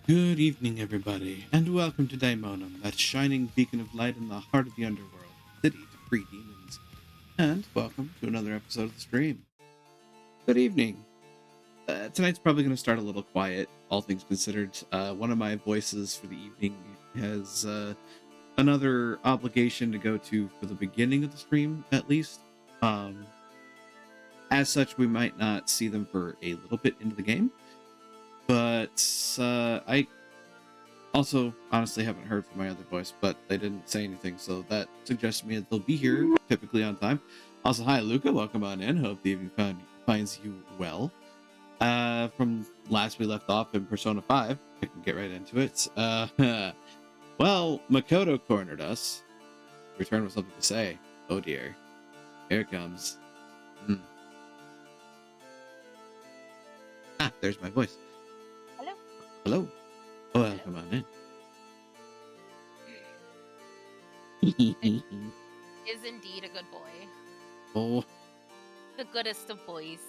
Good evening, everybody, and welcome to Daemonum, that shining beacon of light in the heart of the underworld, city to free demons. And welcome to another episode of the stream. Good evening. Tonight's probably going to start a little quiet, all things considered. One of my voices for the evening has another obligation to go to for the beginning of the stream, at least. As such, we might not see them for a little bit into the game. But I also honestly haven't heard from my other voice, but they didn't say anything, so that suggests to me that they'll be here typically on time. Also, hi Luca, welcome on in. Hope the evening finds you well. From last we left off in Persona 5, I can get right into it. Well, Makoto cornered us. Returned with something to say. Oh dear. Here it comes. Ah, there's my voice. Hello. Hello. Oh, welcome on in. Is indeed a good boy. Oh. The goodest of boys.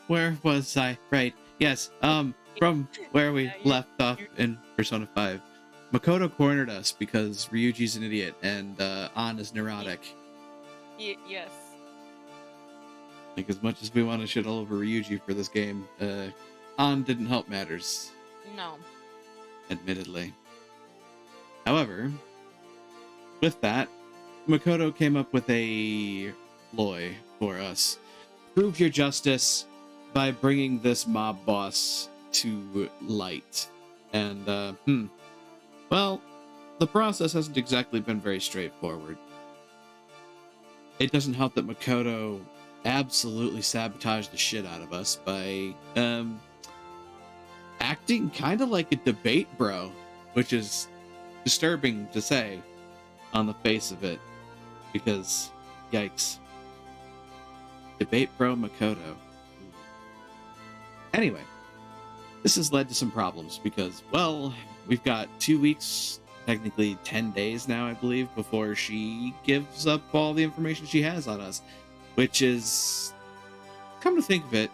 Where was I? Right. Yes. From where we left off in Persona 5, Makoto cornered us because Ryuji's an idiot and An is neurotic. Yes. Like, as much as we want to shit all over Ryuji for this game, An didn't help matters. No. Admittedly. However, with that, Makoto came up with a ploy for us. Prove your justice by bringing this mob boss to light. And, well, the process hasn't exactly been very straightforward. It doesn't help that Makoto absolutely sabotaged the shit out of us by, acting kind of like a debate bro, which is disturbing to say on the face of it, because, yikes. Debate bro Makoto. Anyway, this has led to some problems because, well, we've got 2 weeks, technically 10 days now, I believe, before she gives up all the information she has on us, which is, come to think of it,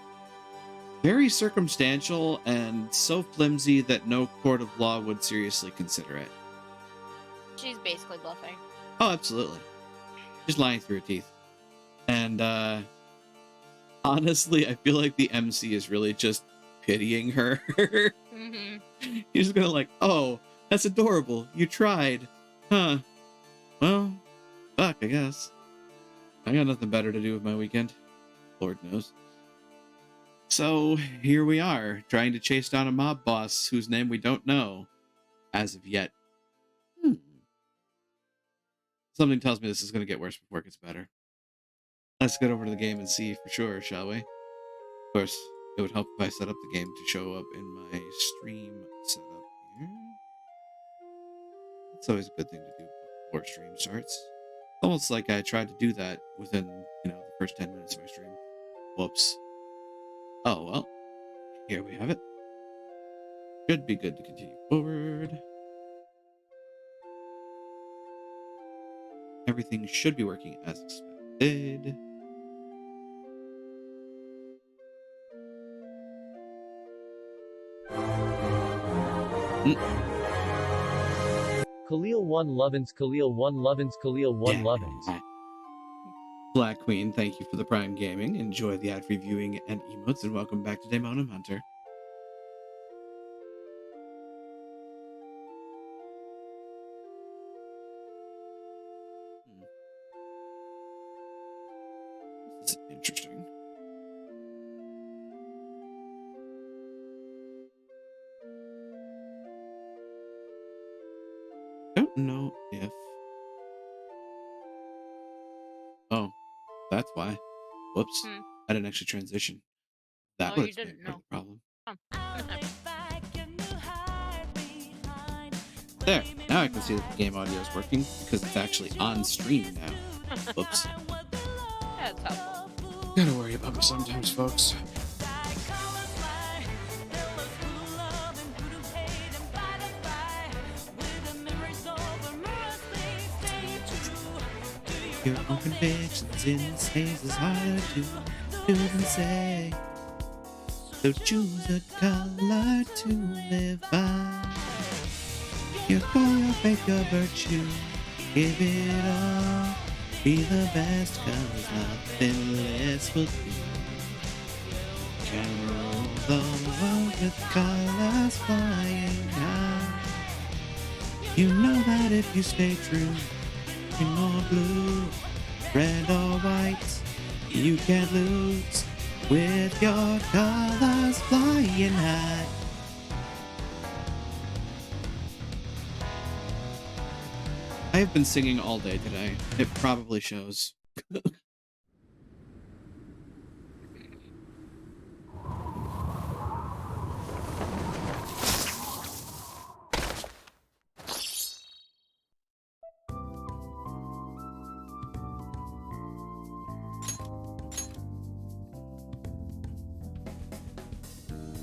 very circumstantial and so flimsy that no court of law would seriously consider it. She's basically bluffing. Oh, absolutely. She's lying through her teeth. And, honestly, I feel like the MC is really just pitying her. He's gonna like, oh, that's adorable. You tried. Huh. Well, fuck, I guess. I got nothing better to do with my weekend. Lord knows. So, here we are, trying to chase down a mob boss whose name we don't know, as of yet. Something tells me this is going to get worse before it gets better. Let's get over to the game and see for sure, shall we? Of course, it would help if I set up the game to show up in my stream setup here. It's always a good thing to do before stream starts. Almost like I tried to do that within, the first 10 minutes of my stream. Whoops. Oh, well. Here we have it. Should be good to continue forward. Everything should be working as expected. Khalil 1 Lovins, Khalil 1 Lovins, Khalil 1 Lovins. Black Queen, thank you for the Prime Gaming. Enjoy the ad-free viewing and emotes, and welcome back to Daemonum Hunter. This is interesting. I don't know if... Oh, that's why. Whoops. I didn't actually transition. That would explain the problem. There. Now I can see that the game audio is working because it's actually on stream now. Whoops. That's helpful. Gotta worry about me sometimes, folks. Your own convictions in this haze is harder to do than say. So choose a color to live by. Your color, make a virtue. Give it all. Be the best, cause nothing less will do. Carol the world with colors flying high. You know that if you stay true, green or blue, red or white, you can't lose with your colors flying high. I have been singing all day today. It probably shows.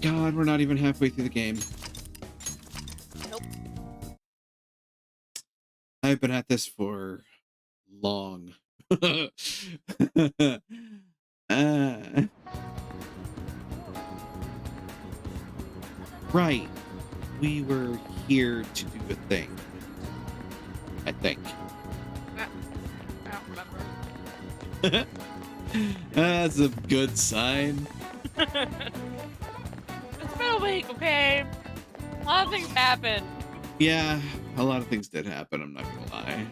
God, we're not even halfway through the game. Nope. I've been at this for long. Right. We were here to do a thing. I think. I don't remember. That's a good sign. It's been a week, okay? A lot of things happened. Yeah, a lot of things did happen, I'm not gonna lie.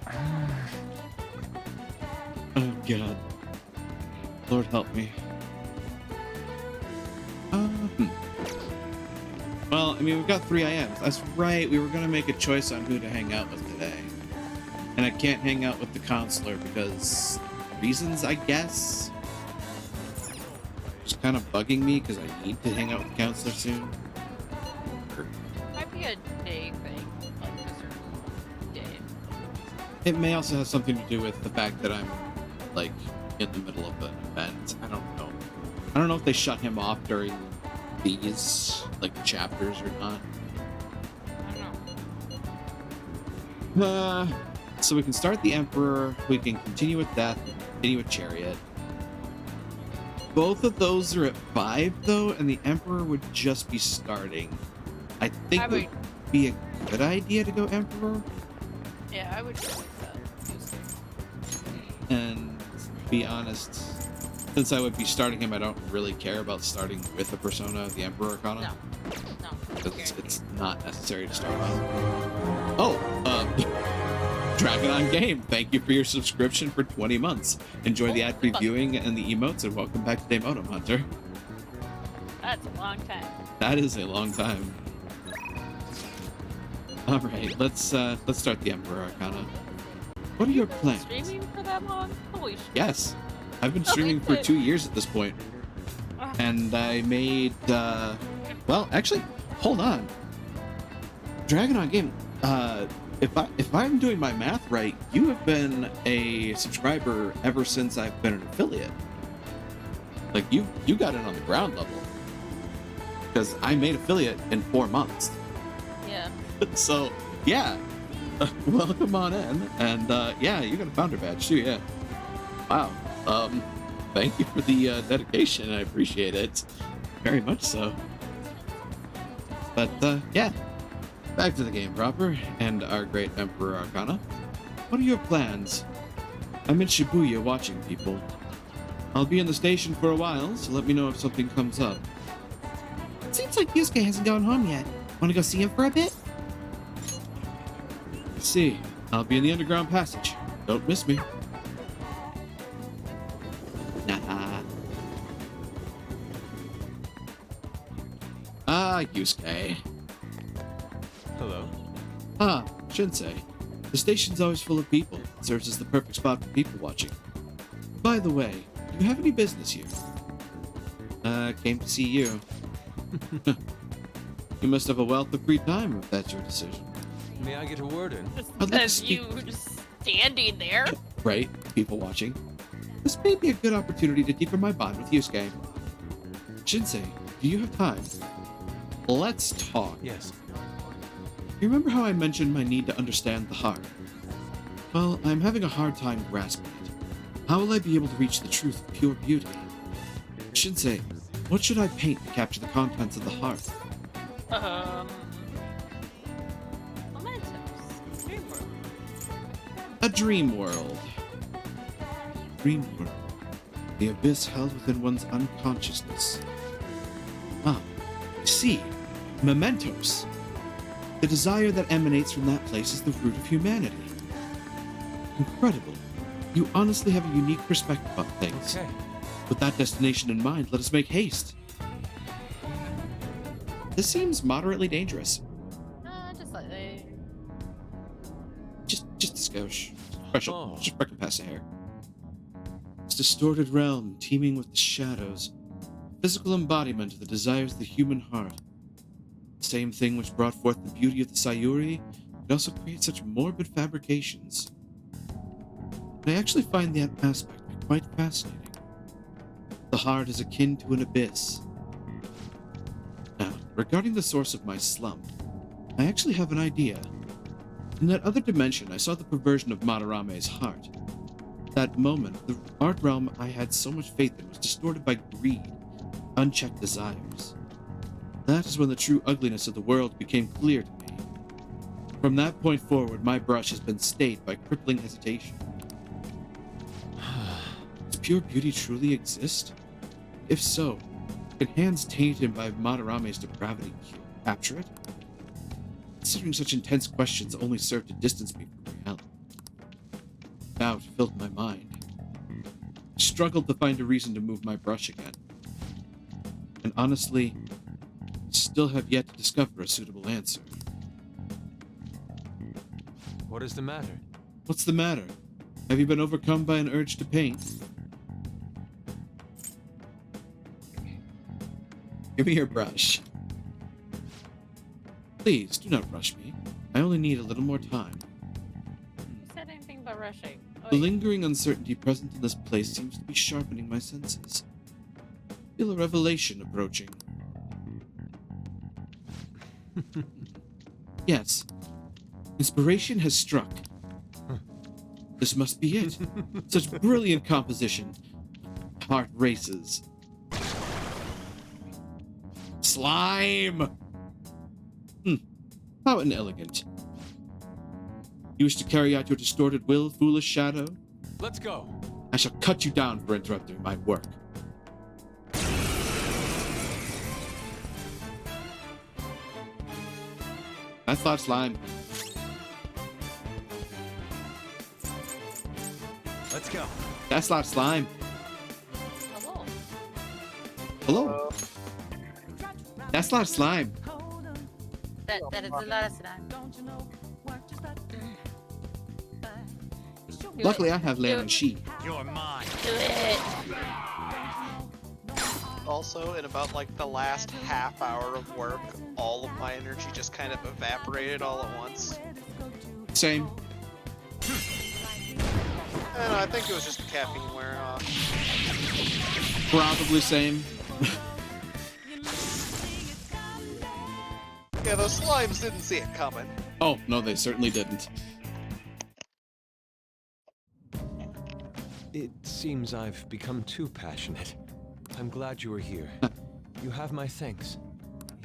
Oh god. Lord help me. Well, I mean, we've got 3 IMs. That's right, we were gonna make a choice on who to hang out with today. And I can't hang out with the counselor because reasons, I guess. It's kind of bugging me because I need to hang out with the counselor soon. Might be a day thing, like a certain day. It may also have something to do with the fact that I'm, like, in the middle of an event. I don't know. I don't know if they shut him off during these, like, chapters or not. I don't know. So we can start the Emperor, we can continue with Death, continue with Chariot. Both of those are at 5, though, and the Emperor would just be starting. I think I it would be a good idea to go Emperor. Yeah, I would go with that. And to be honest, since I would be starting him, I don't really care about starting with the Persona, the Emperor Arcana. No. Because it's not necessary to start with. Oh, Dragon on Game, thank you for your subscription for 20 months. Enjoy the ad-free viewing and the emotes, and welcome back to Dame Modem Hunter. That's a long time. That is a long time. All right, let's start the Emperor Arcana. What are your plans? Streaming for that long? Holy shit. Yes, I've been streaming for 2 years at this point, and I made. Well, actually, hold on. Dragon on Game. If I'm doing my math right, you have been a subscriber ever since I've been an affiliate. Like you got in on the ground level. Because I made affiliate in 4 months. Yeah. So yeah, welcome on in, and yeah, you got a founder badge too. Yeah. Wow. Thank you for the dedication. I appreciate it very much so. But yeah. Back to the game proper, and our great Emperor Arcana. What are your plans? I'm in Shibuya watching people. I'll be in the station for a while, so let me know if something comes up. It seems like Yusuke hasn't gone home yet. Want to go see him for a bit? See, I'll be in the underground passage. Don't miss me. Nah. Ah, Yusuke. Hello. Ah, Shinsei. The station's always full of people. It serves as the perfect spot for people watching. By the way, do you have any business here? Came to see you. You must have a wealth of free time if that's your decision. May I get a word in? I'd like to As speak you with you. just standing there. Right? People watching. This may be a good opportunity to deepen my bond with Yusuke. Shinsei, do you have time? Let's talk. Yes. You remember how I mentioned my need to understand the heart? Well, I'm having a hard time grasping it. How will I be able to reach the truth of pure beauty? Shinsei, What should I paint to capture the contents of the heart? Mementos. Dream World. A dream world. Dream world. The abyss held within one's unconsciousness. Ah, I see. Mementos. The desire that emanates from that place is the root of humanity. Incredible. You honestly have a unique perspective on things. Okay. With that destination in mind, let us make haste. This seems moderately dangerous. Just slightly. Just a skosh. Special. Oh. Just breaking past the hair. This distorted realm, teeming with the shadows, physical embodiment of the desires of the human heart. The same thing which brought forth the beauty of the Sayuri could also create such morbid fabrications. I actually find that aspect quite fascinating. The heart is akin to an abyss. Now, regarding the source of my slump, I actually have an idea. In that other dimension, I saw the perversion of Madarame's heart. At that moment, the art realm I had so much faith in was distorted by greed, unchecked desires. That is when the true ugliness of the world became clear to me. From that point forward, my brush has been stayed by crippling hesitation. Does pure beauty truly exist? If so, can hands tainted by Madarame's depravity capture it? Considering such intense questions only serve to distance me from reality. Doubt filled my mind. I struggled to find a reason to move my brush again. And honestly, still have yet to discover a suitable answer. What is the matter? What's the matter? Have you been overcome by an urge to paint? Give me your brush. Please, do not rush me. I only need a little more time. Who said anything about rushing? Oh, The wait. lingering uncertainty present in this place seems to be sharpening my senses. I feel a revelation approaching. Yes. Inspiration has struck. This must be it. Such brilliant composition. Heart races. Slime! How inelegant. You wish to carry out your distorted will, foolish shadow? Let's go. I shall cut you down for interrupting my work. I thought slime. Let's go. That's not slime. Hello. Hello. That's not slime. That is a lot of slime. Do Luckily, it. I have land and sheep. You're mine. Do it. Also, in about like the last half hour of work, all of my energy just kind of evaporated all at once. Same. And I think it was just the caffeine wearing off. Probably same. Yeah, those slimes didn't see it coming. Oh, no, they certainly didn't. It seems I've become too passionate. I'm glad you were here. You have my thanks.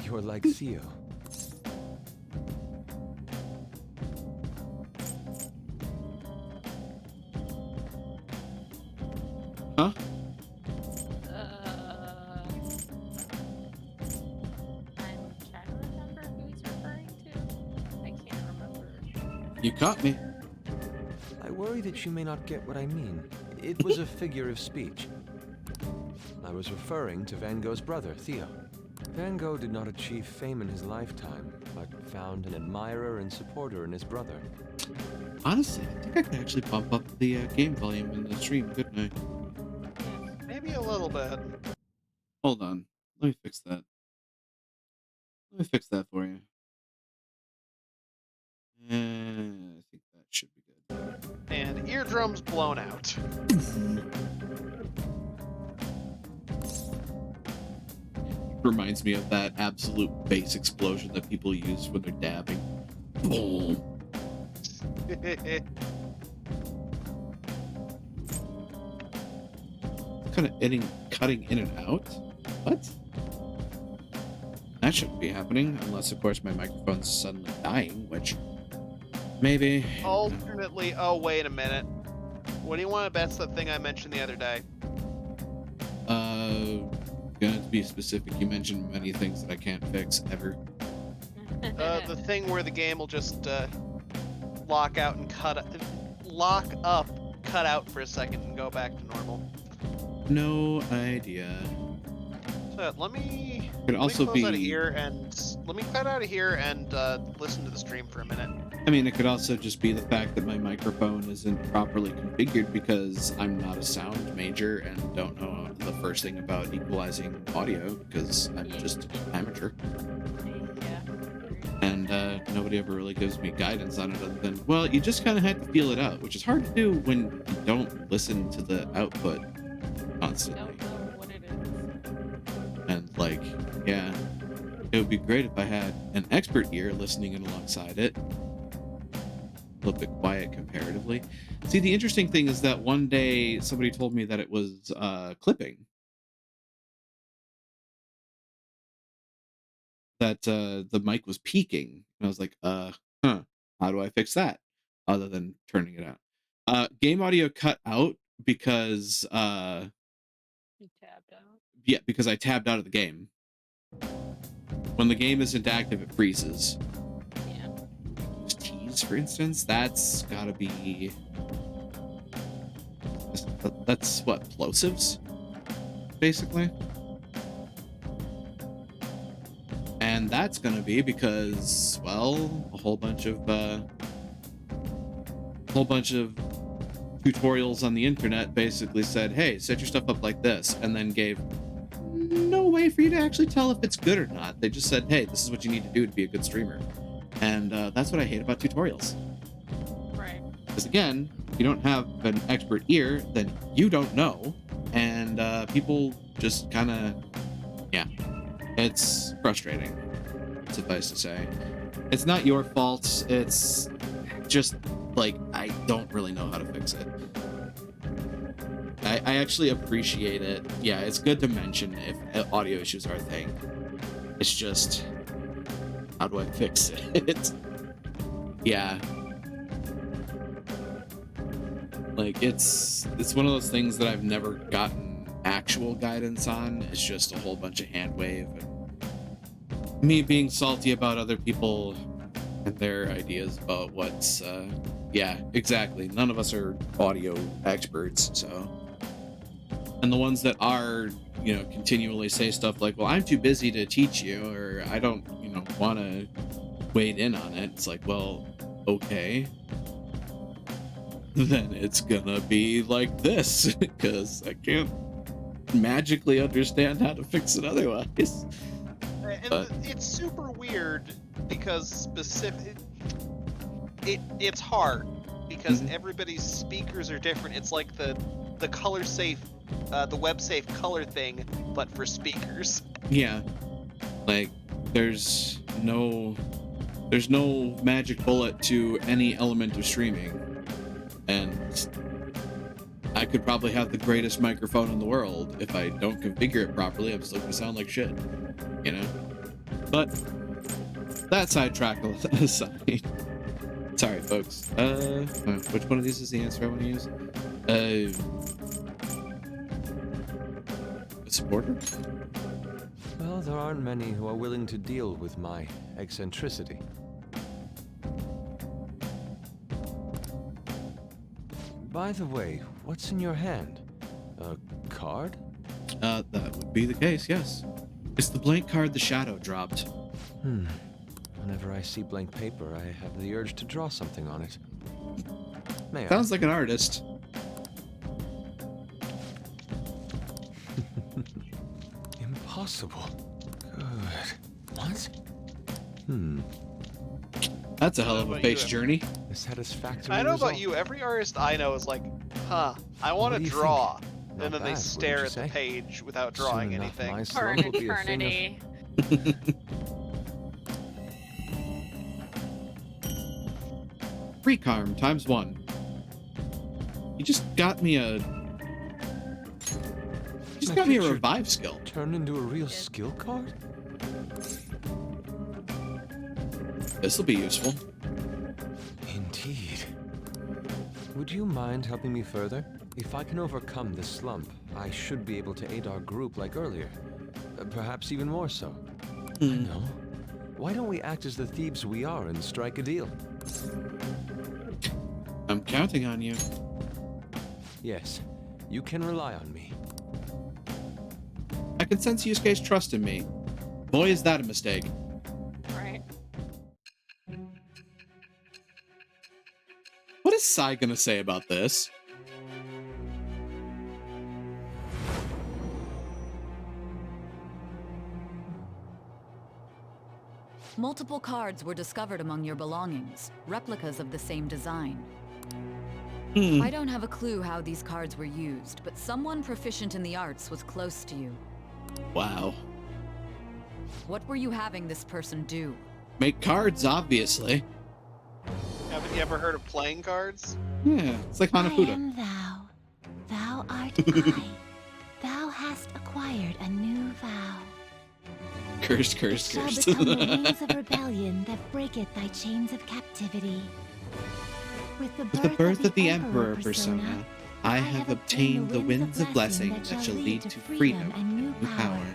You're like Theo. Huh? I'm trying to remember who he's referring to. I can't remember. You caught me. I worry that you may not get what I mean. It was a figure of speech. I was referring to Van Gogh's brother, Theo. Van Gogh did not achieve fame in his lifetime, but found an admirer and supporter in his brother. Honestly, I think I could actually bump up the game volume in the stream, couldn't I? Maybe a little bit. Hold on. Let me fix that. Let me fix that for you. And I think that should be good. And eardrums blown out. Reminds me of that absolute bass explosion that people use when they're dabbing. Boom. Kind of cutting in and out. what? That shouldn't be happening, unless, of course, my microphone's suddenly dying, which maybe. Alternately, oh, wait a minute. What do you want to bet's the thing I mentioned the other day? Gonna be specific, you mentioned many things that I can't fix ever. The thing where the game will just lock up, cut out for a second, and go back to normal. No idea. So let me. Could also close be. out of here and let me cut out of here and listen to the stream for a minute. I mean, it could also just be the fact that my microphone isn't properly configured because I'm not a sound major and don't know the first thing about equalizing audio because I'm just amateur. Yeah. And nobody ever really gives me guidance on it other than, well, you just kind of have to feel it out, which is hard to do when you don't listen to the output constantly. Don't know what it is. And like, yeah, it would be great if I had an expert ear listening in alongside it. A little bit quiet comparatively. See, the interesting thing is that one day somebody told me that it was clipping. That the mic was peaking. And I was like, how do I fix that? Other than turning it out. Game audio cut out because You tapped out. yeah, because I tabbed out of the game. When the game isn't active, it freezes. Yeah. Tease, for instance, that's gotta be. That's what, plosives? Basically. And that's gonna be because, well, a whole bunch of tutorials on the internet basically said, hey, set your stuff up like this, and then gave no way for you to actually tell if it's good or not. They just said, hey, this is what you need to do to be a good streamer. And that's what I hate about tutorials. Right. Because again, if you don't have an expert ear, then you don't know. And people just kind of, yeah, it's frustrating, suffice to say. It's not your fault. It's just, like, I don't really know how to fix it. I actually appreciate it. Yeah, it's good to mention if audio issues are a thing. It's just, how do I fix it? Yeah. Like, it's one of those things that I've never gotten actual guidance on. It's just a whole bunch of hand wave and me being salty about other people and their ideas about what's yeah, exactly. None of us are audio experts, so. And the ones that are, you know, continually say stuff like, well, I'm too busy to teach you, or I don't, you know, want to wade in on it. It's like, well, okay. Then it's gonna be like this, because I can't magically understand how to fix it otherwise. And it's super weird because it's hard because everybody's speakers are different. It's like the color safe, the web safe color thing, but for speakers. Yeah, like there's no magic bullet to any element of streaming, and I could probably have the greatest microphone in the world. If I don't configure it properly, I'm still gonna sound like shit, you know? But that sidetrack aside. Sorry, folks. Which one of these is the answer I want to use? A supporter? Well, there aren't many who are willing to deal with my eccentricity. By the way, what's in your hand? A card? That would be the case, yes. It's the blank card the Shadow dropped. Whenever I see blank paper, I have the urge to draw something on it. May I? Sounds like an artist. Impossible. Good. What? That's a hell of a What about face you? journey. A satisfactory I know result. about you. Every artist I know is like, I What want do to you draw. think? And Not then bad, they wouldn't stare you at the say? page without Soon drawing enough, anything. my For an slump will be a thing of- eternity. Free Karm ×1. You just got me She's My got me a picture revive skill. Turned into a real skill card? This will be useful. Indeed. Would you mind helping me further? If I can overcome this slump, I should be able to aid our group like earlier. Perhaps even more so. I know. Why don't we act as the thieves we are and strike a deal? I'm counting on you. Yes, you can rely on me. I can sense Yusuke's trust in me. Boy, is that a mistake. Right. What is Sai gonna say about this? Multiple cards were discovered among your belongings, replicas of the same design. I don't have a clue how these cards were used, but someone proficient in the arts was close to you. Wow. What were you having this person do? Make cards, obviously. Haven't you ever heard of playing cards? Yeah, it's like I Hanafuda. am thou. Thou art I. Thou hast acquired a new vow. Cursed, It cursed, shall cursed. become the wings of rebellion that breaketh thy chains of captivity. With the birth of the Emperor persona, I have obtained the winds of blessing that shall lead to freedom and new power.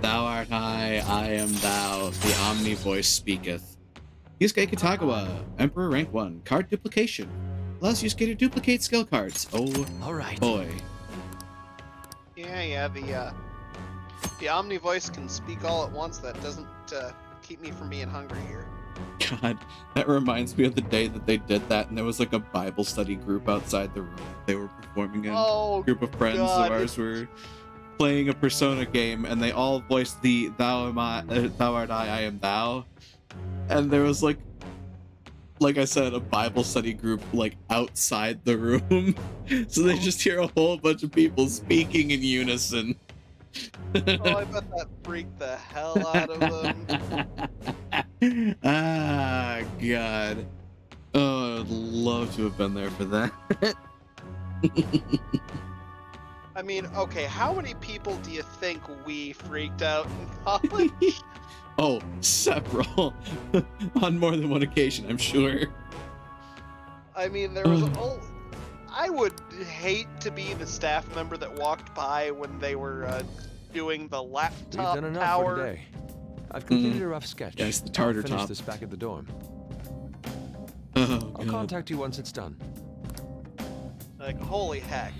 Thou art I am thou, the Omni voice speaketh. Yusuke Kitagawa, Emperor rank 1, card duplication. Allows Yusuke to duplicate skill cards. Oh All right. boy. Yeah, the Omni voice can speak all at once. That doesn't keep me from being hungry here. God, that reminds me of the day that they did that and there was like a Bible study group outside the room. They were performing in. Oh, A group of friends God. of ours were playing a Persona game and they all voiced the thou art I am thou. And there was like I said, a Bible study group like outside the room. So they just hear a whole bunch of people speaking in unison. Oh, I bet that freaked the hell out of them. Ah, God. Oh, I'd love to have been there for that. I mean, okay, how many people do you think we freaked out in college? Oh, several. On more than one occasion, I'm sure. I mean, there was I would hate to be the staff member that walked by when they were doing the We've laptop done enough power. for today. I've completed a rough sketch. Yes, the tartar I'll finish top. this back at the dorm. Oh, I'll God. contact you once it's done. Like, holy heck.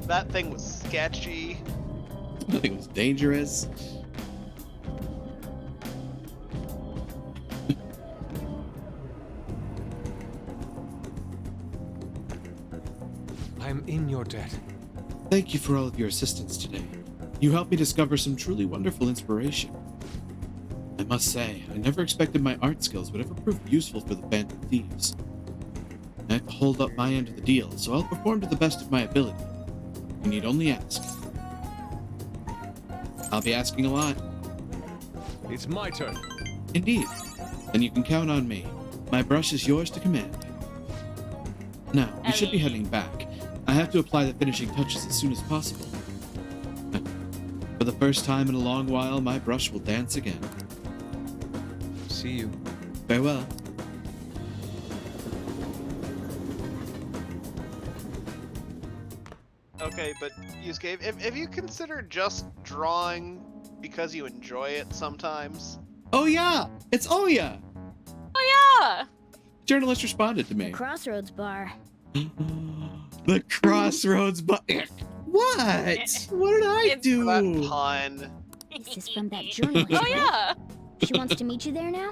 That thing was sketchy. I think it was dangerous. I'm in your debt. Thank you for all of your assistance today. You helped me discover some truly wonderful inspiration. I must say, I never expected my art skills would ever prove useful for the band of thieves. I have to hold up my end of the deal, so I'll perform to the best of my ability. You need only ask. I'll be asking a lot. It's my turn. Indeed. Then you can count on me. My brush is yours to command. Now, we should be heading back. I have to apply the finishing touches as soon as possible. For the first time in a long while, my brush will dance again. See you. Farewell. Okay, but Yusuke, if you consider just drawing because you enjoy it sometimes, Oh yeah! It's Oya! Oh yeah. Journalist responded to me. Crossroads Bar. The Crossroads What? What did I It's do? that pun. This is from that journalist. Oh right? yeah. She wants to meet you there now?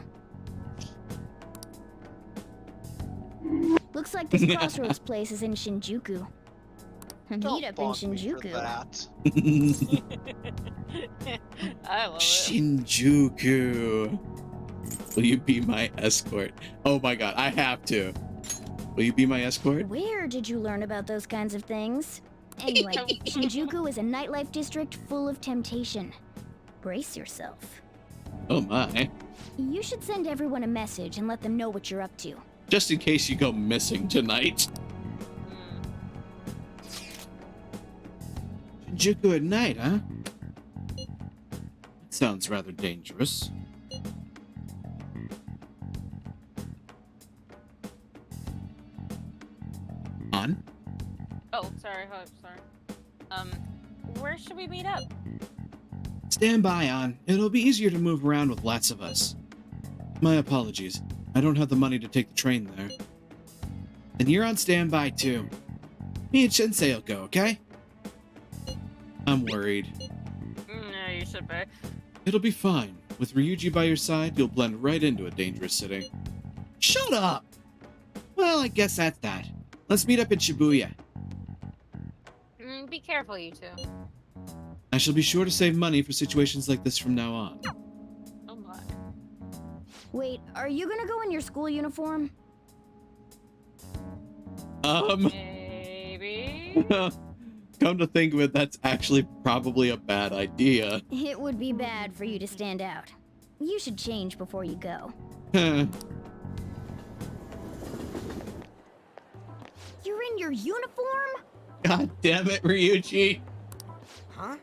Looks like this Crossroads place is in Shinjuku. Meet Don't up in bog me for Shinjuku. that. I love it. Shinjuku. Will you be my escort? Oh my god, I have to. Will you be my escort? Where did you learn about those kinds of things? Anyway, Shinjuku is a nightlife district full of temptation. Brace yourself. Oh my. You should send everyone a message and let them know what you're up to. Just in case you go missing tonight. Shinjuku at night, huh? Sounds rather dangerous. On? Oh, sorry. Where should we meet up? Stand by, On. It'll be easier to move around with lots of us. My apologies. I don't have the money to take the train there. And you're on standby, too. Me and Shinsei will go, okay? I'm worried. No, you should be. It'll be fine. With Ryuji by your side, you'll blend right into a dangerous city. Shut up! Well, I guess that's that. Let's meet up in Shibuya. Be careful, you two. I shall be sure to save money for situations like this from now on. Oh my. Wait, are you gonna go in your school uniform? Maybe. Come to think of it, that's actually probably a bad idea. It would be bad for you to stand out. You should change before you go. You're in your uniform? God damn it, Ryuji. Huh?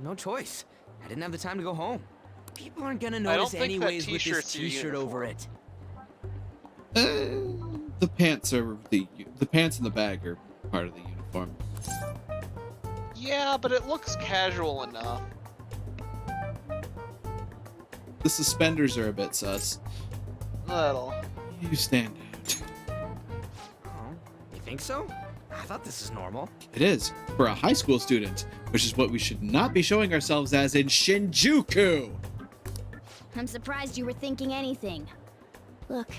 No choice. I didn't have the time to go home. People aren't gonna I don't notice think that anyways with this t-shirt's your t-shirt over it. The pants are the pants and the bag are part of the uniform. Yeah, but it looks casual enough. The suspenders are a bit sus. Little. You stand out. Oh, you think so? I thought this is normal. It is, for a high school student, which is what we should not be showing ourselves as in Shinjuku! I'm surprised you were thinking anything. Look,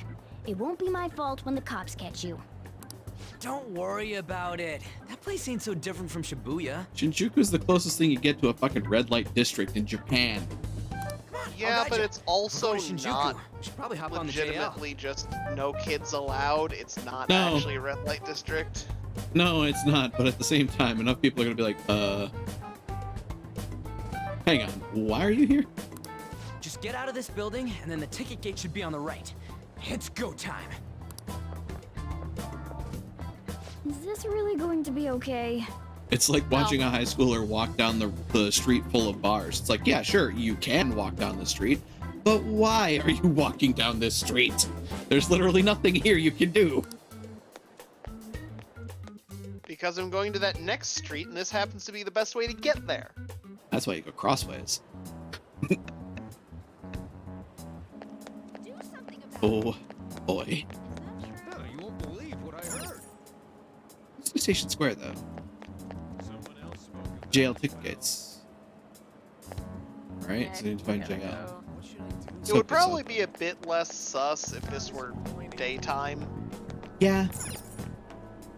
it won't be my fault when the cops catch you. Don't worry about it. That place ain't so different from Shibuya. Shinjuku is the closest thing you get to a fucking red light district in Japan. Yeah, but it's also Shinjuku. not We should probably hop on the JL. legitimately just no kids allowed. It's not No. actually a red light district. No, it's not, but at the same time, enough people are gonna be like, hang on, why are you here? Just get out of this building, and then the ticket gate should be on the right. It's go time. Is this really going to be okay? It's like watching a high schooler walk down the street full of bars. It's like, yeah, sure, you can walk down the street, but why are you walking down this street? There's literally nothing here you can do. Because I'm going to that next street, and this happens to be the best way to get there. That's why you go crossways. Oh, boy. You won't believe what I heard. Let's do Station Square, though. Jail ticket gates. Alright, so we need to find JL. It would probably be a bit less sus if this were daytime. Yeah.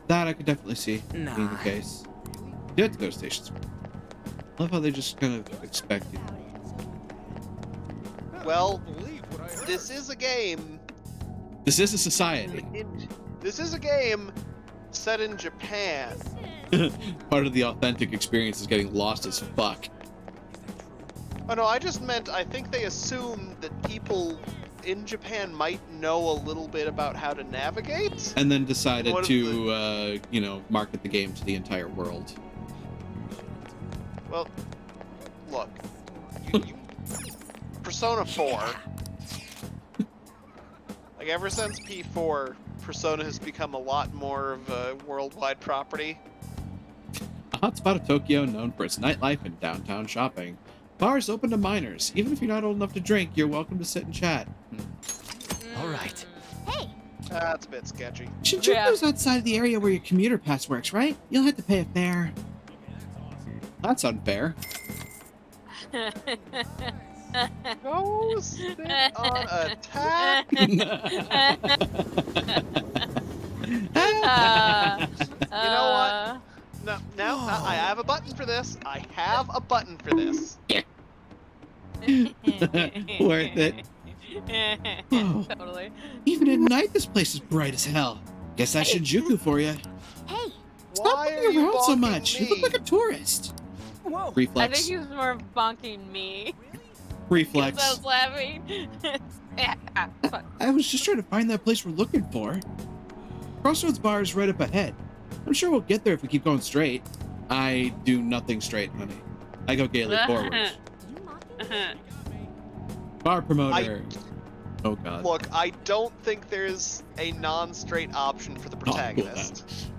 That I could definitely see being the Nah. case. You have to go to Station Square. I love how they just kind of expect you. Well, Believe what I heard. this is a game. This is a society. This is a game set in Japan. Part of the authentic experience is getting lost as fuck. Oh no, I just meant I think they assume that people in Japan might know a little bit about how to navigate. And then decided What if to, market the game to the entire world. Well, look, you Persona 4. Like ever since P4, Persona has become a lot more of a worldwide property. A hotspot of Tokyo known for its nightlife and downtown shopping. Bars open to minors. Even if you're not old enough to drink, you're welcome to sit and chat. All right. Hey, That's a bit sketchy. Shinjuku's outside the area where your commuter pass works, right? You'll have to pay a fare. That's unfair. Go sit on attack. You know what? No, now I have a button for this. I have a button for this. Worth it. Oh. Totally. Even at night, this place is bright as hell. Guess that's Shinjuku for you. hey, Stop Why are looking you around so bonking much. You look me? like a tourist. Whoa. I think Reflex. he was more bonking me. Reflex. 'Cause I was laughing. Fuck. I was just trying to find that place we're looking for. Crossroads Bar is right up ahead. I'm sure we'll get there if we keep going straight. I do nothing straight, honey. I go gaily forward. Bar promoter. Oh god. Look, I don't think there's a non-straight option for the protagonist.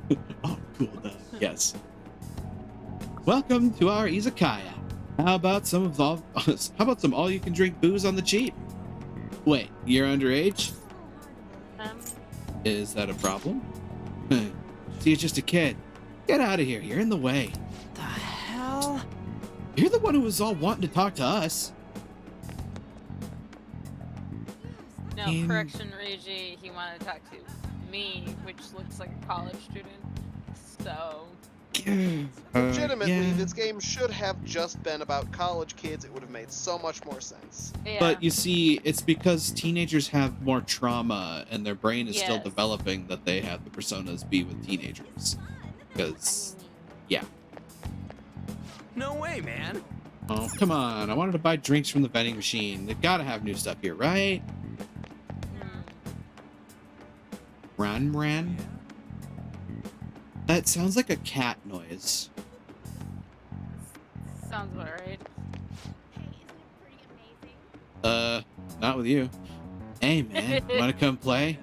Oh, cool though. Yes. Welcome to our izakaya. How about some all-you-can-drink booze on the cheap? Wait, you're underage? Is that a problem? See, you're just a kid. Get out of here. You're in the way. The hell? You're the one who was all wanting to talk to us. No, correction, Reiji. He wanted to talk to me, which looks like a college student. So. Legitimately, yeah. this game should have just been about college kids. It would have made so much more sense. Yeah. But you see, it's because teenagers have more trauma and their brain is still Yes. developing that they have the personas be with teenagers. Because, yeah. No way, man. Oh, come on. I wanted to buy drinks from the vending machine. They've got to have new stuff here, right? Ran? That sounds like a cat noise. Sounds about right. Not with you. Hey, man. Want to come play?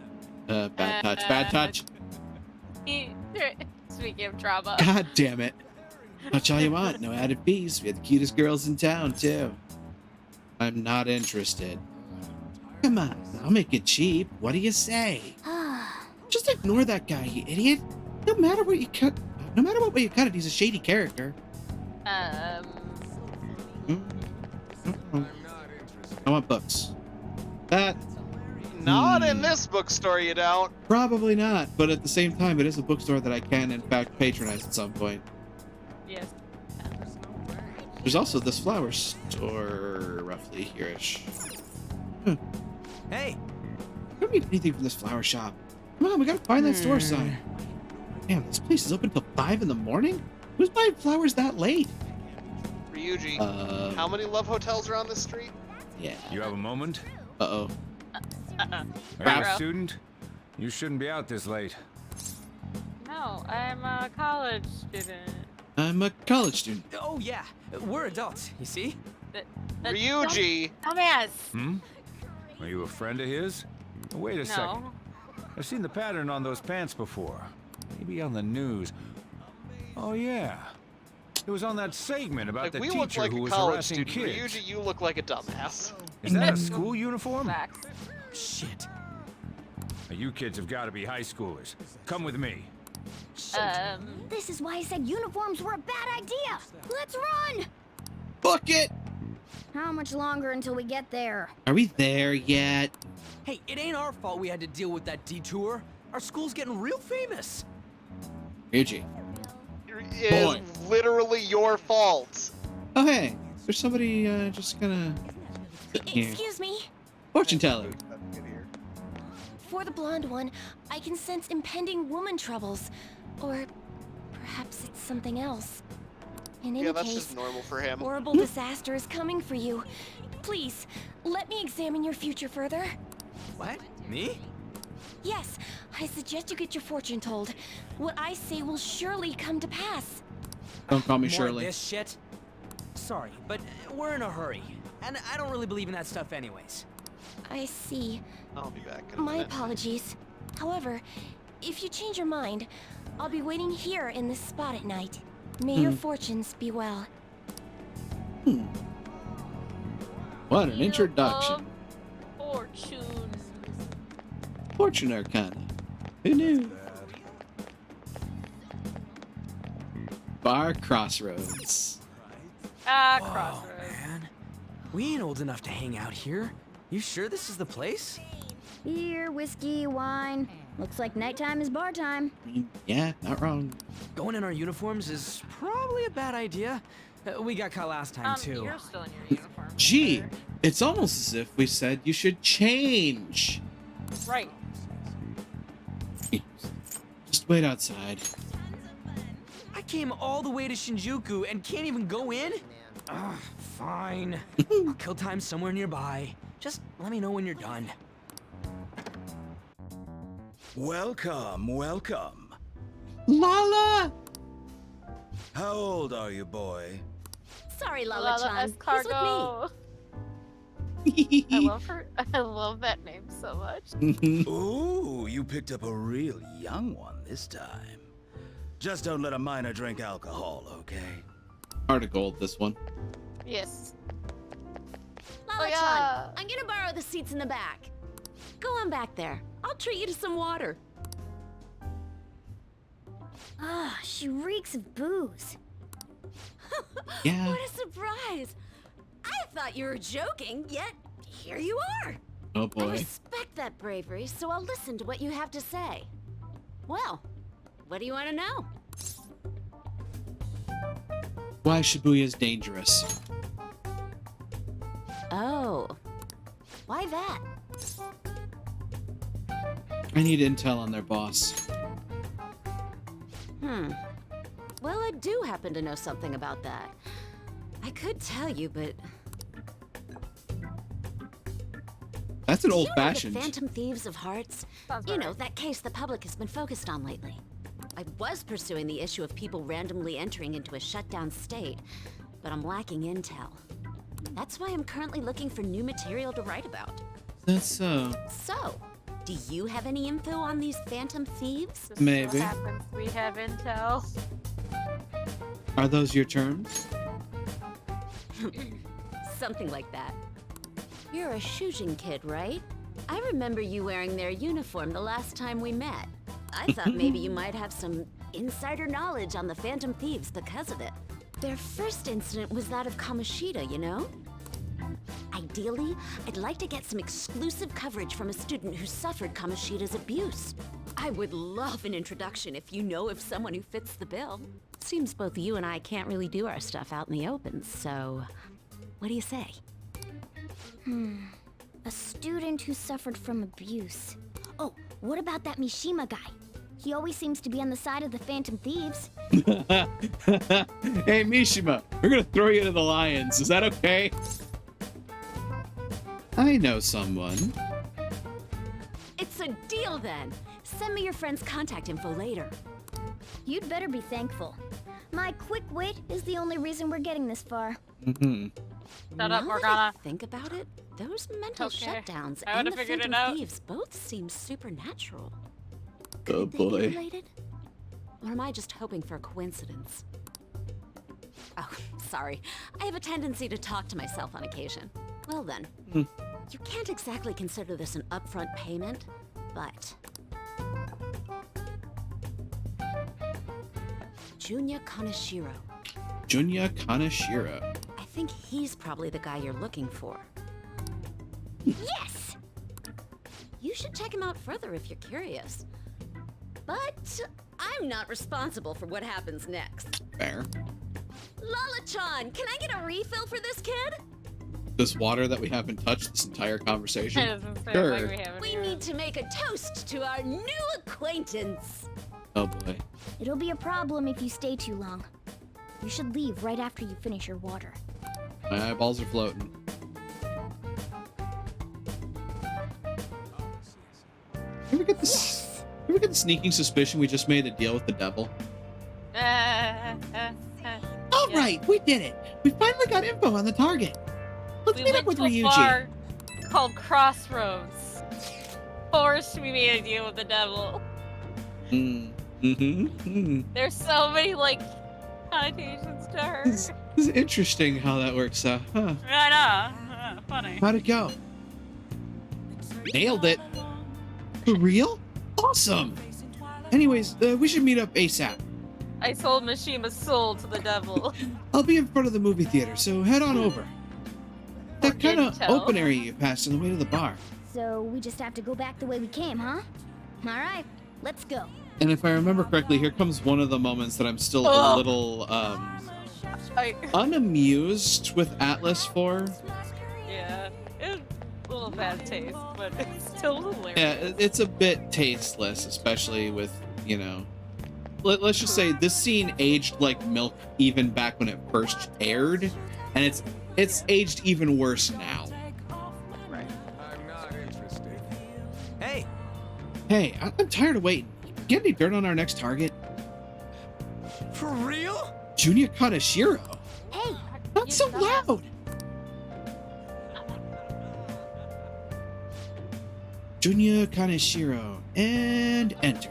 Bad touch. Speaking of trauma. God damn it. Touch all you want. No added fees. We have the cutest girls in town, too. I'm not interested. Come on. I'll make it cheap. What do you say? Just ignore that guy, you idiot. No matter what way you cut it, he's a shady character. I want books. That... Not in this bookstore, you don't. Probably not, but at the same time, it is a bookstore that I can, in fact, patronize at some point. Yes. There's also this flower store, roughly here-ish. Hey. I don't need anything from this flower shop. Come on, we gotta find that store sign. Damn, this place is open till 5 in the morning? Who's buying flowers that late? Ryuji, how many love hotels are on this street? Yeah. You have a moment? Uh-oh. Are you a student? You shouldn't be out this late. No, I'm a college student. I'm a college student. Oh, yeah. We're adults, you see? Ryuji! Dumbass! Hmm? Are you a friend of his? Wait a second. No. I've seen the pattern on those pants before. Maybe on the news. Oh, yeah. It was on that segment about Like, the we look teacher like who a was college harassing student. kids. Ryuji, you look like a dumbass. Is that a school uniform? Facts. Shit. Now, you kids have got to be high schoolers. Come with me. This is why I said uniforms were a bad idea. Let's run! Book it! How much longer until we get there? Are we there yet? Hey, it ain't our fault we had to deal with that detour. Our school's getting real famous. Ryuji. It is literally your fault. Oh, hey. There's somebody just gonna... here. Excuse me. Fortune teller. For the blonde one, I can sense impending woman troubles. Or perhaps it's something else. In any Yeah, that's case, just normal for him. horrible disaster is coming for you. Please, let me examine your future further. What? Me? Yes, I suggest you get your fortune told. What I say will surely come to pass. Don't call me More Shirley. of this shit? Sorry, but we're in a hurry. And I don't really believe in that stuff anyways. I see. I'll be back in a My minute. apologies. However, if you change your mind, I'll be waiting here in this spot at night. May your fortunes be well. What an introduction. Fortune. Fortune Arcana. Who knew? Bar Crossroads. Crossroads. Man, we ain't old enough to hang out here. You sure this is the place? Beer, whiskey, wine. Looks like nighttime is bar time. I mean, yeah, not wrong. Going in our uniforms is probably a bad idea. We got caught last time, too. You're still in your uniform. Gee, it's almost as if we said you should change. Right. Just wait outside. I came all the way to Shinjuku and can't even go in? Ugh, fine. I'll kill time somewhere nearby. Just let me know when you're done. Welcome, welcome. Lala! How old are you, boy? Sorry, Lala Lala-chan. He's with me. Escargot. I love that name so much. Ooh, you picked up a real young one this time. Just don't let a minor drink alcohol, okay? Heart of gold, this one. Yes. Lala-chan, yeah. I'm gonna borrow the seats in the back. Go on back there. I'll treat you to some water. Ah, she reeks of booze. Yeah. What a surprise! I thought you were joking, yet here you are. Oh I boy. respect that bravery, so I'll listen to what you have to say. Well, what do you want to know? Why Shibuya is dangerous. Oh, why that? I need intel on their boss. Well, I do happen to know something about that. I could tell you, but That's an do you know old-fashioned. the Phantom Thieves of Hearts? Sounds You about know, right. that case the public has been focused on lately. I was pursuing the issue of people randomly entering into a shutdown state, but I'm lacking intel. That's why I'm currently looking for new material to write about. That's so. So, do you have any info on these Phantom Thieves? Just Maybe. So happens we have intel. Are those your terms? Something like that. You're a Shujin kid, right? I remember you wearing their uniform the last time we met. I thought maybe you might have some insider knowledge on the Phantom Thieves because of it. Their first incident was that of Kamoshida, you know? Ideally, I'd like to get some exclusive coverage from a student who suffered Kamoshida's abuse. I would love an introduction if you know of someone who fits the bill. Seems both you and I can't really do our stuff out in the open, so what do you say? A student who suffered from abuse. Oh, what about that Mishima guy? He always seems to be on the side of the Phantom Thieves. Hey Mishima, we're gonna throw you to the lions. Is that okay? I know someone. It's a deal then. Send me your friend's contact info later. You'd better be thankful. My quick wit is the only reason we're getting this far. Mm-hmm. Shut up, Now that Morgana. I think about it, those mental Okay. shutdowns I and would've the figured it Phantom out. Thieves both seem supernatural. Oh Could they be boy. related? Or am I just hoping for a coincidence? Oh, sorry. I have a tendency to talk to myself on occasion. Well then, you can't exactly consider this an upfront payment, but... Junya Kaneshiro. Junya Kaneshiro. I think he's probably the guy you're looking for. Yes! You should check him out further if you're curious. But I'm not responsible for what happens next. Fair. Lala-chan, can I get a refill for this kid? This water that we haven't touched this entire conversation. It doesn't say Sure. like we haven't We even- need to make a toast to our new acquaintance. Oh boy. It'll be a problem if you stay too long. You should leave right after you finish your water. My eyeballs are floating. You ever get this? You ever get the sneaking suspicion we just made a deal with the devil? All Yeah. right, we did it. We finally got info on the target. Let's We meet went up with to a Ryuji. bar called Crossroads. Forced me made a deal with the devil. There's so many like connotations to her. This is interesting how that works out. Huh? I know. Funny. How'd it go? Nailed it. For real? Awesome. Anyways, we should meet up ASAP. I sold Mishima's soul to the devil. I'll be in front of the movie theater, so head on over. That kind of intel. open area you passed on the way to the bar. So we just have to go back the way we came, huh? Alright, let's go. And if I remember correctly, here comes one of the moments that I'm still a little I, unamused with Atlas for. yeah, it's a little bad taste, but it's still hilarious. Yeah, it's a bit tasteless, especially with, you know. Let's just say this scene aged like milk even back when it first aired, and it's aged even worse now. I'm not interested. Hey, Hey, I'm tired of waiting. Get any dirt on our next target? for real? Junya Kaneshiro. Hey, Not so loud. Junya Kaneshiro. And enter.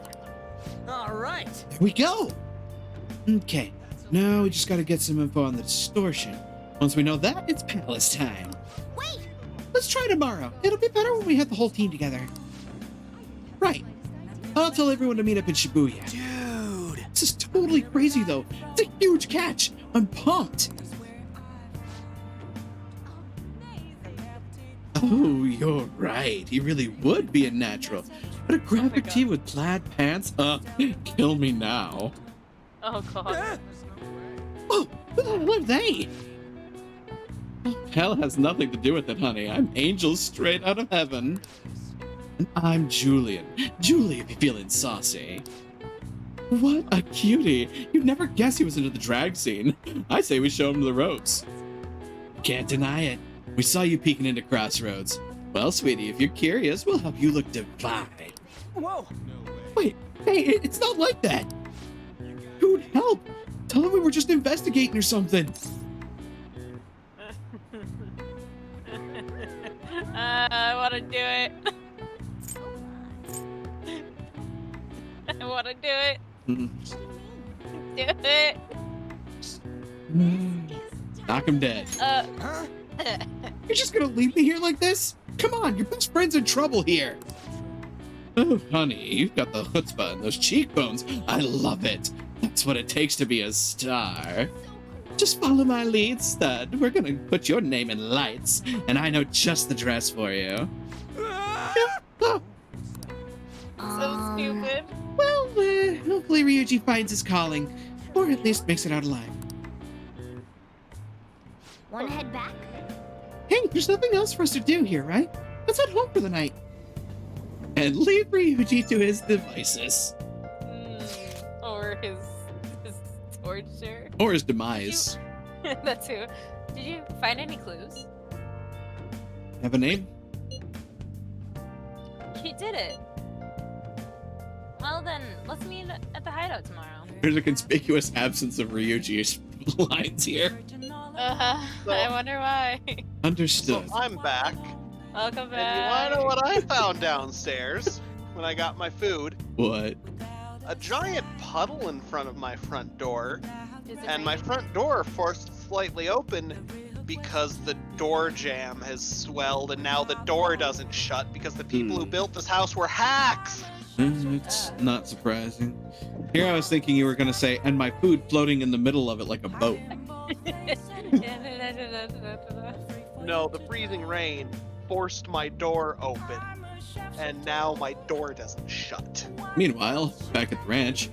All right. There we go. Okay. Now we just gotta get some info on the distortion. Once we know that, it's palace time. wait! Let's try tomorrow. It'll be better when we have the whole team together. Right. I'll tell everyone to meet up in Shibuya. Dude. This is totally crazy, though. It's a huge catch. I'm pumped. Oh, you're right. He really would be a natural. But a graphic tee with plaid pants? Kill me now. Oh god. Oh, who the hell are they? Hell has nothing to do with it, honey. I'm Angel straight out of heaven. And I'm Julian. Julie, if you're feeling saucy. What a cutie. You'd never guess he was into the drag scene. I say we show him the ropes. Can't deny it. We saw you peeking into Crossroads. Well, sweetie, if you're curious, we'll help you look divine. Whoa. Wait, hey, it's not like that. Dude, help. Tell him we were just investigating or something. I want to do it. I want to do it. Do it. Knock him dead. Huh? You're just gonna leave me here like this? Come on, your best friend's in trouble here. Oh, honey, you've got the chutzpah and those cheekbones. I love it. That's what it takes to be a star. Just follow my lead, stud. We're gonna put your name in lights, and I know just the dress for you. Oh, So stupid. well, hopefully Ryuji finds his calling, or at least makes it out alive. Wanna head back? Hey, there's nothing else for us to do here, right? Let's head home for the night. And leave Ryuji to his devices. Or his torture. Or his demise. That too. Did you find any clues? Have a name? He did it. Well then, let's meet at the hideout tomorrow. There's a conspicuous absence of Ryuji's lines here. I wonder why. Understood. So I'm back. Welcome And you back. wanna know what I found downstairs when I got my food? What? A giant puddle in front of my front door, Is it and my raining? front door forced slightly open because the door jamb has swelled, and now the door doesn't shut because the people who built this house were hacks. It's not surprising. Here I was thinking you were gonna say, and my food floating in the middle of it like a boat. No, the freezing rain forced my door open, and now my door doesn't shut. Meanwhile, back at the ranch,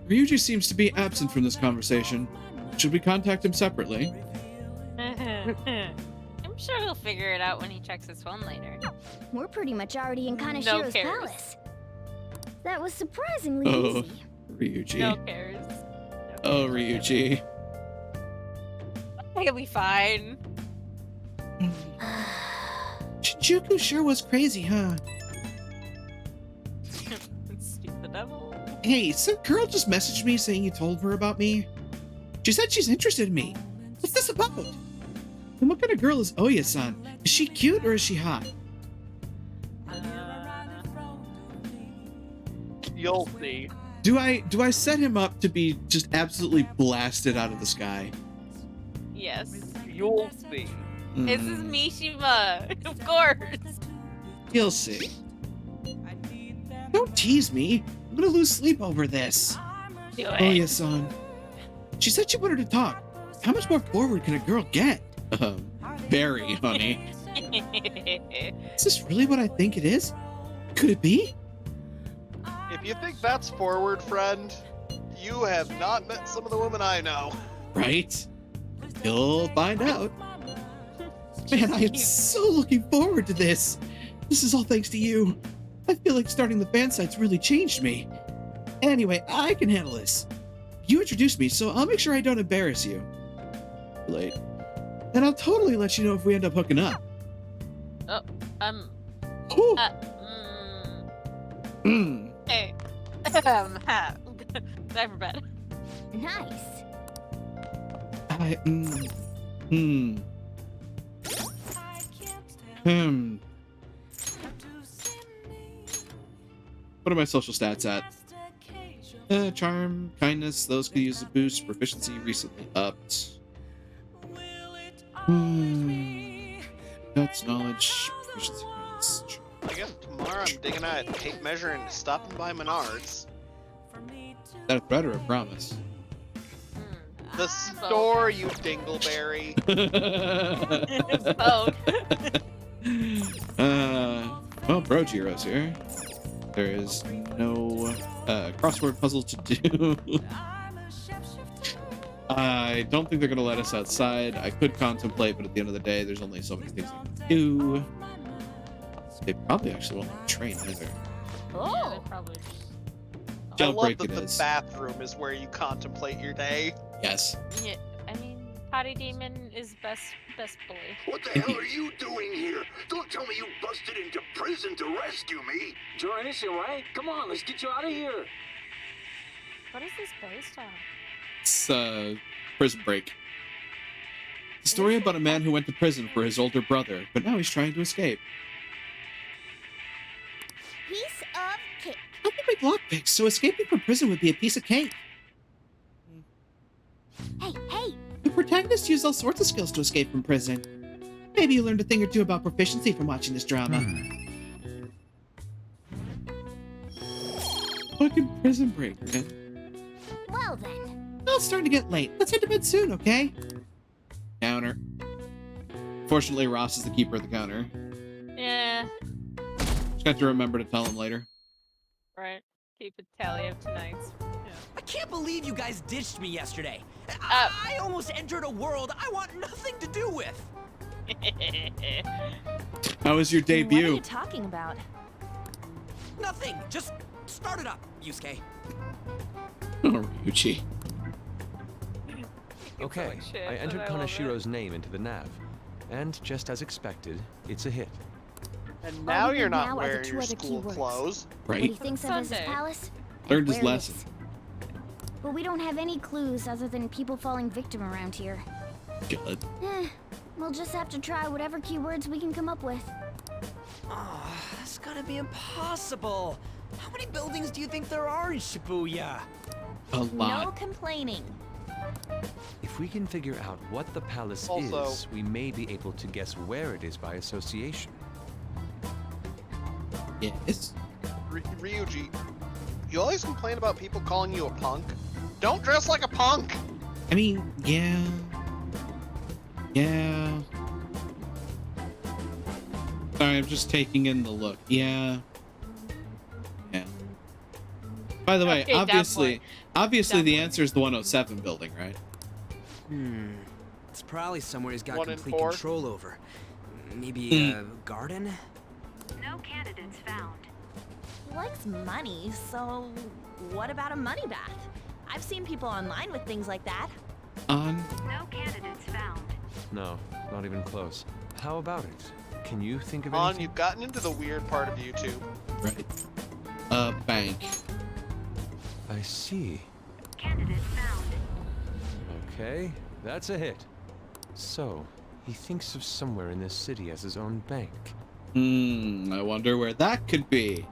Ryuji seems to be absent from this conversation. Should we contact him separately? I'm sure he'll figure it out when he checks his phone later. We're pretty much already in Kaneshiro's cares. palace. That was surprisingly Oh, easy. Ryuji. No cares. Oh, Ryuji. He'll be fine. Shinjuku sure was crazy, huh? Stupid devil. Hey, some girl just messaged me saying you told her about me. She said she's interested in me. What's this about? And what kind of girl is Oya-san? Is she cute or is she hot? You'll see. Do I set him up to be just absolutely blasted out of the sky? Yes. You'll see. This is Mishima, of course. You'll see. Don't tease me. I'm gonna lose sleep over this. Do it. Oya-san. She said she wanted to talk. How much more forward can a girl get? Very, honey. Is this really what I think it is? Could it be? If you think that's forward, friend, you have not met some of the women I know. Right? You'll find out. Man, I am so looking forward to this. This is all thanks to you. I feel like starting the fan site's really changed me. Anyway, I can handle this. You introduced me, so I'll make sure I don't embarrass you. Late. And I'll totally let you know if we end up hooking up. Oh, Ooh. Hey. Time for bed. Nice. What are my social stats at? Charm, kindness, those could use a boost. Proficiency recently upped. That's knowledge. Proficiency points. I guess tomorrow I'm digging out tape measure and stopping by Menards. Is that a threat or a promise? The store, you dingleberry. Well, Brojiro's here. There is no crossword puzzle to do. I don't think they're going to let us outside. I could contemplate, but at the end of the day, there's only so many things I can do. They probably actually won't let me train either. Oh, they probably just... I love Jailbreak that it the is. bathroom is where you contemplate your day. Yes. Yeah, I mean, Potty Demon is best bully. What the hell are you doing here? Don't tell me you busted into prison to rescue me. Join us, right? Come on, let's get you out of here. What is this based on? It's Prison Break. The story about a man who went to prison for his older brother, but now he's trying to escape. Piece of cake. I can make lockpicks, so escaping from prison would be a piece of cake. Hey! The protagonist used all sorts of skills to escape from prison. Maybe you learned a thing or two about proficiency from watching this drama. Fucking Prison Break, man. Well then. Well, it's starting to get late. Let's head to bed soon, okay? Counter. Fortunately, Ross is the keeper of the counter. Yeah, Just got to remember to tell him later. right. Keep a tally of tonight's. I can't believe you guys ditched me yesterday. Uh, I almost entered a world I want nothing to do with. How was your What are debut? you talking about? Nothing. Just start it up, Yusuke. Oh, Ryuichi. Okay, like shit, I but entered I love it. Kanashiro's name into the nav. And just as expected, it's a hit. And now we you're need not now are the wearing two your other school keywords. clothes. What he Right? thinks of as his Sunday. palace. Learned his where it lesson. is. But we don't have any clues other than people falling victim around here. Good. We'll just have to try whatever keywords we can come up with. Oh, that's gotta be impossible. How many buildings do you think there are in Shibuya? A No lot. complaining. If we can figure out what the palace Also- is, we may be able to guess where it is by association. Yes. Ryuji, you always complain about people calling you a punk. Don't dress like a punk! I mean, yeah. Yeah. Sorry, I'm just taking in the look. Yeah. Yeah. By the way, Okay, down obviously Down the point. answer is the 107 building, right? It's probably somewhere he's got 1 in complete 4. control over. Maybe a garden? No candidates found. He likes money, so what about a money bath? I've seen people online with things like that. On. No candidates found. No, not even close. How about it? Can you think of On, anything? you've gotten into the weird part of YouTube. Right. Bank. I see. Candidate found. Okay, that's a hit. So, he thinks of somewhere in this city as his own bank. I wonder where that could be.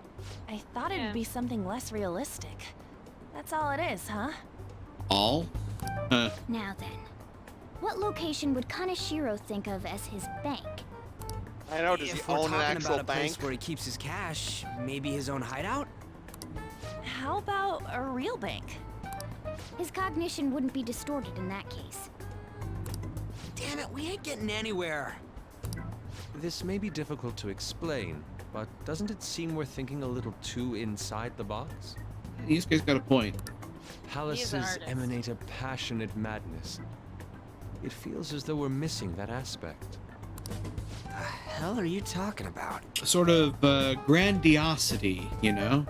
I thought Yeah. it'd be something less realistic. That's all it is, huh? All? Now then. What location would Kanashiro think of as his bank? I know, does he If we're own an talking actual about a place bank? where he keeps his cash, maybe his own hideout? How about a real bank? His cognition wouldn't be distorted in that case. Damn it, we ain't getting anywhere. This may be difficult to explain, but doesn't it seem we're thinking a little too inside the box? These guys got a point. Palaces artist. emanate a passionate madness. It feels as though we're missing that aspect. The hell are you talking about? Sort of grandiosity, you know?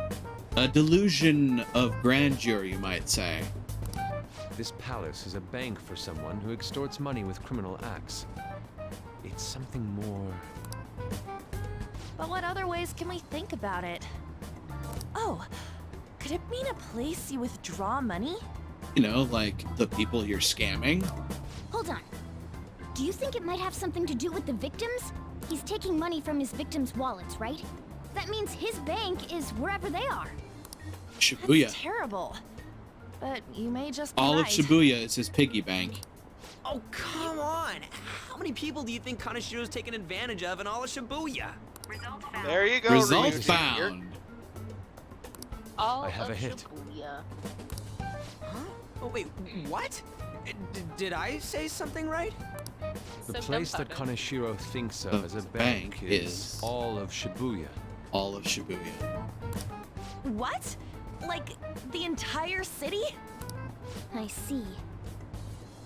A delusion of grandeur, you might say. This palace is a bank for someone who extorts money with criminal acts. It's something more. But what other ways can we think about it? Oh, could it mean a place you withdraw money? You know, like the people you're scamming. Hold on. Do you think it might have something to do with the victims? He's taking money from his victims' wallets, right? That means his bank is wherever they are. Shibuya. That's terrible. But you may just be All of right. Shibuya is his piggy bank. Oh, come on! How many people do you think Kanashiro's taken advantage of in all of Shibuya? There you go. Result Ryuji. found. All I have of a hit. Shibuya. Huh? Oh, wait, what? Did I say something right? The So place that dumbfounded. Kaneshiro thinks of The as a bank bank is- is all of Shibuya. All of Shibuya. What? Like, the entire city? I see.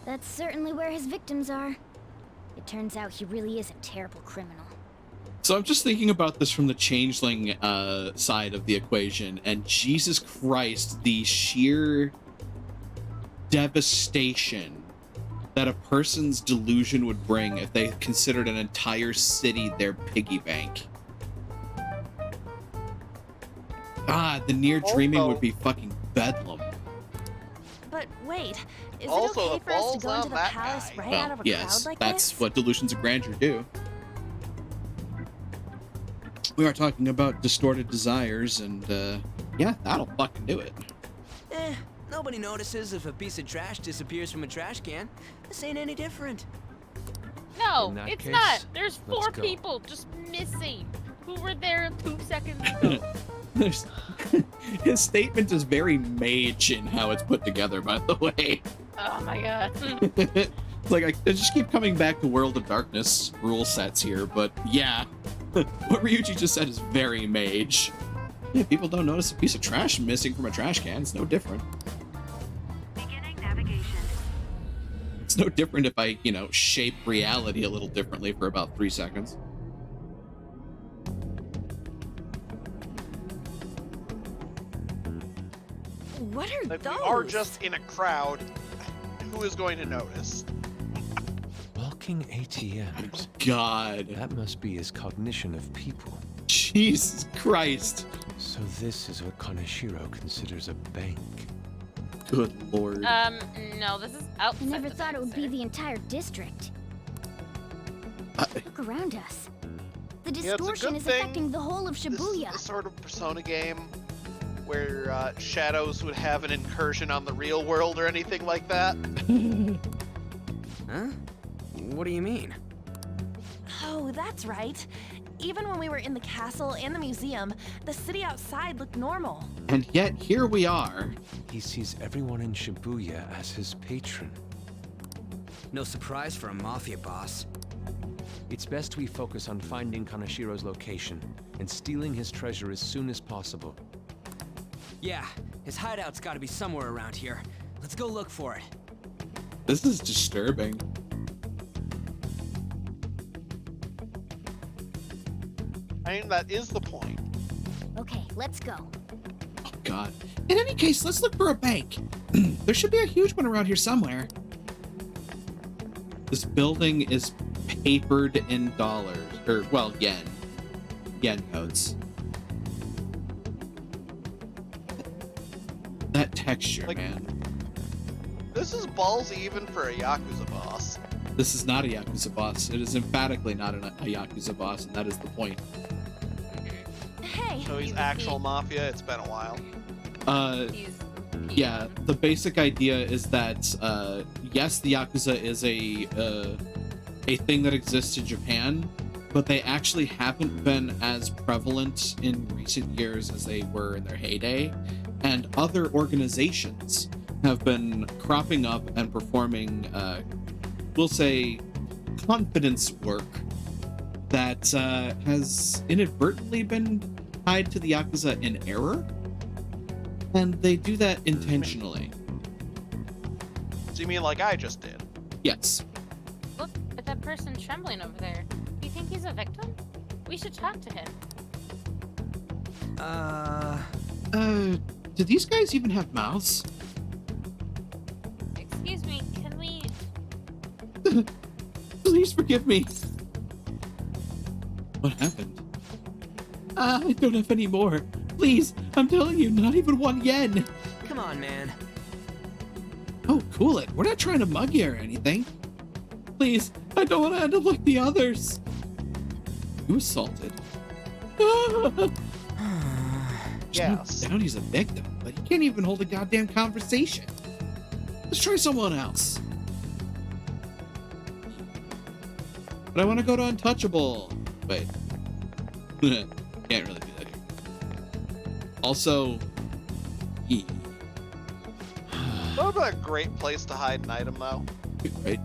That's certainly where his victims are. It turns out he really is a terrible criminal. So I'm just thinking about this from the changeling side of the equation, and Jesus Christ, the sheer devastation that a person's delusion would bring if they considered an entire city their piggy bank. God, the near dreaming would be fucking bedlam. But wait, is Also, it okay the for us to balls go into on the that palace guy. right Well, out of a yes, crowd like that's this? what delusions of grandeur do. We are talking about distorted desires, and yeah, that'll fucking do it. Nobody notices if a piece of trash disappears from a trash can. This ain't any different. No, In that it's case, not. There's let's 4 go. people just missing who were there 2 seconds ago. There's, his statement is very mage in how it's put together, by the way. Oh my god. It's like, I just keep coming back to World of Darkness rule sets here, but yeah. What Ryuji just said is very mage. Yeah, people don't notice a piece of trash missing from a trash can. It's no different. Beginning navigation. It's no different if I, shape reality a little differently for about 3 seconds. What are If those? we are just in a crowd, who is going to notice? Walking ATMs. God. That must be his cognition of people. Jesus Christ. So this is what Kaneshiro considers a bank. Good lord. No, this is I outside. never the thought it bank, would be sir. the entire district. Look around us. The Yeah, it's a distortion good is thing affecting the whole of This is Shibuya. the sort of Persona game where Shadows would have an incursion on the real world or anything like that. Huh? What do you mean? Oh, that's right. Even when we were in the castle and the museum, the city outside looked normal. And yet, here we are. He sees everyone in Shibuya as his patron. No surprise for a mafia boss. It's best we focus on finding Kanashiro's location and stealing his treasure as soon as possible. Yeah, his hideout's gotta be somewhere around here. Let's go look for it. This is disturbing. I mean, that is the point. Okay, let's go. Oh, God. In any case, let's look for a bank. There should be a huge one around here somewhere. This building is papered in dollars. Or, well, yen. Yen codes. That texture, Like- man. This is ballsy even for a Yakuza boss. This is not a Yakuza boss. It is emphatically not a Yakuza boss, and that is the point. Hey, So he's actual mafia. It's been a while. Yeah, the basic idea is that yes, the Yakuza is a thing that exists in Japan, but they actually haven't been as prevalent in recent years as they were in their heyday, and other organizations have been cropping up and performing, we'll say, confidence work that has inadvertently been tied to the Yakuza in error. And they do that intentionally. So you mean like I just did? Yes. Look at that person trembling over there. Do you think he's a victim? We should talk to him. Do these guys even have mouths? Excuse me, can we... Please forgive me. What happened? I don't have any more. Please, I'm telling you, not even 1 yen. Come on, man. Oh, cool it. We're not trying to mug you or anything. Please, I don't want to end up like the others. You assaulted. Yes. Down he's a victim, but he can't even hold a goddamn conversation. Let's try someone else. But I want to go to Untouchable. Wait. Can't really do that here. Also, That would be a great place to hide an item, though. right?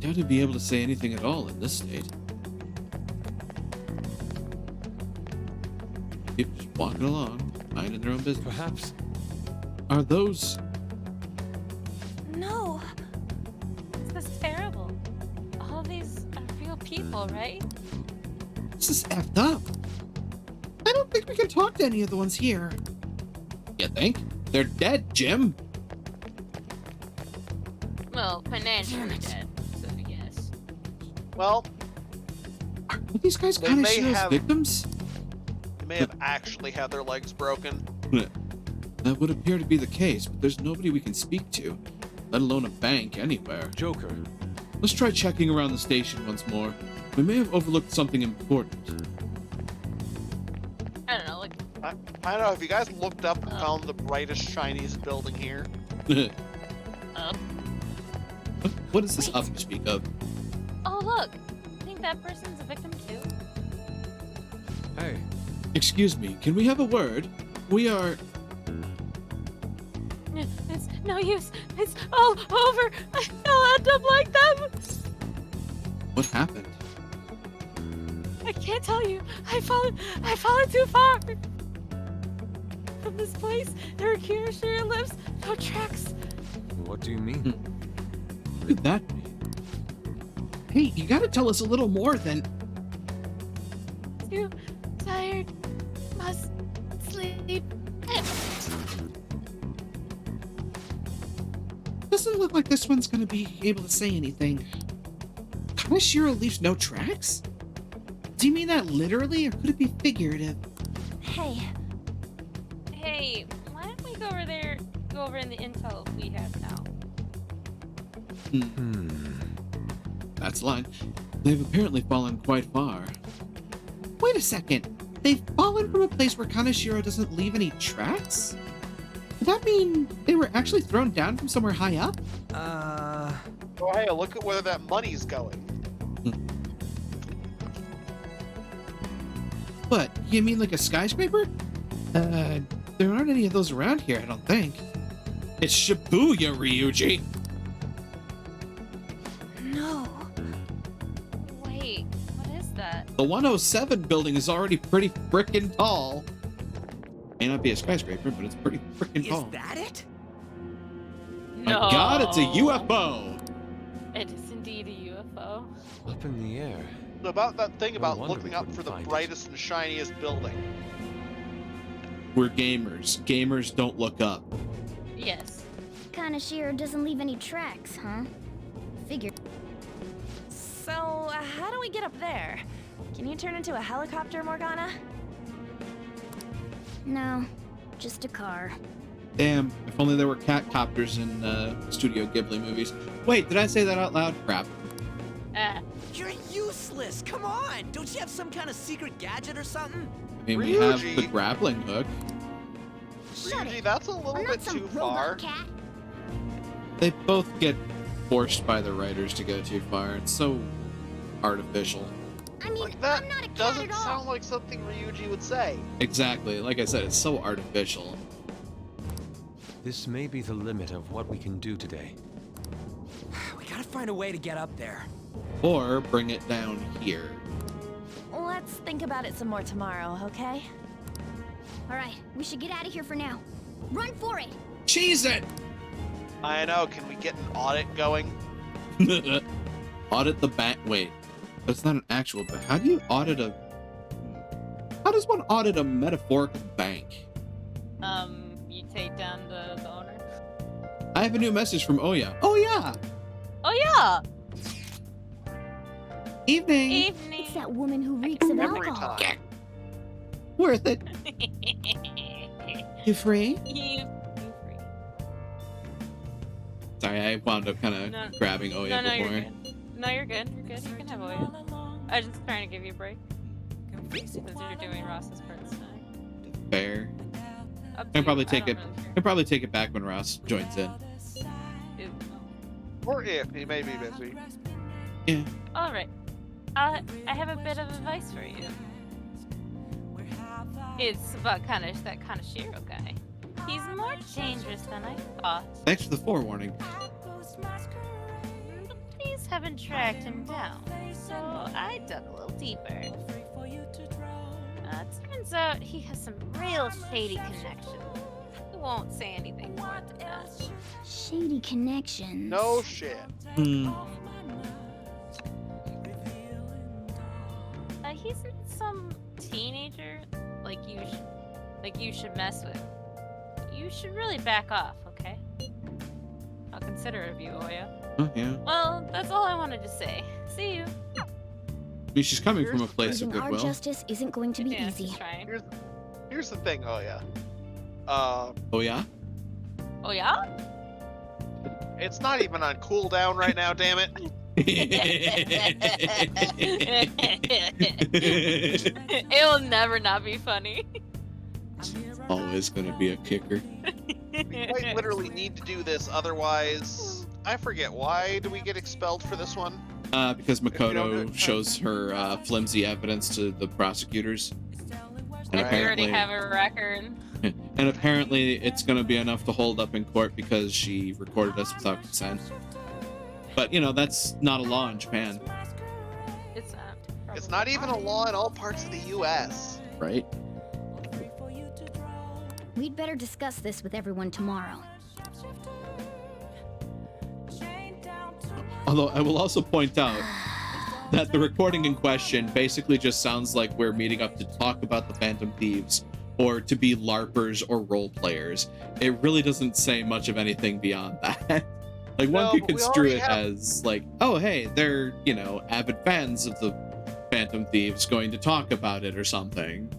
Doubt he'd be able to say anything at all in this state. Keep just walking along, minding their own business. Perhaps. Are those? No. This is terrible. All of these are real people, right? This is effed up. I don't think we can talk to any of the ones here. You think? They're dead, Jim. Well, financially dead, so yes. Well, Are these guys They kind of may Shiro's have- victims? they may have actually had their legs broken. That would appear to be the case, but there's nobody we can speak to, let alone a bank anywhere. Joker. Let's try checking around the station once more. We may have overlooked something important. I don't know, like, I don't know. Have you guys looked up and found the brightest, shiniest building here? up. What is this up you speak of? Oh, look. I think that person's a victim too. Hey. Excuse me, can we have a word? We are... It's no use. It's all over. I'll end up like them. What happened? I can't tell you. I've fallen too far. From this place, there are Kirishiro lives. No tracks. What do you mean? What could that be? Hey, you gotta tell us a little more than... Too tired. Must sleep. Doesn't look like this one's gonna be able to say anything. Kaneshiro leaves no tracks? Do you mean that literally, or could it be figurative? Hey, Hey, why don't we go over there? Go over in the intel we have now. That's the line. They've apparently fallen quite far. Wait a second. They've fallen from a place where Kaneshiro doesn't leave any tracks? Does that mean they were actually thrown down from somewhere high up? Oh, hey, look at where that money's going. What? You mean like a skyscraper? There aren't any of those around here, I don't think. It's Shibuya, Ryuji! no. Wait, what is that? The 107 building is already pretty frickin' tall. May not be a skyscraper, but it's pretty frickin' tall. Is that it? My god, it's a UFO! It is indeed a UFO. Up in the air. About that thing No about wonder looking we up couldn't for the find it. brightest and shiniest building. We're gamers. Gamers don't look up. Yes. Kaneshiro doesn't leave any tracks, huh? Figured. So, how do we get up there? Can you turn into a helicopter, Morgana? No, just a car. Damn, if only there were cat copters in Studio Ghibli movies. Wait, did I say that out loud? Crap. You're useless. Come on. Don't you have some kind of secret gadget or something? I mean, we have the Ryuji. grappling hook. Shut Ryuji, it. that's a little I'm bit not some too robot far. cat. They both get forced by the writers to go too far. It's so artificial. I mean, Like that I'm not a cat doesn't at all. sound like something Ryuji would say. Exactly. Like I said, it's so artificial. This may be the limit of what we can do today. We gotta find a way to get up there. Or bring it down here. Let's think about it some more tomorrow, okay? All right, we should get out of here for now. Run for it. Cheese it! I know, can we get an audit going? Audit the bank. Wait, that's not an actual bank. How do you audit a... How does one audit a metaphorical bank? You take down the owner. I have a new message from Oya. Oh yeah! Oh yeah! Evening! Evening! It's that woman who reeks of Every alcohol. time. Worth it. You free? You free. Sorry, I wound up kind of No. grabbing Oya No, before. you're good. No, you're good. You're good. You can have Oya. I was just trying to give you a break. Since you're doing Ross's parts tonight. Fair. Up I to can probably you. take I it. don't really I care. can probably take it back when Ross joins in. Or if he may be busy. Yeah. Alright. I have a bit of advice for you. It's about that Kanashiro guy. He's more dangerous than I thought. Thanks for the forewarning. The police haven't tracked him down, so I dug a little deeper. Turns out he has some real shady connections. I won't say anything more than that. Shady connections. No shit. He's some teenager you should mess with. You should really back off, okay? I'll consider of you, Oya. Oh, yeah. Well, that's all I wanted to say. See you. I mean, she's coming from a place of Proving our goodwill. justice isn't going to be Yeah, easy. just trying. Here's the thing, oh yeah. Oh yeah. Oh yeah? It's not even on cooldown right now, damn it. It'll never not be funny. Always gonna be a kicker. We quite literally need to do this, otherwise, I forget, why do we get expelled for this one? Because If we don't do Makoto it- shows her flimsy evidence to the prosecutors, and Like we already apparently, have a record. and apparently, it's gonna be enough to hold up in court because she recorded us without consent. But you know, that's not a law in Japan, It's not even a law in all parts of the U.S. right? We'd better discuss this with everyone tomorrow. Although I will also point out that the recording in question basically just sounds like we're meeting up to talk about the Phantom Thieves or to be LARPers or role players. It really doesn't say much of anything beyond that. Like one No, could but we construe already it have- as like, oh hey, they're, you know, avid fans of the Phantom Thieves going to talk about it or something.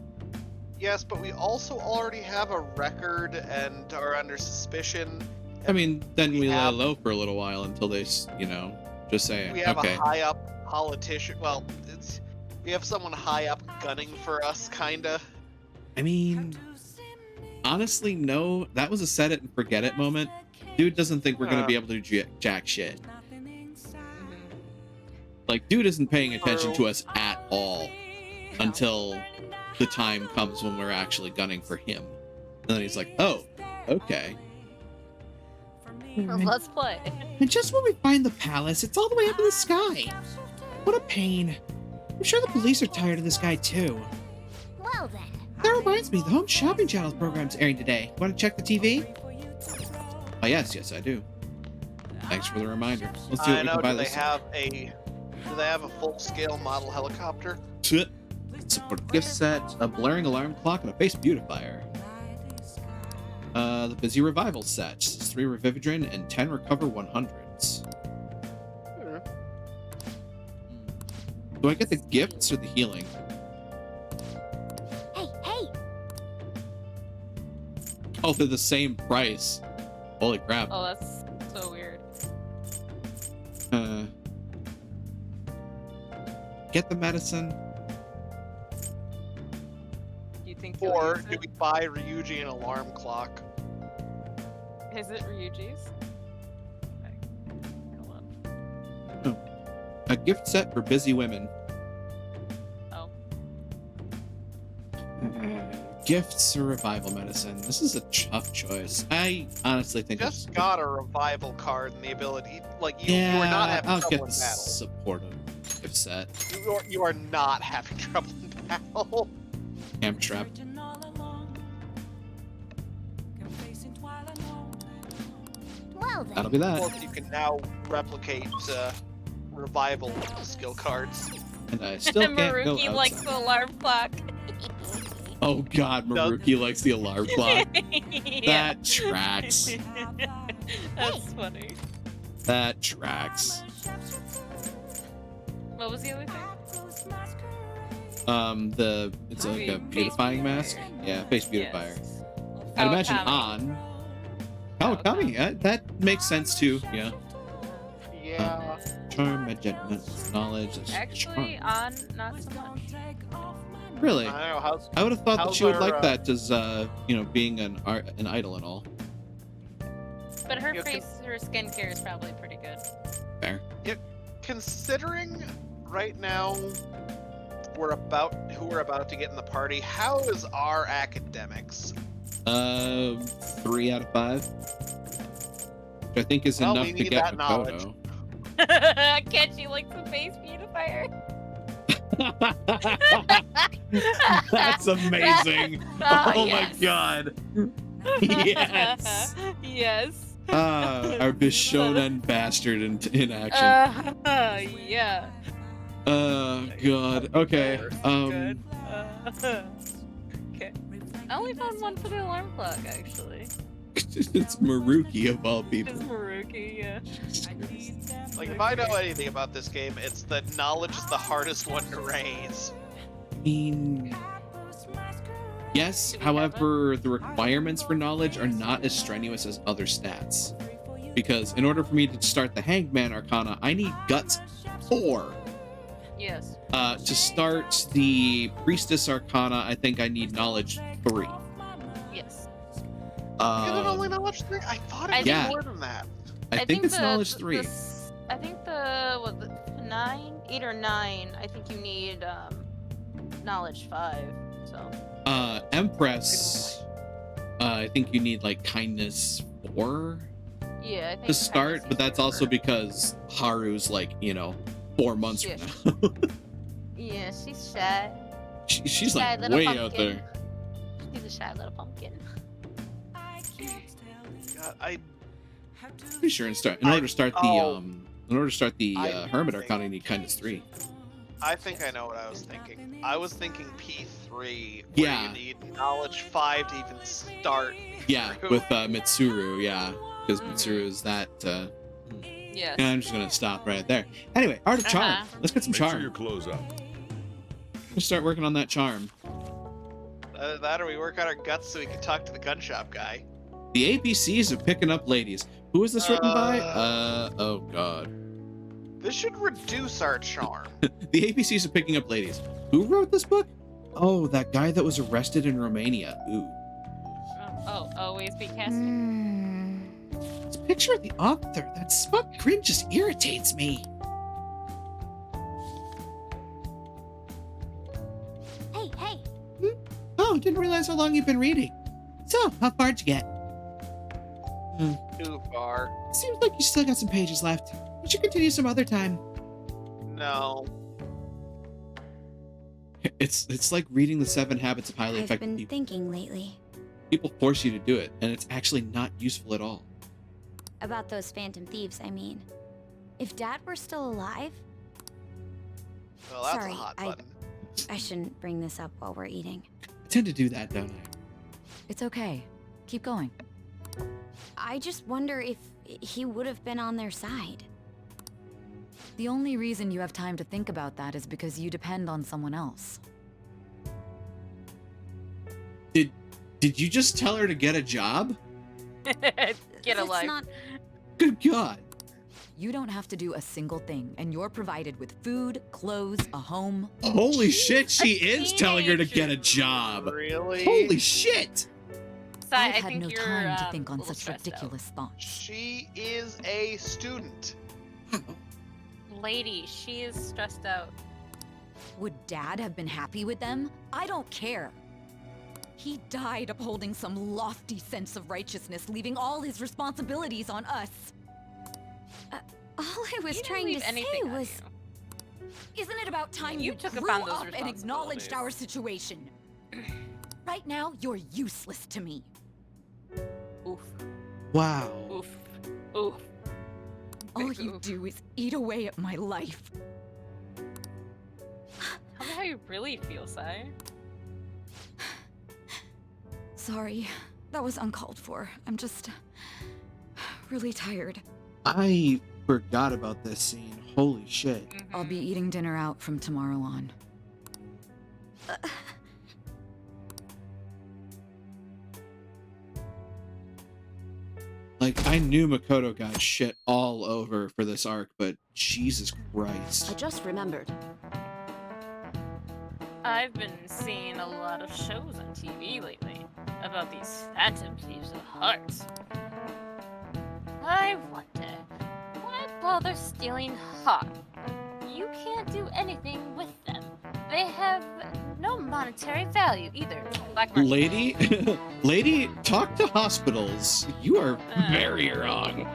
Yes, but we also already have a record and are under suspicion. I mean, then we lay have- low for a little while until they, you know, just say, We have okay. a high up politician. Well, we have someone high up gunning for us, kinda. I mean, honestly, no. That was a set it and forget it moment. Dude doesn't think we're gonna be able to do jack shit. Like, dude isn't paying attention to us at all until the time comes when we're actually gunning for him. And then he's like, oh, okay. Let's play. And just when we find the palace, it's all the way up in the sky. What a pain. I'm sure the police are tired of this guy too. Well then. That reminds me, the Home Shopping Channel's program's airing today. Want to check the TV? Oh, yes, I do. Thanks for the reminder. Let's see what I we know. can buy Do they this. have a full-scale model helicopter? Support a gift set, a blaring alarm clock, and a face beautifier. The Busy Revival set. 3 Revividrin and 10 Recover 100s. Do I get the gifts or the healing? Hey, hey! Oh, they're the same price. Holy crap. Oh, that's so weird. Get the medicine. Do you think Or do we buy Ryuji an alarm clock? Is it Ryuji's? A gift set for busy women. Oh. Gifts or revival medicine. This is a tough choice. I honestly think Just got a revival card and the ability, like you yeah, are not having I'll trouble get in the battle. supportive gift set. You are not having trouble in battle. Camp trap. Well then. That'll be that. Or you can now replicate revival skill cards. And I still can't go Maruki likes outside. the alarm clock. Oh god, Maruki likes the alarm clock. Yeah. That tracks. That's funny. That tracks. What was the other thing? It's like a beautifying mask. Yeah, face beautifier. Oh, I'd imagine Kawakami. on. Kawakami, that makes sense too. Yeah. Yeah. charm, magic, knowledge. Actually, charm. not so much. Really? I don't know. I would have thought that how's she would our, like that as, being an idol and all. But her You know, her skincare is probably pretty good. Fair. Considering right now who we're about to get in the party, how is our academics? 3 out of 5. Which I think is Well, enough we to need get that knowledge. Makoto. Can't she like the face beautifier? That's amazing. Oh yes. my god. Yes. Yes. Our Bishonen bastard in action. Yeah. God. Okay. Okay. I only found one for the alarm clock, actually. It's Maruki of all people. Just Maruki, yeah. Like, if I know anything about this game, it's that knowledge is the hardest one to raise. I mean, yes, however, the requirements for knowledge are not as strenuous as other stats. Because in order for me to start the Hangman Arcana, I need Guts 4. Yes. To start the Priestess Arcana, I think I need Knowledge 3. Yes. Is it only knowledge 3? I thought it was Yeah. more than that. I think it's Knowledge 3. I think the 8 or 9. I think you need knowledge 5. So. Empress, I think you need like Kindness 4 Yeah, I think to start, but that's also because Haru's like, 4 months Yeah. from now. Yeah, she's shy. She's Shy like little way pumpkin. out there. She's a shy little pumpkin. God, I Pretty sure in order to start the I Hermit think- Arcana, you need Kindness 3. I think I know what I was thinking. I was thinking P3, where Yeah. you need knowledge 5 to even start. Yeah, through. with Mitsuru, yeah, because Mitsuru is that. Yes. Yeah, I'm just gonna stop right there. Anyway, Art of Charm. Let's get some Make sure charm. your clothes up. Let's start working on that charm. That or we work on our guts so we can talk to the gun shop guy. The ABCs of picking up ladies. Who is this written by? Oh god. This should reduce our charm. The ABCs of picking up ladies. Who wrote this book? Oh, that guy that was arrested in Romania. Ooh. Oh, always be casting. This picture of the author, that smug grin just irritates me. Hey, Oh, didn't realize how long you've been reading. So, how far'd you get? Too far. Seems like you still got some pages left. We should continue some other time. No. It's like reading the 7 Habits of Highly I've Effective been People. thinking lately People force you to do it, and it's actually not useful at all. about those phantom thieves, I mean. If Dad were still alive, Well, that's Sorry, a hot I- button. I shouldn't bring this up while we're eating. I tend to do that, don't I? It's okay. Keep going. I just wonder if he would have been on their side. The only reason you have time to think about that is because you depend on someone else. Did you just tell her to get a job? Get a That's life. not- Good God. You don't have to do a single thing, and you're provided with food, clothes, a home. Holy shit, she is telling her to get a job. Really? Holy shit. Sai, I've I had think no you're time to a think on little such stressed out. ridiculous thoughts. She is a student. Lady, she is stressed out. Would Dad have been happy with them? I don't care. He died upholding some lofty sense of righteousness, leaving all his responsibilities on us. All I was You didn't trying leave to say anything on was... Isn't it about time You you took grew upon those up and acknowledged our situation? Right now, you're useless to me. Oof. Wow. Oof. Oof. All Big you oof. do is eat away at my life. Tell me how you really feel, Sai. Sorry, that was uncalled for. I'm just really tired. I forgot about this scene. Holy shit. I'll be eating dinner out from tomorrow on. Like, I knew Makoto got shit all over for this arc, but Jesus Christ. I just remembered. I've been seeing a lot of shows on TV lately about these phantom thieves of hearts. I wonder, why bother stealing heart? You can't do anything with them. They have no monetary value either. Black market. Lady, lady, talk to hospitals. You are very wrong.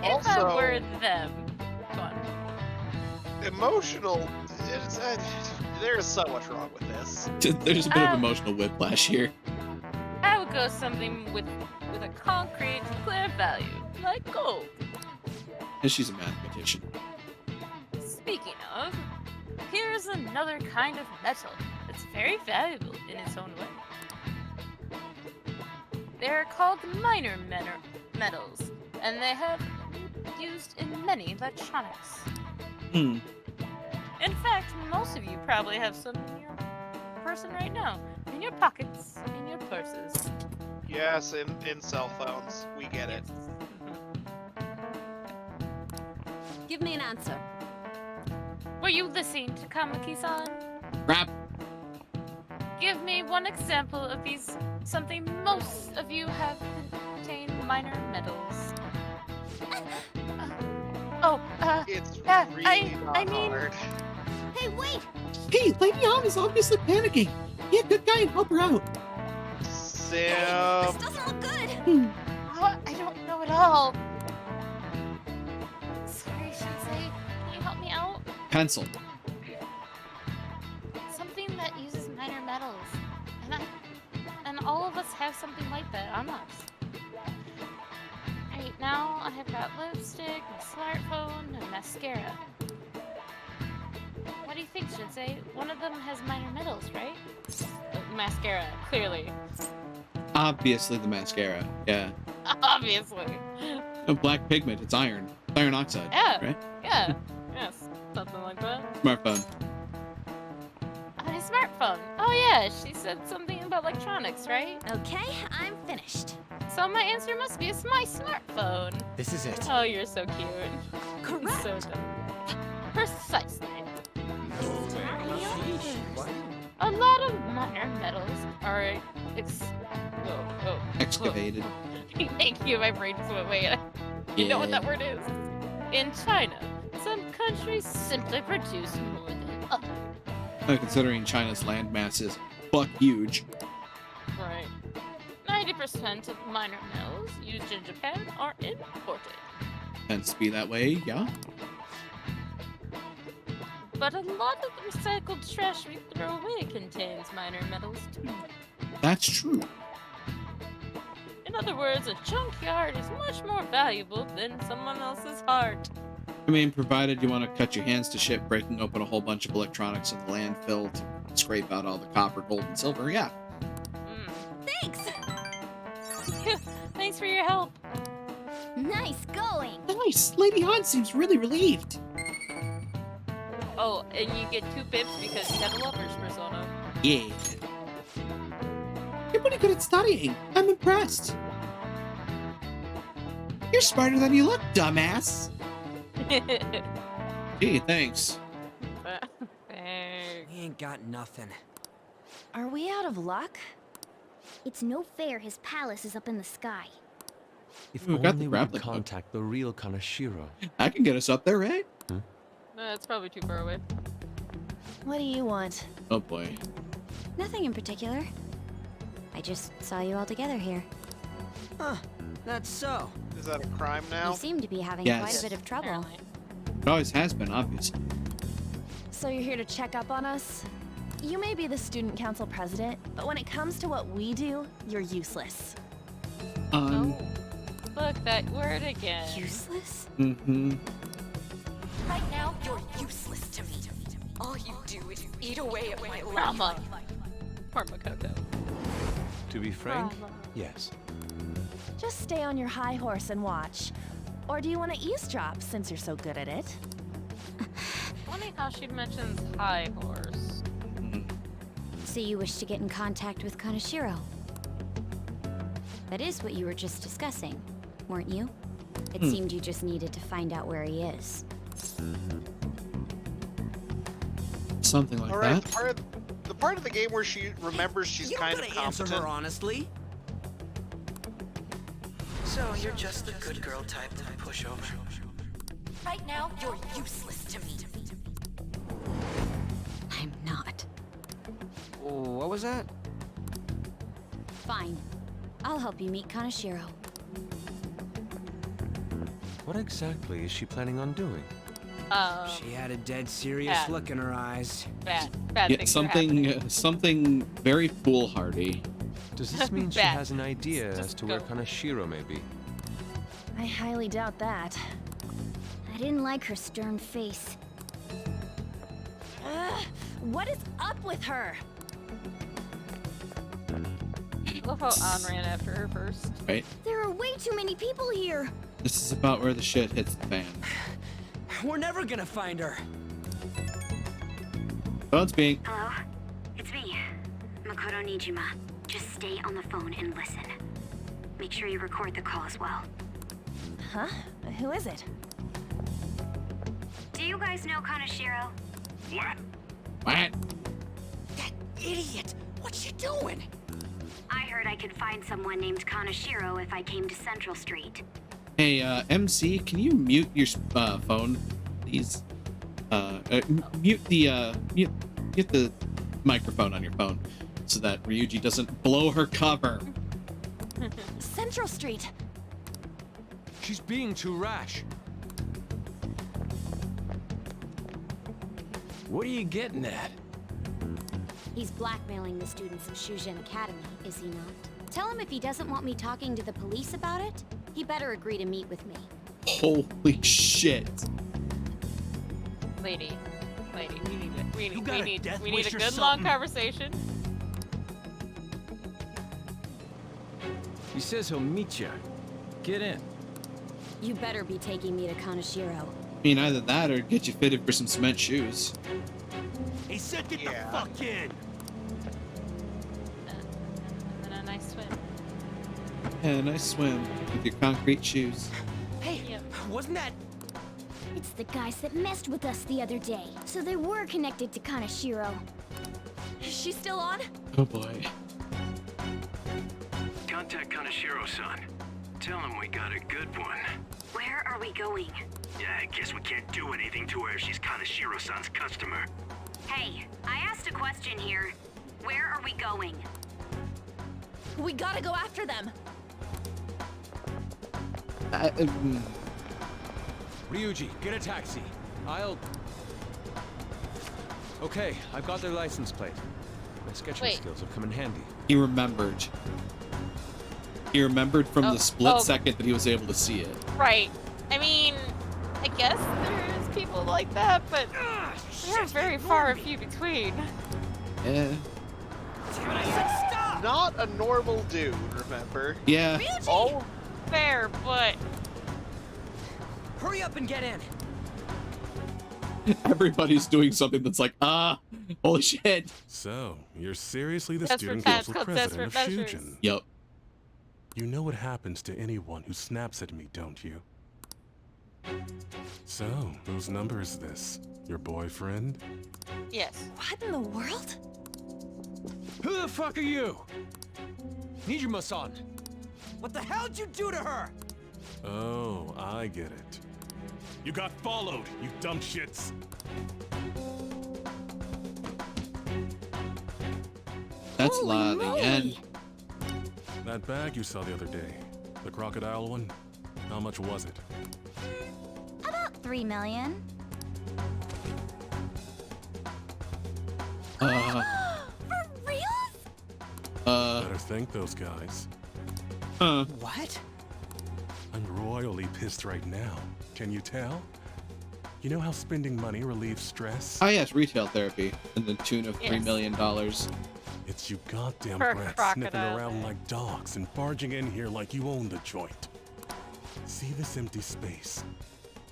If I Also- were them, go on. Emotional. There's so much wrong with this. There's a bit of emotional whiplash here. I would go something with a concrete, clear value, like gold. And she's a mathematician. Speaking of, here's another kind of metal that's very valuable in its own way. They're called minor metals, and they have used in many electronics. Hmm. In fact, most of you probably have some in your person right now, in your pockets, in your purses. Yes, in cell phones. We get it. Give me an answer. Were you listening to Kamaki-san? Crap. Give me one example of these, something most of you have contained minor metals. It's yeah, really I not mean, hard. Hey, wait! Hey, Lady Han is obviously panicking. Be a good guy and help her out. This Sam. doesn't look good! I don't know at all. Sorry, Shinsei. Can you help me out? Pencil. Something that uses minor metals. And all of us have something like that on us. Right now, I have got lipstick, my smartphone, and mascara. What do you think, Shinsei? One of them has minor metals, right? Mascara, clearly. Obviously the mascara. Yeah. Obviously. Black pigment. It's iron. Iron oxide. Yeah. Right? Yeah. Yes. Something like that. Smartphone. My smartphone. Oh yeah, she said something about electronics, right? Okay, I'm finished. So my answer must be it's my smartphone. This is it. Oh, you're so cute. Correct. So dumb. Precisely. A lot of minor metals are Excavated. Thank you, my brain just went away. You know what that word is? In China, some countries simply produce more than others. Considering China's land mass is fuck huge. Right. 90% of minor metals used in Japan are imported. Tends to be that way, yeah. But a lot of the recycled trash we throw away contains minor metals too. That's true. In other words, a junkyard is much more valuable than someone else's heart. I mean, provided you want to cut your hands to shit breaking open a whole bunch of electronics in the landfill to scrape out all the copper, gold, and silver, yeah. Thanks! Thanks for your help. Nice going! Nice. Lady Han seems really relieved. Oh, and you get 2 pips because you have a lover's persona. Yeah. You're pretty good at studying. I'm impressed. You're smarter than you look, dumbass. Gee, thanks. We ain't got nothing. Are we out of luck? It's no fair his palace is up in the sky. If We got the only we could grappling hook. contact the real Kanashiro. I can get us up there, right? That's probably too far away. What do you want? Oh boy. Nothing in particular. I just saw you all together here. Huh, that's so. Is that a crime now? You seem to be having Yes. quite a bit of trouble. Apparently. It always has been, obviously. So you're here to check up on us? You may be the student council president, but when it comes to what we do, you're useless. Oh, look, that word again. Useless? Mm-hmm. Right now, you're useless to me. All you do is eat away at my life. Drama. Poor Makoto. To be frank, Drama. yes. Just stay on your high horse and watch. Or do you want to eavesdrop since you're so good at it? Funny how she mentions high horse. So you wish to get in contact with Kanashiro? That is what you were just discussing, weren't you? It Hmm. seemed you just needed to find out where he is. Something like All right, that. the part of the game where she remembers she's You kind don't of gotta answer competent. her honestly. So you're just the good girl type to push over. Right now, you're useless to me. I'm not. What was that? Fine. I'll help you meet Kanashiro. What exactly is she planning on doing? She had a dead serious bad. look in her eyes. Bad Yeah, things are happening. something very foolhardy. Does this mean she Bad. has an idea as to where go. Kanashiro may be? I highly doubt that. I didn't like her stern face. Ugh, what is up with her? I love how An ran after her first. Right? There are way too many people here. This is about where the shit hits the fan. We're never gonna find her. Phone's being. Hello? It's me, Makoto Nijima. Just stay on the phone and listen. Make sure you record the call as well. Huh? Who is it? Do you guys know Kanashiro? What? What? That idiot! What's she doing? I heard I could find someone named Kanashiro if I came to Central Street. Hey, MC, can you mute your phone, please? Mute the microphone on your phone so that Ryuji doesn't blow her cover. Central Street. She's being too rash. What are you getting at? He's blackmailing the students of Shujin Academy, is he not? Tell him if he doesn't want me talking to the police about it, he better agree to meet with me. Holy shit. Lady, we need it. You got a death We need a wish or good long something? conversation. He says he'll meet you. Get in. You better be taking me to Kanashiro. I mean, either that or get you fitted for some cement shoes. He said get Yeah. the fuck in! And then a nice swim. Yeah, nice swim with your concrete shoes. Hey, Yep. wasn't that... It's the guys that messed with us the other day, so they were connected to Kanashiro. Is she still on? Oh boy. Contact Kanashiro-san. Tell him we got a good one. Where are we going? Yeah, I guess we can't do anything to her if she's Kanashiro-san's customer. Hey, I asked a question here. Where are we going? We gotta go after them. Ryuji, get a taxi. Okay, I've got their license plate. My sketching Wait. skills have come in handy. He remembered. He remembered from Oh, the split oh. second that he was able to see it. Right. I mean, I guess there's people like that, but they're very far and few between. Yeah. Not a normal dude, remember? Yeah. Oh, Fair, but Hurry up and get in! Everybody's doing something that's like, holy shit. So, you're seriously the Desperate student times council call president of desperate measures. Shujin? Yup. You know what happens to anyone who snaps at me, don't you? So, whose number is this? Your boyfriend? yes. What in the world? Who the fuck are you? Nijima-san. What the hell'd you do to her? Oh, I get it. You got followed, you dumb shits! That's Holy La moly. Lien. That bag you saw the other day, the crocodile one, how much was it? About 3 million. Uh, For real? Better thank those guys. What? I'm royally pissed right now. Can you tell? You know how spending money relieves stress? Oh yes, retail therapy in the tune of $3 Yes. million. It's you goddamn For a brats sniffing crocodile around bag. like dogs and barging in here like you own the joint. See this empty space?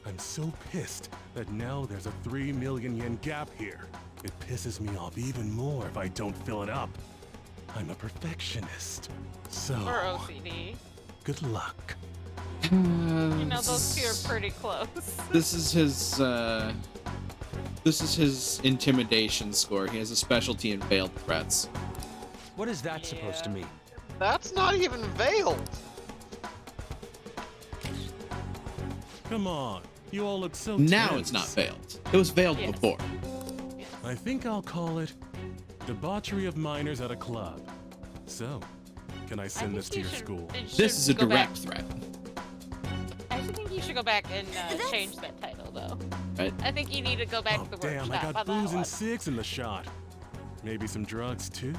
I'm so pissed that now there's a 3 million yen gap here. It pisses me off even more if I don't fill it up. I'm a perfectionist. So, Or OCD. good luck. You know, those two are pretty close. This is his intimidation score. He has a specialty in veiled threats. What is that supposed to mean? That's not even veiled. Come on, you all look so Now tense. it's not veiled. It was veiled before. I think I'll call it debauchery of minors at a club. So, can I send this to your school? This is a go back. direct threat. I think you should go back and change that title, though. Right. I think you need to go back to the Damn, workshop I on got that booze one. and six in the shot. Maybe some drugs too.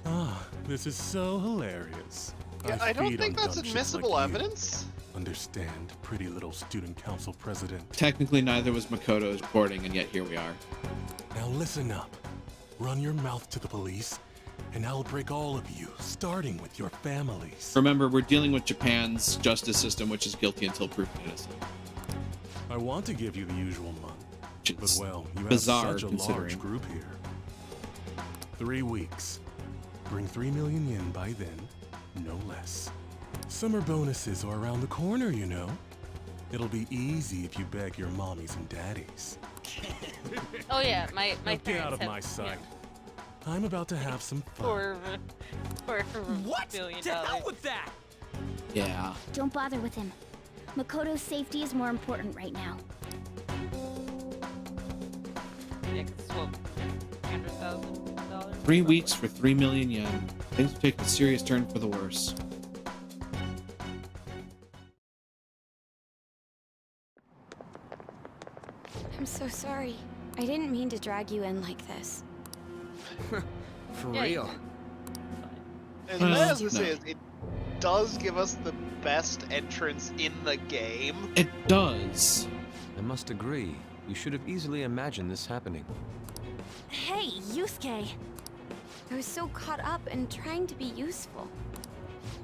Ah, this is so hilarious. Yeah, I don't feed think on that's dumb shits admissible like you. evidence. Understand, pretty little student council president. Technically, neither was Makoto's reporting, and yet here we are. Now listen up. Run your mouth to the police, and I'll break all of you, starting with your families. Remember, we're dealing with Japan's justice system, which is guilty until proven innocent. I want to give you the usual month, but well, you have bizarre, such a considering. large group here. 3 weeks. Bring 3 million yen by then, no less. Summer bonuses are around the corner, you know. It'll be easy if you beg your mommies and daddies. Oh yeah, my Now get parents out of have, my sight. I'm about to have some fun. for What? $1 billion. To hell with that! Yeah. Don't bother with him. Makoto's safety is more important right now. Yeah, 'cause it's what, $300,000? 3 weeks for 3 million yen. Things will take a serious turn for the worse. I'm so sorry. I didn't mean to drag you in like this. For Yeah, real. And as this is, it does give us the best entrance in the game. It does. I must agree. You should have easily imagined this happening. Hey, Yusuke! I was so caught up in trying to be useful.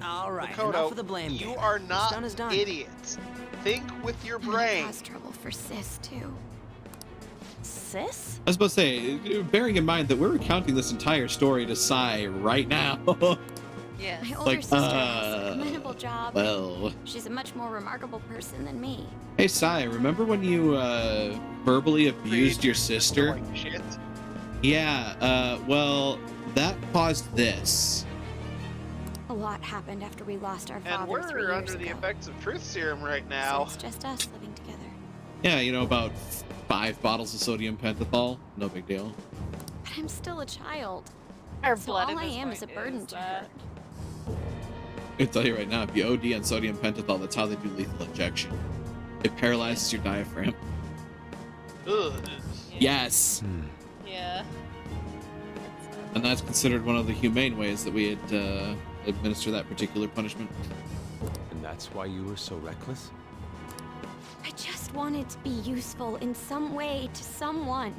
Alright, Makoto, enough of the blame you game. are What's not done is done. idiots. Think with your And it brain. caused trouble for Sis, too. Sis? I was about to say, bearing in mind that we're recounting this entire story to Sai right now. Yeah. My older Like, sister has a commendable job. well. She's a much more remarkable person than me. Hey, Sai, remember when you verbally abused your sister? Like shit. Yeah, well, that caused this. A lot happened after we lost our And father 3 we're years under the ago. effects of truth serum right So now. it's just us living together. Yeah, you know, about 5 bottles of sodium pentothal. No big deal. But I'm still a child. Our So blood all at I this am point is a burden to her. I can tell you right now, if you OD on sodium pentothal, that's how they do lethal injection. It paralyzes your diaphragm. Ugh. Yes! Yeah. And that's considered one of the humane ways that we had administer that particular punishment. And that's why you were so reckless? I just wanted to be useful in some way to someone.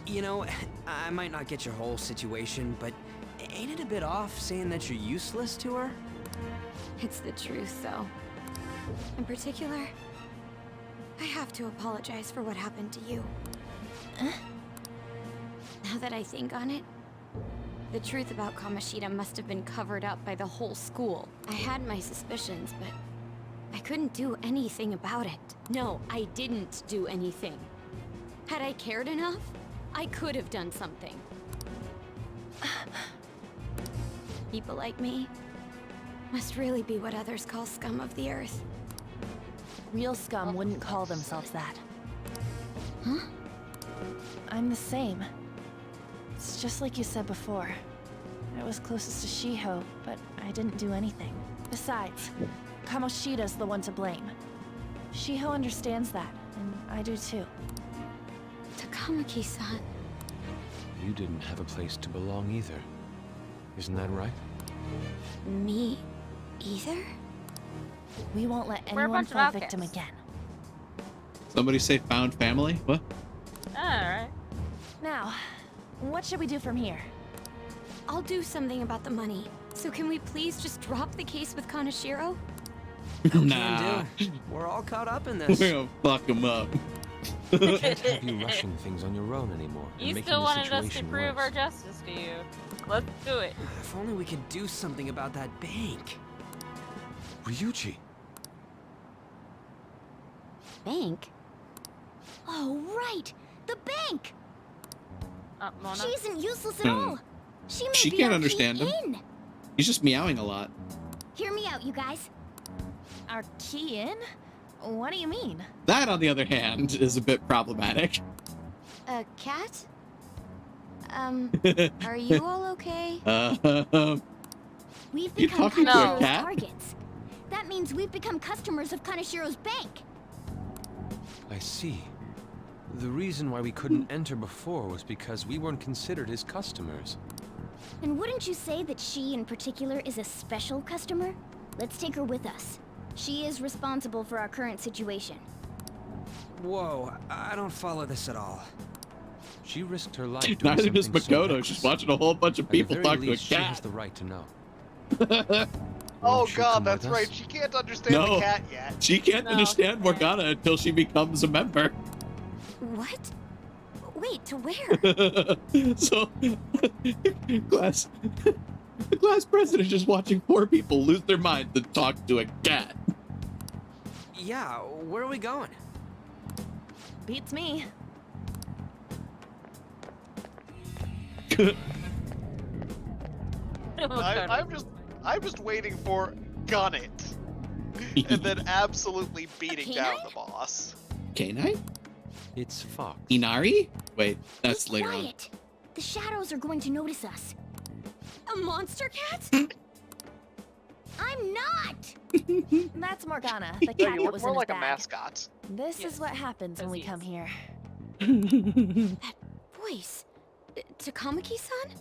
You know, I might not get your whole situation, but ain't it a bit off saying that you're useless to her? It's the truth, though. In particular, I have to apologize for what happened to you. Now that I think on it, the truth about Kamoshida must have been covered up by the whole school. I had my suspicions, but I couldn't do anything about it. No, I didn't do anything. Had I cared enough, I could have done something. People like me must really be what others call scum of the earth. Real scum wouldn't call themselves that. Huh? I'm the same. It's just like you said before. I was closest to Shiho, but I didn't do anything. Besides, Kamoshida's the one to blame. Shiho understands that, and I do too. Takamaki-san. You didn't have a place to belong either. Isn't that right? Me either? We won't let We're a anyone bunch of fall victim outcasts. again. Somebody say found family? What? Alright. Now, what should we do from here? I'll do something about the money. So can we please just drop the case with Kaneshiro? Nah. We're all caught up in We're this. gonna fuck him up. I can't have you rushing things on your own anymore. and You making still the wanted us to situation prove worse. our justice to you. Let's do it. If only we could do something about that bank. Ryuji. Bank? Oh, right! The bank! Mona? She isn't useless at all. She may She be can't our understand key him. in. He's just meowing a lot. Hear me out, you guys. Our key in? What do you mean? That, on the other hand, is a bit problematic. A cat? Are you all okay? We've You become talking to a Kanashiro's cat? targets. That means we've become customers of Kanashiro's bank. I see. The reason why we couldn't enter before was because we weren't considered his customers. And wouldn't you say that she in particular is a special customer? Let's take her with us. She is responsible for our current situation. Whoa, I don't follow this at all. She risked her life doing Neither does something so Makoto. reckless. She's watching a whole bunch of At the people very talk to a least, She has cat. the right to know. Oh Won't you god, come that's with right. us? She can't understand No. the cat yet. She can't No, understand she Morgana until she becomes a member. What? Wait, to where? So, Glass, the Glass president is just watching poor people lose their mind to talk to a cat. Yeah, where are we going? Beats me. I'm just waiting for gun it, and then absolutely beating down the boss. K9? It's Fox. Inari? Wait, that's later on. Quiet. The shadows are going to notice us. A monster cat? I'm not! That's Morgana, the No, cat you that look was more in his like a bag. mascot. This is what happens when we come here. Voice. Takamaki-san?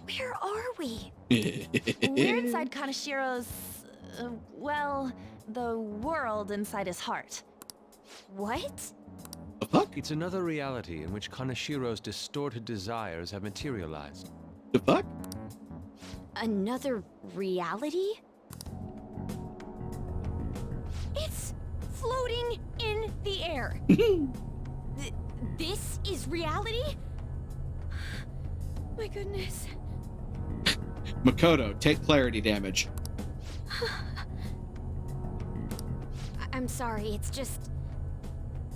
Where are we? We're inside Kanashiro's, well, the world inside his heart. What? It's another reality in which Kanashiro's distorted desires have materialized. The fuck? Another reality? It's floating in the air. This is reality? My goodness. Makoto, take clarity damage. I'm sorry, it's just...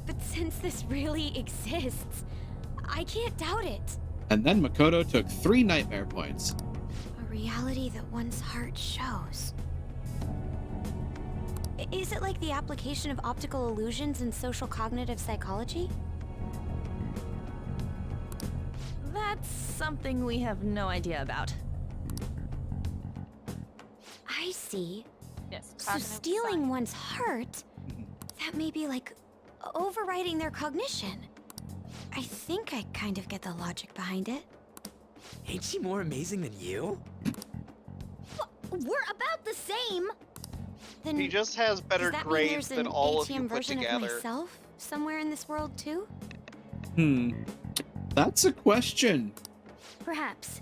But since this really exists, I can't doubt it. And then Makoto took 3 nightmare points. A reality that one's heart shows. Is it like the application of optical illusions in social cognitive psychology? That's something we have no idea about. I see. Yes. So stealing one's heart, that may be like overriding their cognition. I think I kind of get the logic behind it. Ain't she more amazing than you? We're about the same! Then He just has better does that mean grades there's than an all of ATM you put version together. of myself somewhere in this world too? That's a question. Perhaps.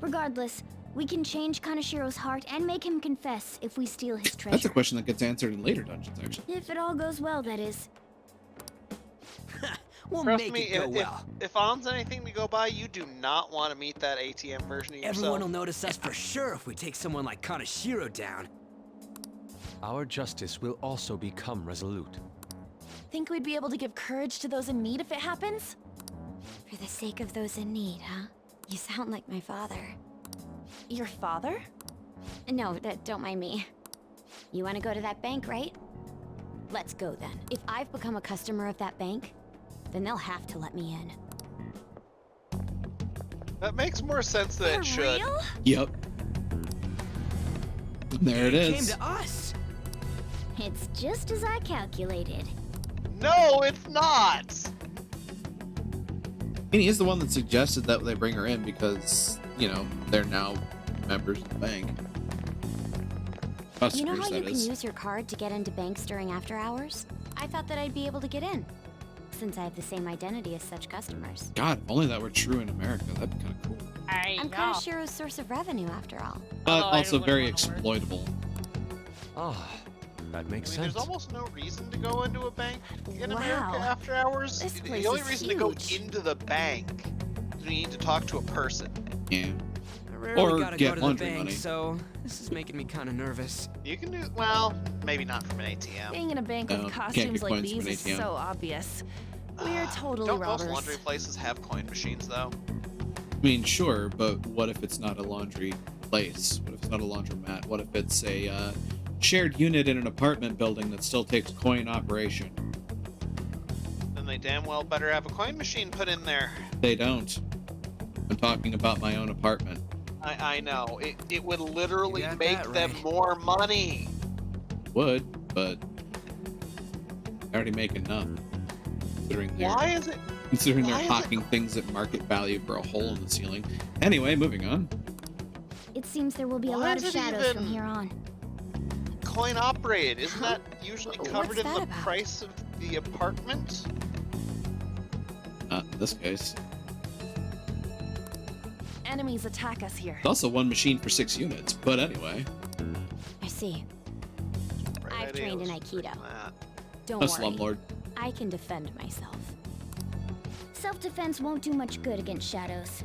Regardless, we can change Kanashiro's heart and make him confess if we steal his treasure. That's a question that gets answered in later dungeons, actually. If it all goes well, that is. We'll Trust make me, it go well. if On's anything to go by, you do not want to meet that ATM version of yourself. Everyone will notice us for sure if we take someone like Kanashiro down. Our justice will also become resolute. Think we'd be able to give courage to those in need if it happens? For the sake of those in need, huh? You sound like my father. Your father? No, don't mind me. You want to go to that bank, right? Let's go then. If I've become a customer of that bank, then they'll have to let me in. That makes more sense than it should. Yep. There it Came is. to us. It's just as I calculated. No, it's not! And he is the one that suggested that they bring her in because, you know, they're now members of the bank. You know Customers, how you that can is. use your card to get into banks during after hours? I thought that I'd be able to get in, since I have the same identity as such customers. God, if only that were true in America. That'd be kind of cool. I'm Kanashiro's source of revenue, after all. But also very exploitable. Ah, That makes I mean, sense. there's almost no reason to go into a bank in Wow. America after hours. This The place only is reason to go huge. into the bank is when you need to talk to a person. Yeah. I rarely Or gotta get go to the laundry bank, money. so this is making me kind of nervous. You can do, well, maybe not from an ATM. Being in a bank No, with can't costumes get like coins from these is an ATM. so obvious. We're totally Don't robbers. most laundry places have coin machines, though? I mean, sure, but what if it's not a laundry place? What if it's not a laundromat? What if it's a shared unit in an apartment building that still takes coin operation? Then they damn well better have a coin machine put in there. They don't. I'm talking about my own apartment. I know. It would literally You got make that them right. more money. Would, but I already make enough. Why is it? Considering why they're is it- hawking things at market value for a hole in the ceiling. Anyway, moving on. It seems there will be a Why lot is of it shadows from even- here on. Coin operated. Isn't that usually What's covered in that the about? price of the apartment? Not in this case. Enemies attack us here. It's also one machine for 6 units, but anyway. I see. Right I've idea trained in was Aikido. that. Don't A worry. slumlord. I can defend myself. Self-defense won't do much good against shadows.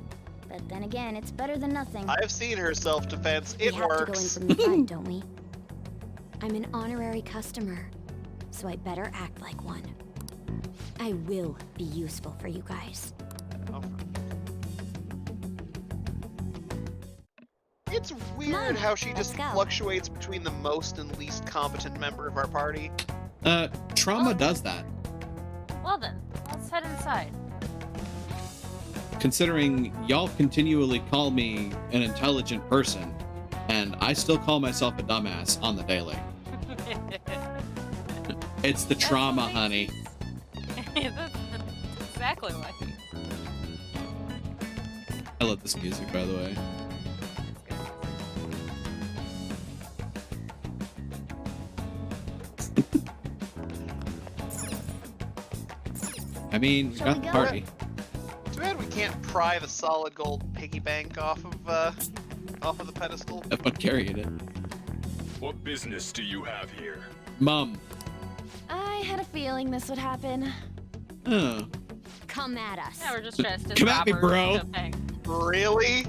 But then again, it's better than nothing. I've seen her self-defense. It we have works. to go in from the front, don't we? I'm an honorary customer, so I better act like one. I will be useful for you guys. It's weird on, how she let's just go. fluctuates between the most and least competent member of our party. Trauma does that. Well then, let's head inside. Considering y'all continually call me an intelligent person, and I still call myself a dumbass on the daily. It's the trauma, honey. That's exactly why. I love this music, by the way. I mean, we Shall got we the go? party. Too bad we can't pry the solid gold piggy bank off of the pedestal. Have fun carrying it. What business do you have here? Mom. I had a feeling this would happen. Oh. Come at us. Yeah, we're just dressed as Come at me, robbers bro. in a bank. Really?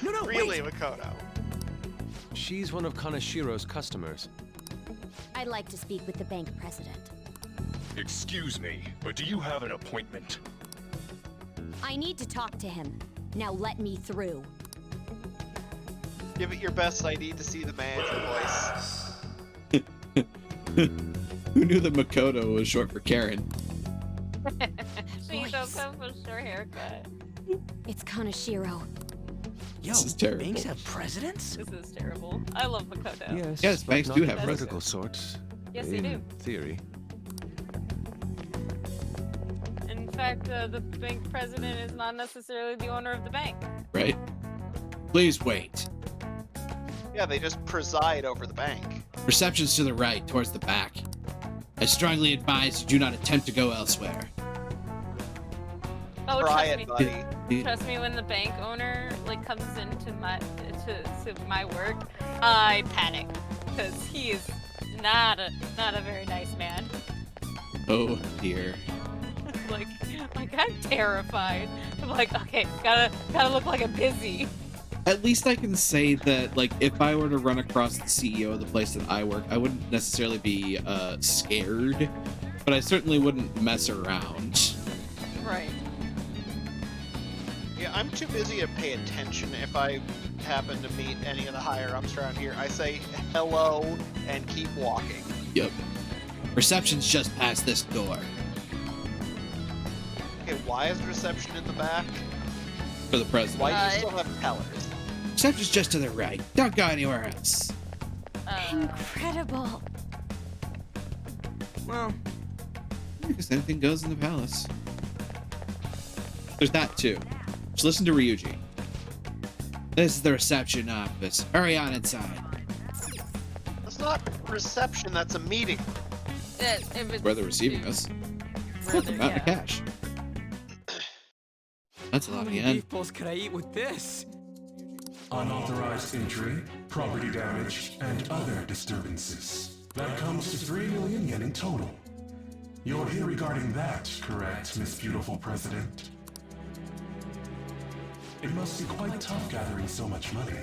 No, really, Makoto? She's one of Kanashiro's customers. I'd like to speak with the bank president. Excuse me, but do you have an appointment? I need to talk to him. Now let me through. Give it your best. I need to see the manager voice. Who knew that Makoto was short for Karen? She don't come with a short haircut. It's Kanashiro. Yo, This is terrible. banks have presidents? This is terrible. I love Makoto. Yes, Yes, but banks not do the have political presidents. sorts. Yes, they in do. theory. In fact, the bank president is not necessarily the owner of the bank. Right? Please wait. Yeah, they just preside over the bank. Reception's to the right, towards the back. I strongly advise you do not attempt to go elsewhere. Oh, Try trust it, me. buddy. Trust me, when the bank owner like comes into my to my work, I panic because he is not a very nice man. Oh dear. like I'm terrified. I'm like, okay, gotta look like I'm busy. At least I can say that, like, if I were to run across the CEO of the place that I work, I wouldn't necessarily be scared, but I certainly wouldn't mess around. Right. Yeah, I'm too busy to pay attention. If I happen to meet any of the higher ups around here, I say hello and keep walking. Yep. Reception's just past this door. Okay, why is reception in the back? For the president. Why do you still have tellers? Reception's just to the right. Don't go anywhere else. Incredible. Well, Because anything goes in the palace. There's that too. Just listen to Ryuji. This is the reception office. Hurry on inside. That's not reception, that's a meeting. If it's Where they're receiving us. Look, I'm out of cash. That's a how lot of many yen. beef balls could I eat with this? Unauthorized entry, property damage, and other disturbances. That comes to 3 million yen in total. You're here regarding that, correct, Miss Beautiful President? It must be quite tough gathering so much money.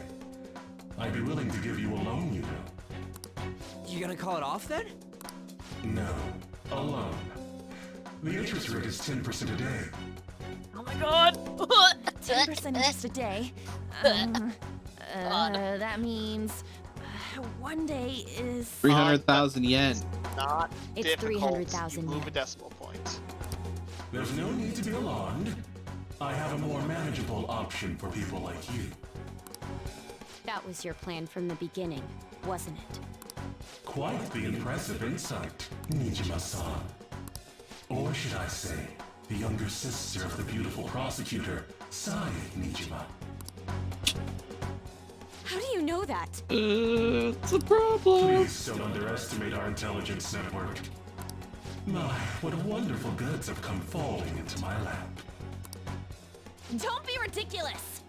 I'd be willing to give you a loan, you know. You gonna call it off then? No, a loan. The interest rate is 10% a day. Oh my god! 10% interest a day. That means one day is 300,000 yen. Not It's difficult. 300,000 You move yen. a decimal point. There's no need to be alarmed. I have a more manageable option for people like you. That was your plan from the beginning, wasn't it? Quite the impressive insight, Nijima-san. Or should I say, the younger sister of the beautiful prosecutor, Sae Nijima. How do you know that? It's a problem. Please don't underestimate our intelligence network. My, what wonderful goods have come falling into my lap. Don't be ridiculous!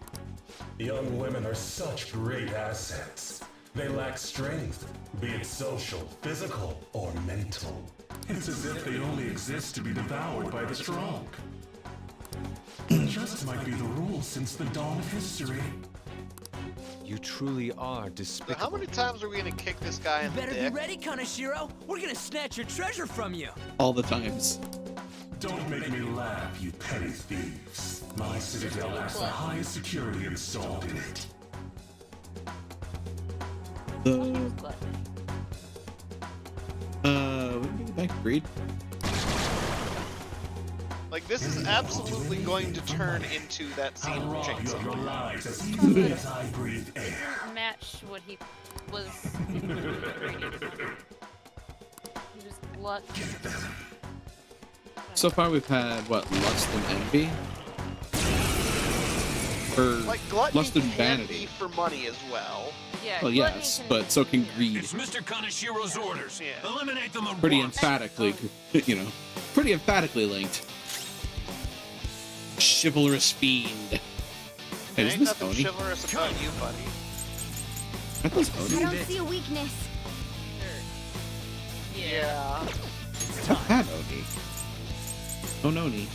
Young women are such great assets. They lack strength, be it social, physical, or mental. It's as if they only exist to be devoured by the strong. It just might be the rule since the dawn of history. You truly are So despicable. how many times are we gonna kick this guy You in the better be dick? ready, Kaneshiro. We're gonna snatch your treasure from you. All the times. Don't make me laugh, you petty thieves. My citadel has the highest security installed in it. We can get back to Greed. Like, this is absolutely going to turn into that scene from Chainsaw. Your lives as easily as I breathe air. Match what he was. He was glut. So far, we've had what, lust and envy, or Like, gluttony lust and can vanity. be for money as well. Yeah. Well, yes, but so can greed. It's Mr. Kaneshiro's orders. Yeah. Eliminate them at Pretty once. emphatically, you know, pretty emphatically linked. Chivalrous fiend. Hey, There isn't ain't this nothing Oni? chivalrous about you, buddy. I thought it was I Oni. don't see a weakness. Yeah. I've had Oni. Oh, Noni.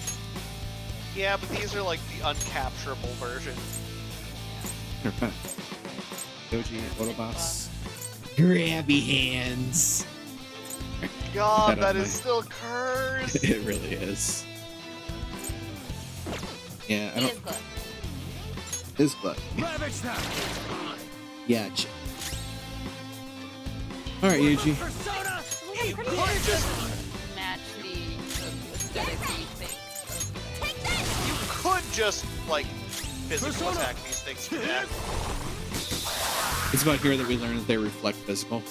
Yeah, but these are like the uncapturable version. Doji, Autobots. Grabby hands. God, that on is still cursed. It really is. Yeah, I He don't. is glut. Is glut. Ravage them. Yeah. All right, Yuji. Persona! You could just match the aesthetic you think. You could just, like, physical attack these things to death. It's about here that we learn that they reflect physical.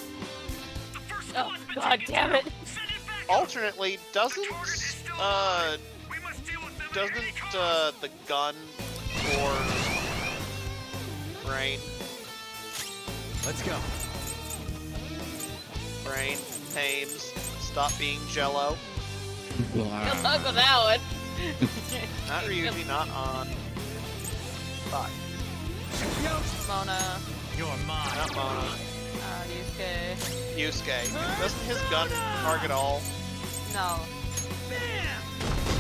Oh, god damn it. Alternately, doesn't the gun or brain Let's go. Thames stop being Jello? Good luck with that one. Not Ryuji, not on. Fuck. Mona. You're mine. Not Mona. Yusuke. Yusuke. Doesn't his gun target all? No.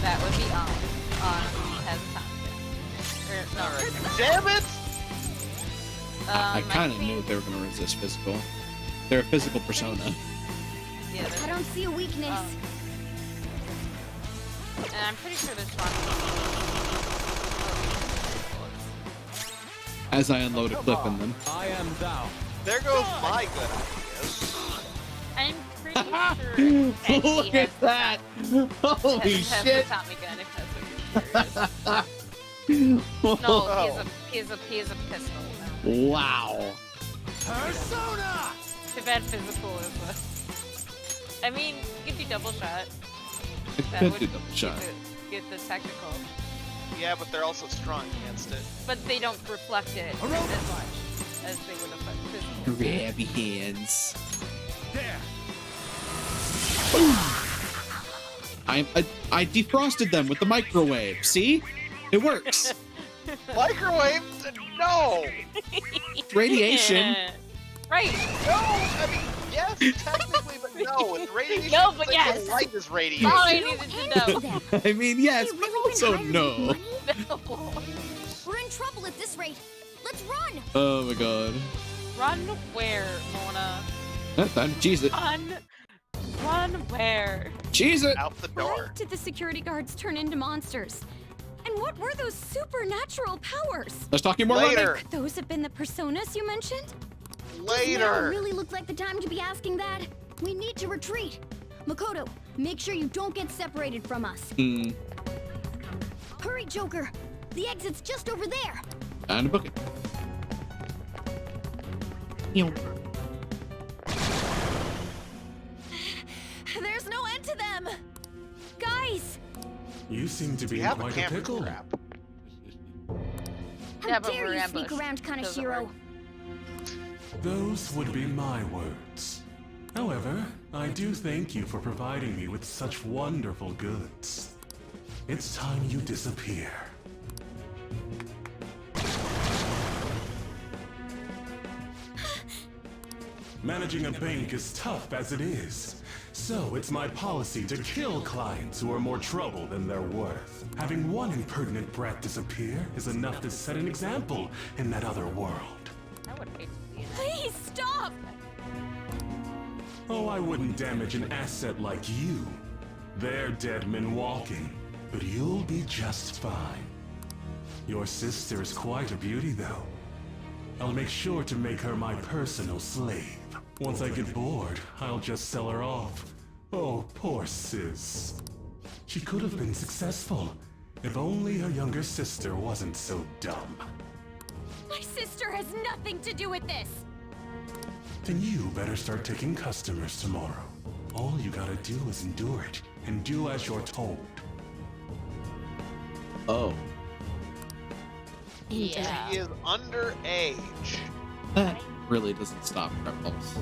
That would be on. On has a time. No, right. Damn it! I kind of knew they were going to resist physical. They're a physical persona. Yeah, I don't see a weakness. and I'm pretty sure there's one. As I unload a clip in them. I am thou. There goes my good ideas. I'm pretty sure. Look at that! Holy has shit! the Tommy gun if that's what you're curious. No, he's a pistol. Wow. Persona! Too bad physical is I mean, you could do double shot. I That could would do double shot. Get the technical. Yeah, but they're also strong against it. But they don't reflect it as much as they would affect physical. Grabby hands. There. I defrosted them with the microwave. See? It works. Microwave? No! Radiation. Right. No! I mean, yes, technically, but no. It's radiation. No, but they yes. can light is radiation. All I needed to know. I mean, yes, but also no. We're in trouble at this rate. Let's run! Oh my god. Run where, Mona? Time to cheese it. Run where? Cheese it! Out the door. Why did the security guards turn into monsters? And what were those supernatural powers? Let's talk more Later. Could those have been the personas you mentioned? Now Later. really look like the time to be asking that. We need to retreat. Makoto, make sure you don't get separated from us. Hmm. Hurry, Joker. The exit's just over there. Time to book it. There's no end to them! Guys! You seem to be We in have a quite a camera pickle. trap. How Yeah, but dare we're you sneak ambushed. around, Doesn't Kaneshiro? work. Those would be my words. However, I do thank you for providing me with such wonderful goods. It's time you disappear. Managing a bank is tough as it is, so it's my policy to kill clients who are more trouble than they're worth. Having one impertinent brat disappear is enough to set an example in that other world. I would hate to see that. Please stop! Oh, I wouldn't damage an asset like you. They're dead men walking, but you'll be just fine. Your sister is quite a beauty, though. I'll make sure to make her my personal slave. Once I get bored, I'll just sell her off. Oh, poor sis. She could have been successful, if only her younger sister wasn't so dumb. My sister has nothing to do with this! Then you better start taking customers tomorrow. All you gotta do is endure it, and do as you're told. Oh. Yeah. He is underage. That really doesn't stop Repulse.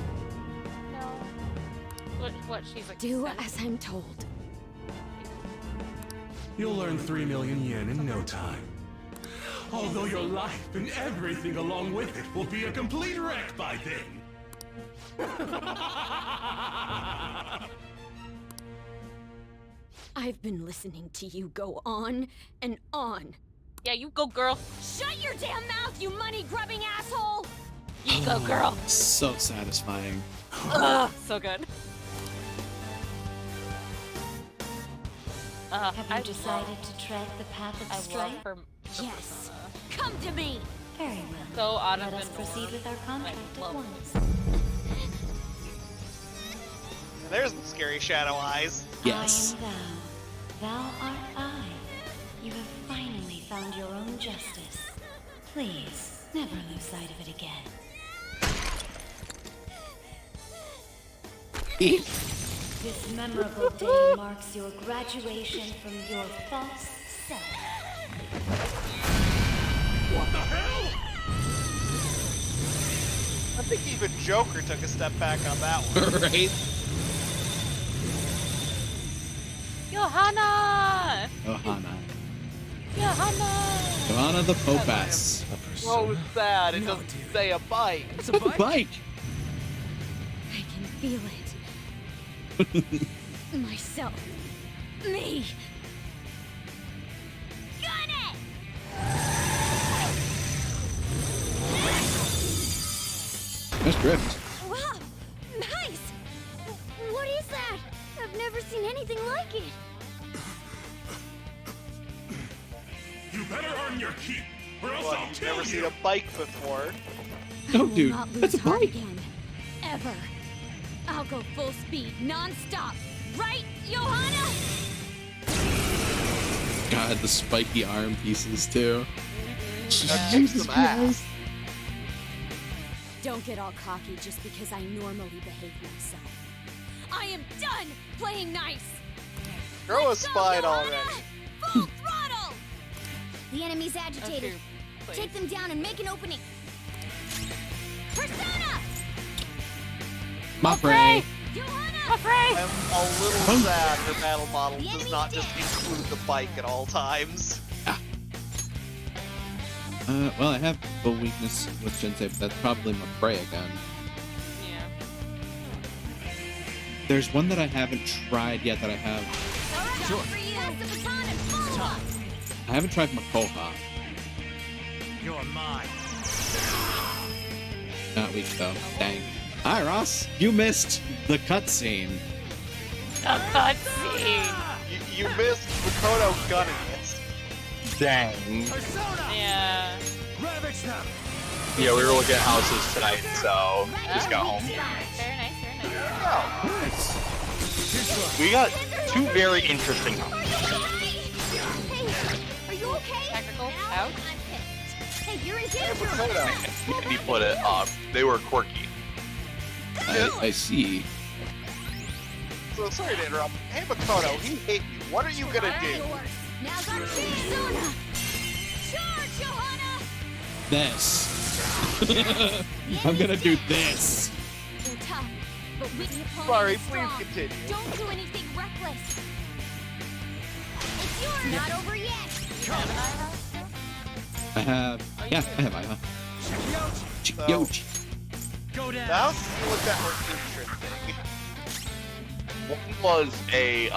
No. What she's like. Do 7? as I'm told. You'll earn 3 million yen in no time. Although your life and everything along with it will be a complete wreck by then. I've been listening to you go on and on. Yeah, you go, girl. Shut your damn mouth, you money-grubbing asshole! You go, girl. So satisfying. Ugh, so good. Have you decided to tread the path of I love strife? her. Yes! Come to me! Very well. So out Let of us proceed with our contract at love once. And there's some scary shadow eyes. Yes. I am thou. Thou art I. You have finally found your own justice. Please, never lose sight of it again. This memorable day marks your graduation from your false self. What the hell? I think even Joker took a step back on that one. Right? Johanna! Ohana. Johanna! Johanna the Popass. So sad, it doesn't say a bike. It's a bike. Bike! I can feel it. Myself. Me. Got it! Nice drift. Wow! Nice! What is that? I've never seen anything like it. You better earn your keep, or else What, I'll you've kill never seen you. a bike before. No, I will dude. not That's lose a heart bike. again. Ever. I'll go full speed, non-stop. Right, Johanna? God, the spiky arm pieces, too. Now kick some ass. Don't get all cocky just because I normally behave myself. I am done playing nice. Throw a spine already. Full throttle! The enemy's agitated. please. Take them down and make an opening. Persona! Mopray! I'm a little sad her battle model does not just include the bike at all times. Well, I have a weakness with Shinsei, but that's probably Mopray again. Yeah. There's one that I haven't tried yet that I have. Sure. I haven't tried Makoha. You're mine. Not weak though. Dang. Hi, Ross. You missed the cutscene. A cutscene. You missed Makoto gunning it. Dang. Yeah. Yeah, we were looking at houses tonight, so just got home. Very nice, very nice. We got two very interesting houses. Are you okay? Technical out. Hey, you're in danger. He put it up. They were quirky. I see. So sorry to interrupt. Hey Makoto, he hate you. What are you gonna do? Now's our chance, Suna. Charge, Johanna. This. I'm gonna do this. You're tough, but with the opponent Sorry, is please strong. continue. Don't do anything reckless. It's yours. Not over yet. I have. Yeah, I have Iva. Chikyochi. Go down. Now see what that recruiter thing. One was a,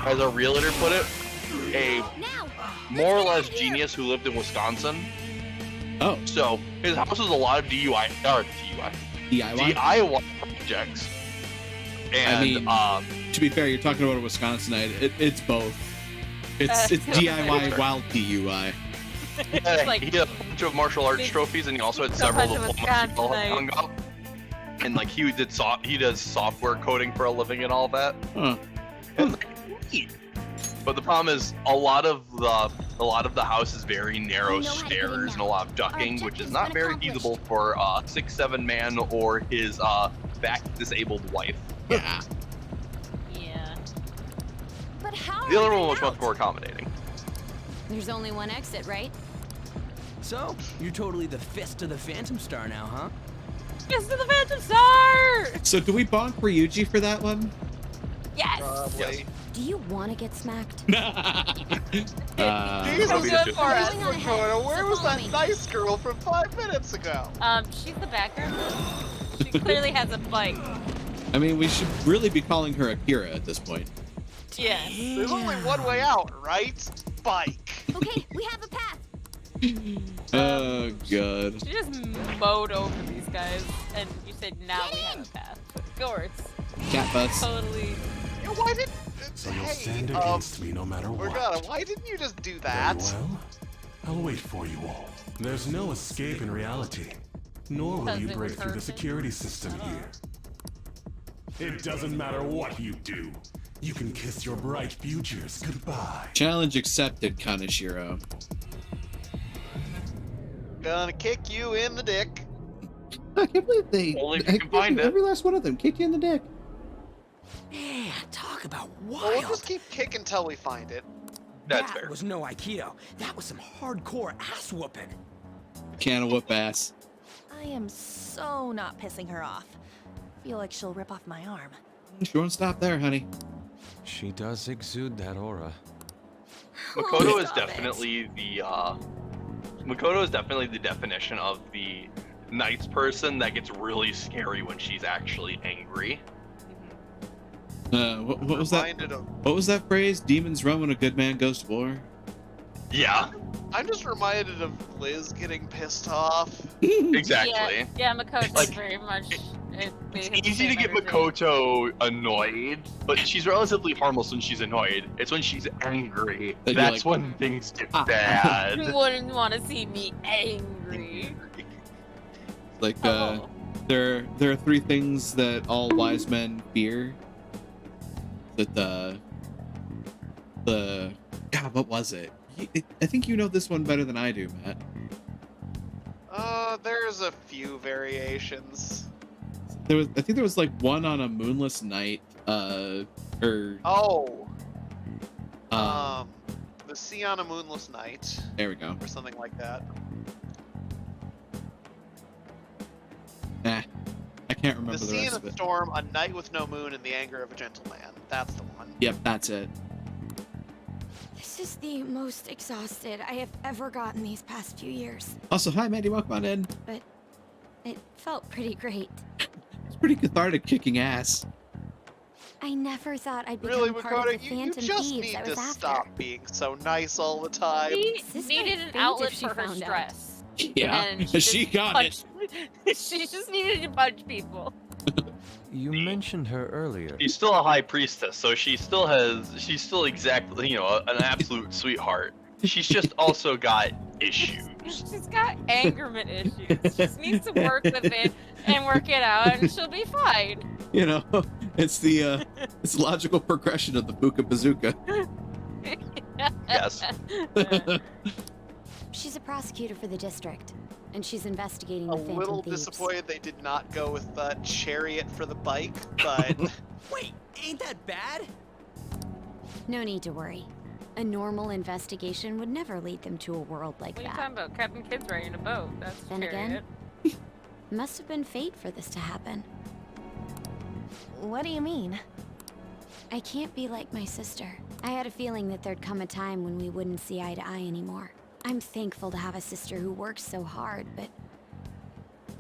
as a realtor put it, a more or less genius who lived in Wisconsin. Oh. So his house was a lot of DIY projects. And I mean, to be fair, you're talking about a Wisconsinite. It's both. It's DIY while DUI. yeah, like- he had a bunch of martial arts trophies, and he also had several bunch of diplomas Wisconsinite. hung up. And like he does software coding for a living and all that. Huh. And, like, neat. But the problem is a lot of the house is very narrow stairs and a lot of ducking, which is not very feasible for a 6'7" man or his back disabled wife. Yeah. Yeah. But how? The other one was much more accommodating. There's only one exit, right? So, you're totally the fist of the Phantom Star now, huh? Fist of the Phantom Star! So do we bonk Ryuji for that one? Yes! Probably. Do you want to get smacked? Jesus Good Christ, for us. Makoto, where So was follow that me. nice girl from 5 minutes ago? She's the background. She clearly has a bike. I mean, we should really be calling her Akira at this point. Yes. There's only one way out, right? Bike. Okay, we have a path. Oh god. She just mowed over these guys, and you said now we have a path. Of course. Cat bus. Totally. Yeah, why did? So you'll Hey, stand against me no matter what. Morgana, why didn't you just do Very that? well. I'll wait for you all. There's no escape in reality, nor will you Doesn't break through the person. security system here. It doesn't matter what you do. You can kiss your bright futures goodbye. Challenge accepted, Kaneshiro. Gonna kick you in the dick. I can't believe they. Only if you can find it. Every last one of them kicked you in the dick. Man, talk about Well, wild. we'll just keep kicking until we find it. That's that fair. was no Aikido. That was some hardcore ass whooping. Can of whoop ass. I am so not pissing her off. Feel like she'll rip off my arm. She won't stop there, honey. She does exude that aura. Makoto is Stop it. definitely the definition of the nice person that gets really scary when she's actually angry. What was that? Reminded of. What was that phrase? Demons run when a good man goes to war. Yeah, I'm just reminded of Liz getting pissed off. exactly. Yeah, Makoto's Like, very much. It's easy to get Makoto annoyed, but she's relatively harmless when she's annoyed. It's when she's angry That you're that's like, when things get You bad. wouldn't want to see me angry. Like, Oh. there are three things that all wise men fear. That the God, what was it? I think you know this one better than I do, Matt. There's a few variations. I think there was like one on a moonless night, or Oh, um, the sea on a moonless night, there we go. or something like that. Nah, I can't The remember the sea in rest a of it. storm, a night with no moon, and the anger of a gentleman. That's the one. Yep, that's it. This is the most exhausted I have ever gotten these past few years. Also, hi, Mandy, welcome on in. But it felt pretty great. It's pretty cathartic kicking ass. I never thought I'd become Really, part of Makoto, the you Phantom just Thieves need I to was after. stop being so nice all the time. She Sis needed might an faint outlet if she for her found out. stress. Yeah, And she got it. She just needed to punch people. You mentioned her earlier. She's still a high priestess, so she's still exactly, you know, an absolute sweetheart. She's just also got issues. She's got angerment issues. She just needs to work with it and work it out, and she'll be fine. You know, it's the logical progression of the Buka Bazooka. Yes. She's a prosecutor for the district, and she's investigating A the Phantom little Thieves. disappointed they did not go with Chariot for the bike, but Wait, ain't that bad? No need to worry. A normal investigation would never lead them to a world like What are you that. talking about? Captain Kidd's riding a boat. That's Then again, Chariot. must have been fate for this to happen. What do you mean? I can't be like my sister. I had a feeling that there'd come a time when we wouldn't see eye to eye anymore. I'm thankful to have a sister who works so hard, but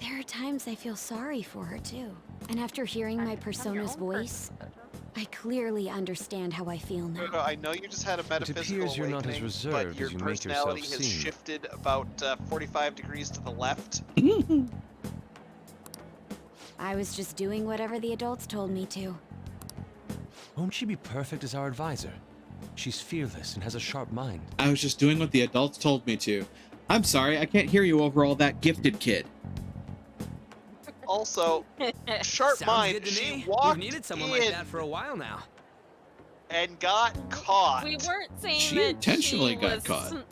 there are times I feel sorry for her too. And after hearing my persona's voice, I clearly understand how I feel now. Makoto, I know you just had a metaphysical appears you're not as awakening, reserved but your as you make yourself personality has seem. shifted about 45 degrees to the left. I was just doing whatever the adults told me to. Won't she be perfect as our advisor? She's fearless and has a sharp mind. I was just doing what the adults told me to. I'm sorry, I can't hear you over all that gifted kid. Also, sharp Sounds mind, good to she me. walked We've needed someone in like that for a while now. and got caught. We weren't saying She that intentionally she got was caught.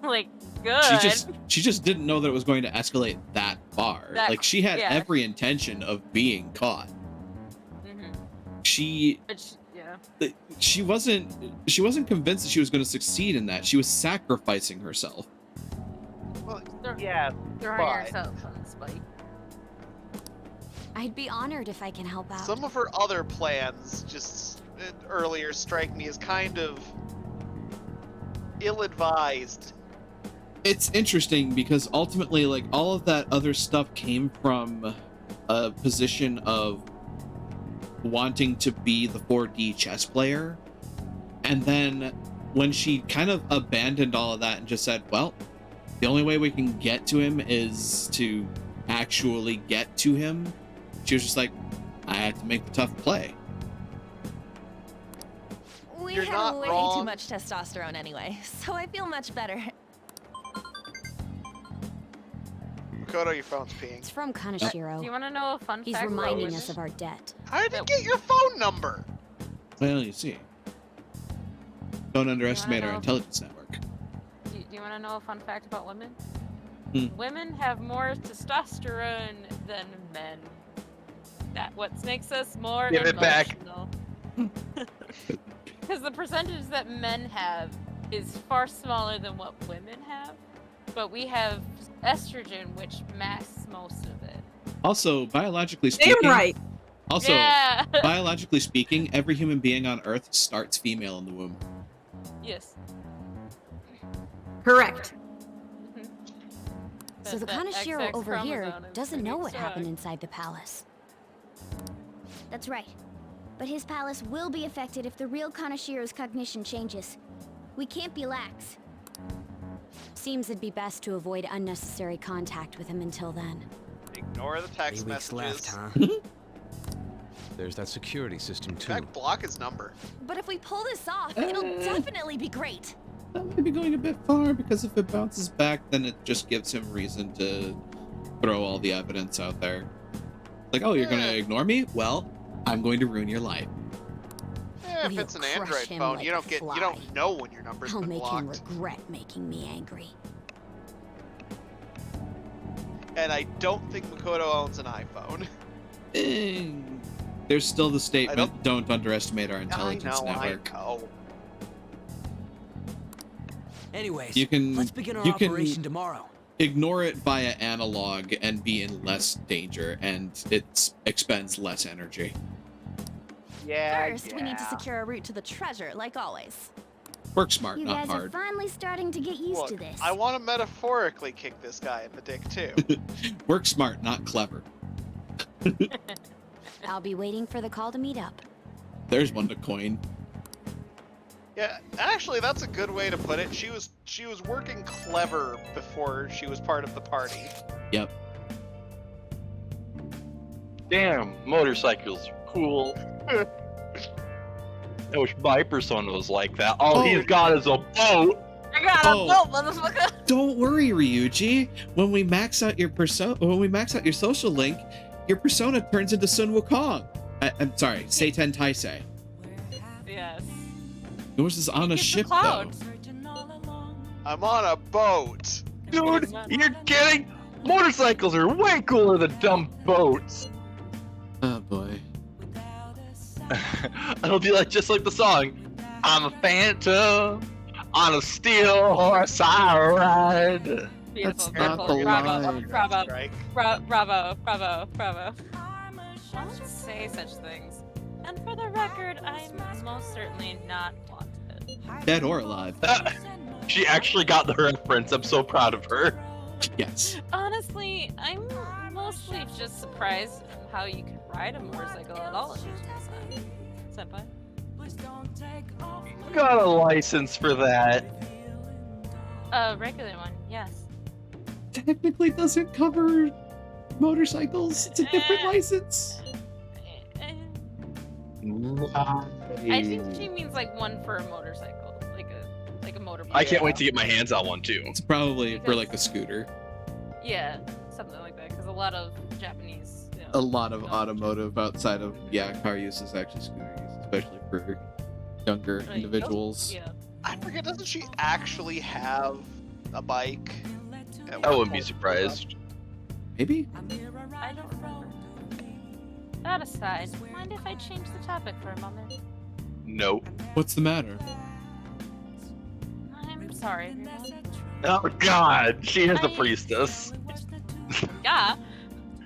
Like good. She just didn't know that it was going to escalate that far. That- Like she had yeah. every intention of being caught. Mhm. She But yeah. she wasn't convinced that she was going to succeed in that. She was sacrificing herself. Well, yeah, throwing but- herself on the spike. I'd be honored if I can help out. Some of her other plans just earlier strike me as kind of ill-advised. It's interesting because ultimately, like, all of that other stuff came from a position of wanting to be the 4D chess player. And then when she kind of abandoned all of that and just said, well, the only way we can get to him is to actually get to him, she was just like, I have to make the tough play. We You're have not way wrong. too much testosterone anyway, so I feel much better. Makoto, your phone's peeing. It's from Kaneshiro. Do you want to know a fun He's fact? about reminding women? us of our debt. How did you get your phone number? Well, you see. Don't underestimate our know? intelligence network. Do you want to know a fun fact about women? Hmm. Women have more testosterone than men. That what makes us more Give it back. emotional. Because the percentage that men have is far smaller than what women have, but we have estrogen, which masks most of it. Also, biologically speaking, Also, Yeah. biologically speaking, every human being on Earth starts female in the womb. Yes. Correct. So the That Kaneshiro XX over here chromosome is doesn't pretty know what happened strong. inside the palace. That's right. But his palace will be affected if the real Kaneshiro's cognition changes. We can't be lax. Seems it'd be best to avoid unnecessary contact with him until then. Ignore the text 3 weeks messages. left, huh? There's that security system In too. fact, block his number. But if we pull this off, it'll definitely be great. That might be going a bit far, because if it bounces back, then it just gives him reason to throw all the evidence out there. Like, oh, you're gonna ignore me? Well, I'm going to ruin your life. If We'll it's an crush Android him phone, like you a don't fly. know when your number's I'll been make him blocked. regret making me angry. And I don't think Makoto owns an iPhone. There's still the statement, don't underestimate our I intelligence know, network. I know. Anyways, You can- let's begin our you can- operation tomorrow. Ignore it via analog and be in less danger, and it expends less energy. Yeah, First, we need to secure a route to the treasure, like always. Work smart, You not guys are hard. finally starting to get used to Look, this. I want to metaphorically kick this guy in the dick too. Work smart, not clever. I'll be waiting for the call to meet up. There's one to coin. Yeah, actually, that's a good way to put it. She was working clever before she was part of the party. Yep. Damn, motorcycles are cool. I wish my persona was like that. All he's got is a boat. I got a boat, motherfucker. Don't worry, Ryuji. When we max out your social link, your persona turns into Sun Wukong. I'm sorry, Seiten Taisei. Yes. Yours is on a ship, though. I'm on a boat. Dude, you're kidding? Motorcycles are way cooler than dumb boats. Oh boy. It'll be like just like the song. I'm a phantom on a steel horse I ride. Beautiful, not beautiful. the Bravo, line. bravo, Strike. bravo, bravo. Don't say such things. And for the record, I'm most certainly not wanted. Dead or alive. She actually got the reference. I'm so proud of her. Yes. Honestly, I'm mostly just surprised how you can ride a motorcycle at all in Senpai. Got a license for that. A regular one, yes. Technically doesn't cover motorcycles. It's a different license. I think she means like one for a motorcycle, like a motorbike. I can't wait to get my hands on one too. It's probably for like a scooter. Yeah, something like that, because a lot of Japanese. You know, A lot of automotive outside of car use is actually scooter use, especially for younger individuals. Yeah. I forget, doesn't she actually have a bike? I wouldn't be surprised. Maybe? I don't remember. That aside, mind if I change the topic for a moment? Nope. What's the matter? I'm sorry, everyone. Oh God, she is the priestess. Yeah,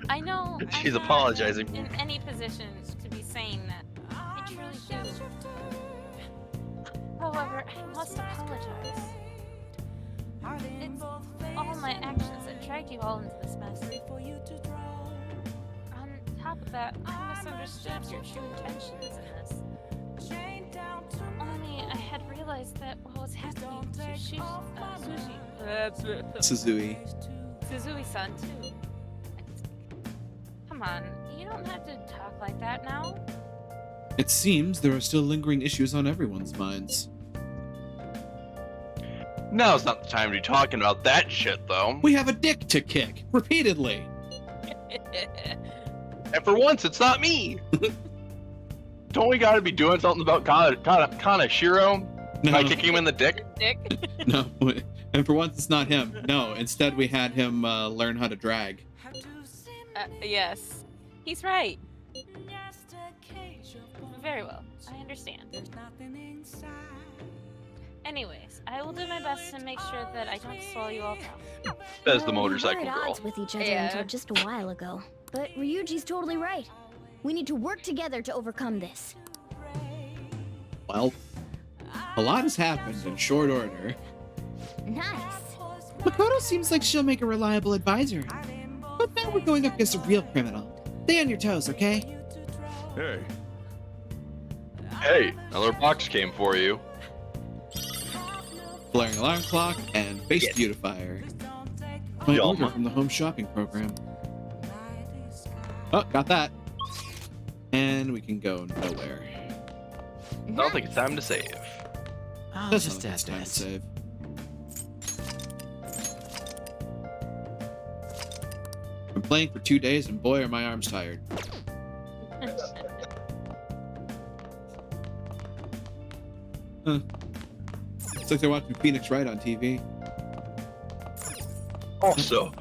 I know. She's I'm not apologizing. in any position to be saying that. I truly do. However, I must apologize. It's all my actions that dragged you all into this mess. On top of that, I misunderstood your true intentions in this. Only I had realized that what was happening to Suzui. Suzui-san too. Come on, you don't have to talk like that now. It seems there are still lingering issues on everyone's minds. Now's not the time to be talking about that shit, though. We have a dick to kick, repeatedly. And for once, it's not me. Don't we gotta be doing something about Kanashiro? By kicking him in the dick? No, and for once it's not him. No, instead we had him learn how to drag. Yes, he's right. Very well, I understand. Anyways, I will do my best to make sure that I don't slow you all down. Says the We were motorcycle at girl. odds with each other Yeah. until just a while ago. But Ryuji's totally right. We need to work together to overcome this. Well, a lot has happened in short order. Nice. Makoto seems like she'll make a reliable advisor. But now we're going up against a real criminal. Stay on your toes, okay? Hey. Hey, another box came for you. Blaring alarm clock and face beautifier. My order from the home shopping program. Oh, got that. And we can go nowhere. I don't think it's time to save. I'll That's just not add time to this. save. I've been playing for 2 days and boy are my arms tired. Huh. It's like they're watching Phoenix Wright on TV. Also,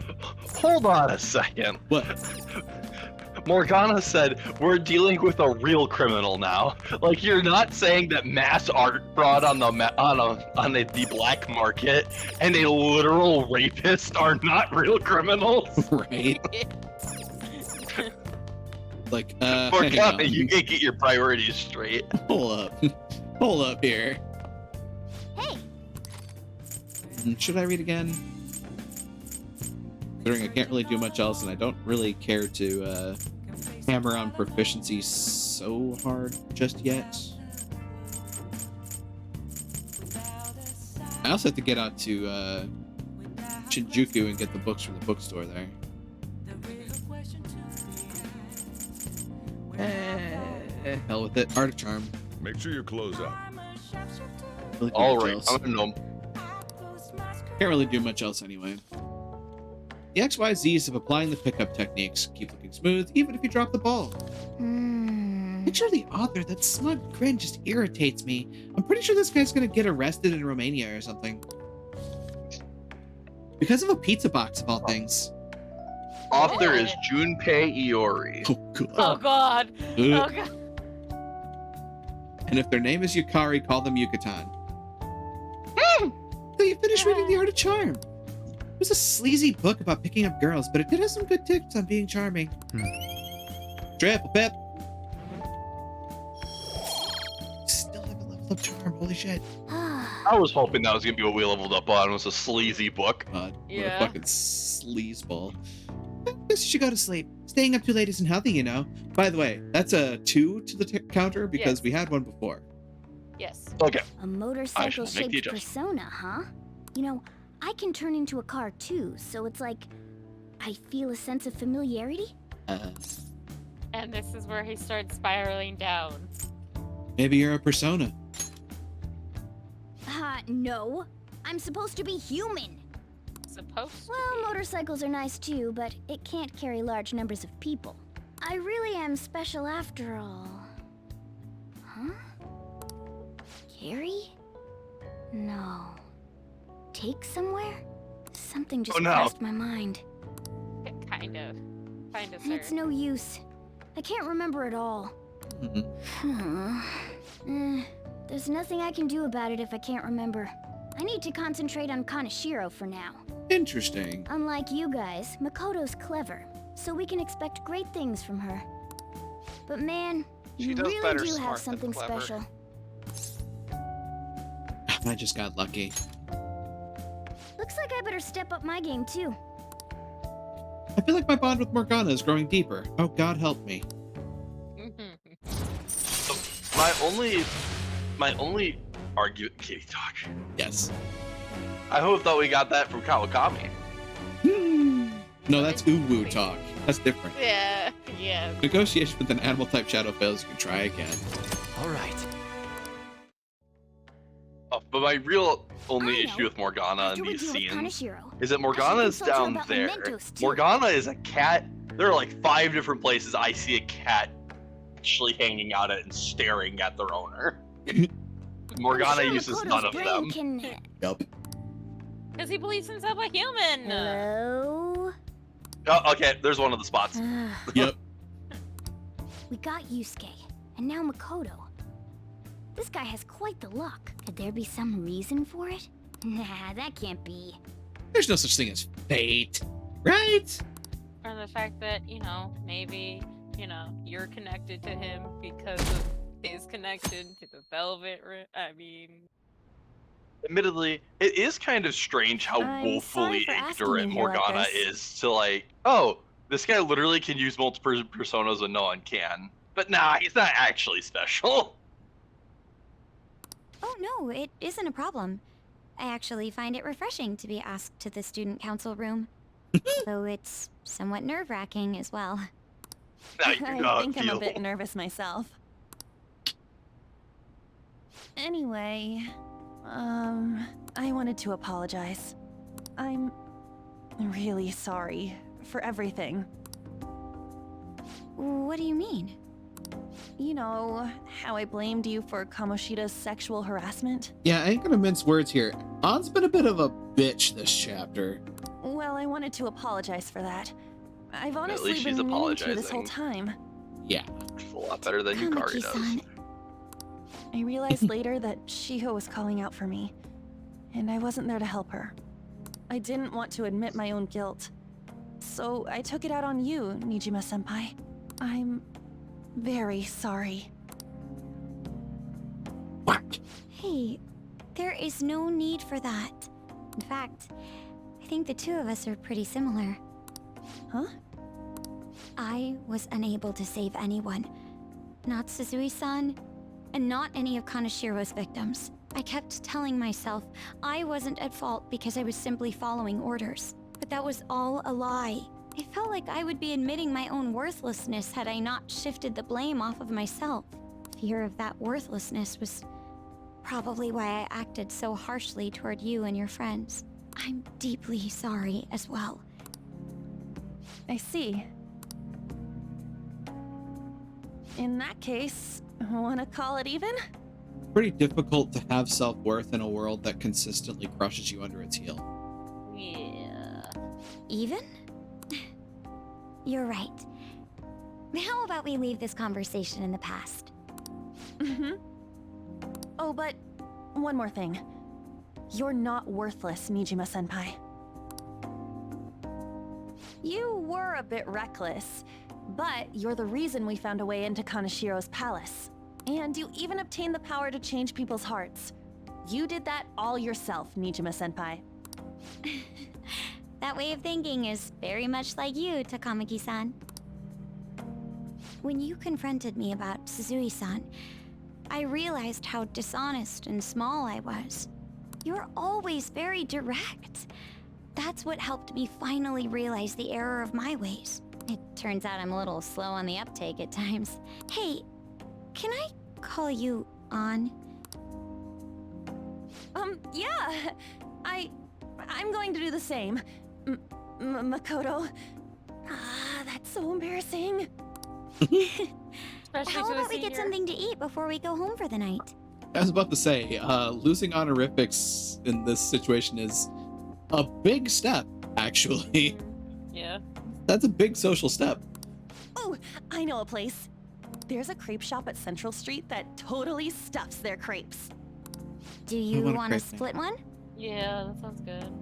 hold on a second. What? Morgana said we're dealing with a real criminal now. Like you're not saying that mass art fraud on the black market and a literal rapist are not real criminals. Right. Like, hang Morgana, on. you can't get your priorities straight. Hold up. Hold up here. Hey. Should I read again? Considering I can't really do much else and I don't really care to hammer on proficiency so hard just yet. I also have to get out to Shinjuku and get the books from the bookstore there. Hell with it. Art of Charm. Make sure you close up. Really do All much right, else. I'm gonna know. Can't really do much else anyway. The XYZs of applying the pickup techniques keep looking smooth, even if you drop the ball. Picture the author. That smug grin just irritates me. I'm pretty sure this guy's gonna get arrested in Romania or something. Because of a pizza box, of all things. Author is Junpei Iori. Oh god. Oh god. And if their name is Yukari, call them Yucatan. So you finished reading The Art of Charm. It was a sleazy book about picking up girls, but it did have some good tips on being charming. Triple pip. Still haven't leveled up Charm. Holy shit. I was hoping that was gonna be what we leveled up on. It was a sleazy book. God, Yeah. what a fucking sleazeball. Guess you should go to sleep. Staying up too late isn't healthy, you know. By the way, that's a 2 to the counter because Yes. we had one before. Yes. Okay. A motorcycle make the shaped adjustment. persona, huh? You know, I can turn into a car too, so it's like I feel a sense of familiarity. And this is where he starts spiraling down. Maybe you're a persona. No. I'm supposed to be human. Supposed to Well, motorcycles are nice too, but it can't carry large numbers of people. I really am special after all. Huh? Carry? No. Take somewhere? Something just Oh, no. crossed my mind. Kind of, sir. It's no use. I can't remember it all. There's nothing I can do about it if I can't remember. I need to concentrate on Kaneshiro for now. Interesting. Unlike you guys, Makoto's clever, so we can expect great things from her. But man, She you does really better do smart have than something clever. special. I just got lucky. Looks like I better step up my game too. I feel like my bond with Morgana is growing deeper. Oh, God help me. My only argument, kitty talk. Yes. I thought we got that from Kawakami. No, that's Uwu talk. That's different. Yeah. Negotiation with an animal type shadow fails, you can try again. All right. But my real only issue with Morgana in these deal with scenes Kaneshiro, is that Morgana is consult you down about there. mementos, too. Morgana is a cat. There are like 5 different places I see a cat actually hanging out at and staring at their owner. Morgana uses none of them. Yup. Because he believes himself a human. Hello? Oh, okay, there's one of the spots. Yep. We got Yusuke, and now Makoto. This guy has quite the luck. Could there be some reason for it? Nah, that can't be. There's no such thing as fate, right? Or the fact that, maybe, you're connected to him because of his connection to the Velvet Room. I mean... Admittedly, it is kind of strange how I'm woefully sorry for asking ignorant you like Morgana this. is to like, oh, this guy literally can use multiple personas and no one can. But nah, he's not actually special. Oh no, it isn't a problem. I actually find it refreshing to be asked to the student council room. Though it's somewhat nerve-wracking as well. Now you I not think I'm a feel. bit nervous myself. Anyway, I wanted to apologize. I'm really sorry for everything. What do you mean? You know, how I blamed you for Kamoshida's sexual harassment? Yeah, I ain't gonna mince words here. An's been a bit of a bitch this chapter. Well, I wanted to apologize for that. I've honestly least been she's meaning to this whole apologizing. time. Yeah. It's a lot better than Yukari does. Kamaki-san. I realized later that Shiho was calling out for me, and I wasn't there to help her. I didn't want to admit my own guilt, so I took it out on you, Nijima-senpai. I'm very sorry. Hey, there is no need for that. In fact, I think the two of us are pretty similar. Huh? I was unable to save anyone. Not Suzui-san, and not any of Kanashiro's victims. I kept telling myself I wasn't at fault because I was simply following orders. But that was all a lie. I felt like I would be admitting my own worthlessness had I not shifted the blame off of myself. Fear of that worthlessness was probably why I acted so harshly toward you and your friends. I'm deeply sorry as well. I see. In that case, wanna call it even? Pretty difficult to have self-worth in a world that consistently crushes you under its heel. Yeah. Even? You're right. How about we leave this conversation in the past? Mm-hmm. Oh, but one more thing. You're not worthless, Nijima-senpai. You were a bit reckless, but you're the reason we found a way into Kanashiro's palace. And you even obtained the power to change people's hearts. You did that all yourself, Nijima-senpai. That way of thinking is very much like you, Takamaki-san. When you confronted me about Suzui-san, I realized how dishonest and small I was. You're always very direct. That's what helped me finally realize the error of my ways. It turns out I'm a little slow on the uptake at times. Hey, can I call you On? Yeah. I'm going to do the same. Makoto. Ah, that's so embarrassing. How about we get something to eat before we go home for the night? I was about to say, losing honorifics in this situation is a big step, actually. Yeah. That's a big social step. Oh, I know a place. There's a crepe shop at Central Street that totally stuffs their crepes. Do you want to split one? Yeah, that sounds good.